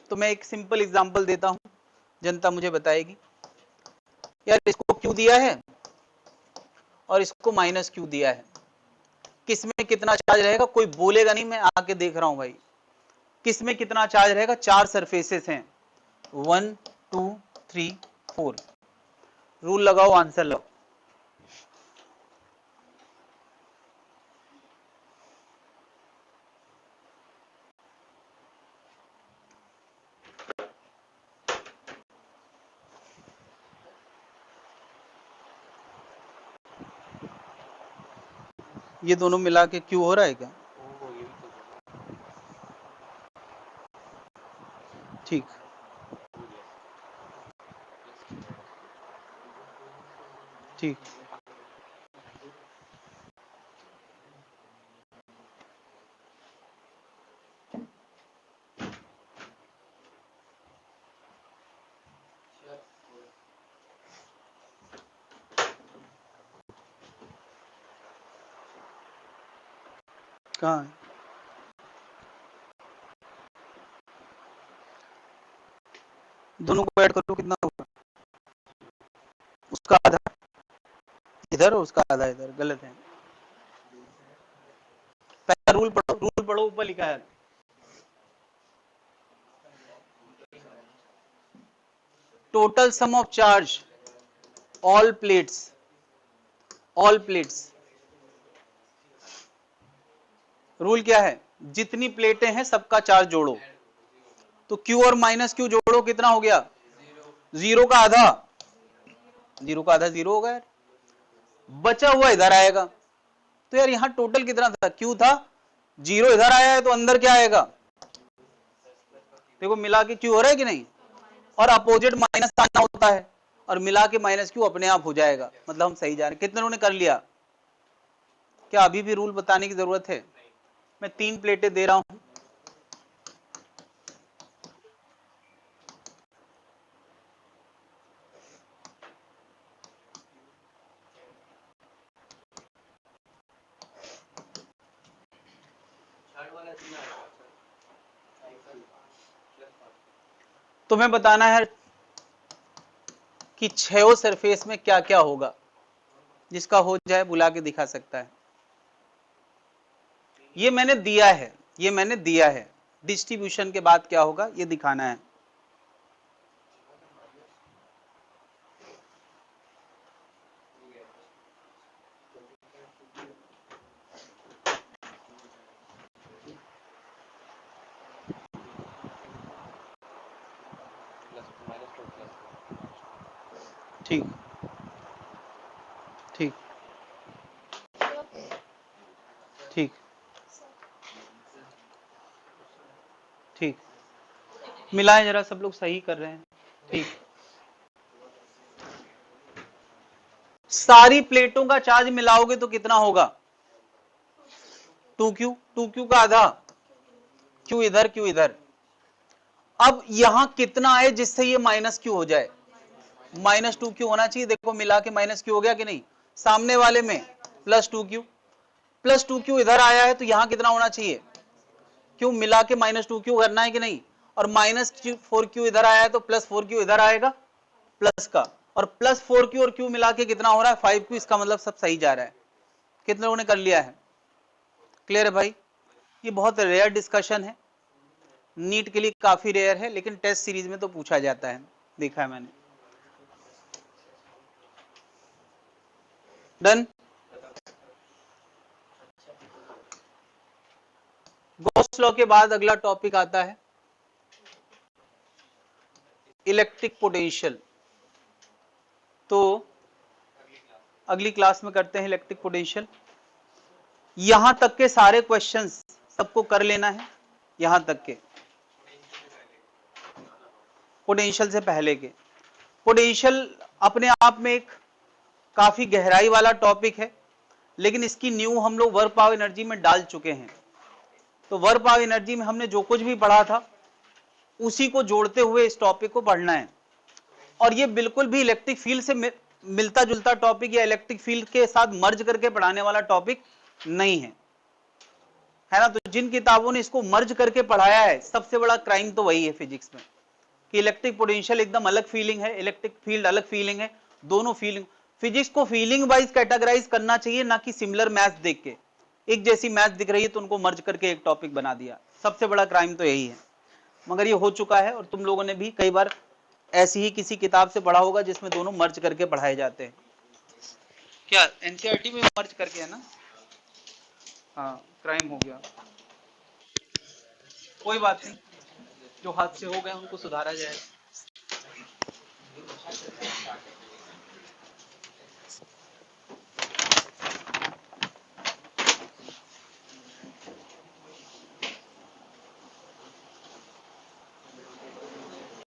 [SPEAKER 1] तो मैं एक सिंपल एग्जांपल देता हूं, जनता मुझे बताएगी। यार इसको क्यू दिया है और इसको -q दिया है, किसमें कितना चार्ज रहेगा, कोई बोलेगा नहीं, मैं आके देख रहा हूं भाई किसमें कितना चार्ज रहेगा। चार सरफेसेस हैं, 1 2 3 4। रूल लगाओ, आंसर लगाओ। ये दोनों मिला के क्यू हो रहा है क्या,
[SPEAKER 3] ओ ये भी तो है।
[SPEAKER 1] ठीक। ठीक, कहाँ है, दोनों को ऐड करो कितना होगा, उसका आधा इधर और उसका आधा इधर, गलत है। पहला रूल पढ़ो, रूल पढ़ो, ऊपर लिखा है total sum of charge all plates, all plates. Rule क्या है, जितनी प्लेटें हैं सबका चार्ज जोड़ो। तो Q और -Q जोड़ो, कितना हो गया, जीरो का आधा, जीरो का आधा जीरो होगा यार, बचा हुआ इधर आएगा। तो यार यहां टोटल कितना था, Q था, जीरो इधर आया है तो अंदर क्या आएगा, देखो मिला के Q हो रहा है कि नहीं, और अपोजिट माइनस आना होता है, और मिला के -Q अपने आप हो जाएगा, मतलब हम सही जा रहे हैं। कितने लोगों ने कर लिया, क्या अभी भी रूल बताने की जरूरत है। मैं 3 प्लेटें दे रहा हूं, तुम्हें बताना है कि 6 सरफेस में क्या क्या होगा। जिसका हो जाए बुला के दिखा सकता है। ये मैंने दिया है, ये मैंने दिया है। डिस्ट्रीब्यूशन के बाद क्या होगा ये दिखाना है।
[SPEAKER 3] प्लस माइनस टू प्लस
[SPEAKER 1] ठीक ठीक ठीक ठीक, मिलाएं जरा, सब लोग सही कर रहे हैं। ठीक, सारी प्लेटों का चार्ज मिलाओगे तो कितना होगा? 2q, 2q का आधा, q इधर q इधर। अब यहां कितना है जिससे ये माइनस q हो जाए? -2q होना चाहिए। देखो मिला के -q हो गया कि नहीं? सामने वाले में +2q, +2q इधर आया है तो यहां कितना होना चाहिए? q मिला के -2q करना है कि नहीं? और -4q इधर आया है तो +4q इधर आएगा प्लस का, और +4q और q मिला के कितना हो रहा है? 5q। इसका मतलब सब सही जा रहा है। कितने लोगों ने कर लिया है? क्लियर है भाई? ये बहुत रेयर डिस्कशन है, नीट के लिए काफी रेयर है, लेकिन टेस्ट सीरीज में तो पूछा जाता है, देखा है मैंने। डन। गॉस लॉ के बाद अगला टॉपिक आता है इलेक्ट्रिक पोटेंशियल। तो अगली क्लास में करते हैं इलेक्ट्रिक पोटेंशियल। यहां तक के सारे क्वेश्चंस सबको कर लेना है, यहां तक के पोटेंशियल से पहले के। पोटेंशियल अपने आप में एक काफी गहराई वाला टॉपिक है, लेकिन इसकी न्यू हम लोग वर्क पावर एनर्जी में डाल चुके हैं। तो वर्क पावर एनर्जी में हमने जो कुछ भी पढ़ा था उसी को जोड़ते हुए इस टॉपिक को पढ़ना है। और ये बिल्कुल भी इलेक्ट्रिक फील्ड से मिलता जुलता टॉपिक या इलेक्ट्रिक फील्ड के साथ मर्ज करके पढ़ाने वाला टॉपिक नहीं है ना? तो जिन किताबों ने इसको मर्ज करके पढ़ाया है, सबसे बड़ा क्राइम तो वही है फिजिक्स में, कि इलेक्ट्रिक पोटेंशियल एकदम अलग फीलिंग है, इलेक्ट्रिक फील्ड अलग फीलिंग है। दोनों फीलिंग, फिजिक्स को फीलिंग वाइज कैटेगराइज करना चाहिए, ना कि सिमिलर मैथ देख के। एक जैसी मैथ दिख रही है तो उनको मर्ज करके एक टॉपिक बना दिया। सबसे बड़ा क्राइम तो यही है, मगर ये हो चुका है और तुम लोगों ने भी कई बार ऐसी ही किसी किताब से पढ़ा होगा जिसमें दोनों मर्ज करके पढ़ाए जाते हैं। क्या एनसीईआरटी में मर्ज करके है ना? हाँ, क्राइम हो गया। कोई बात नहीं, जो हाथ से हो गए उनको सुधारा जाए।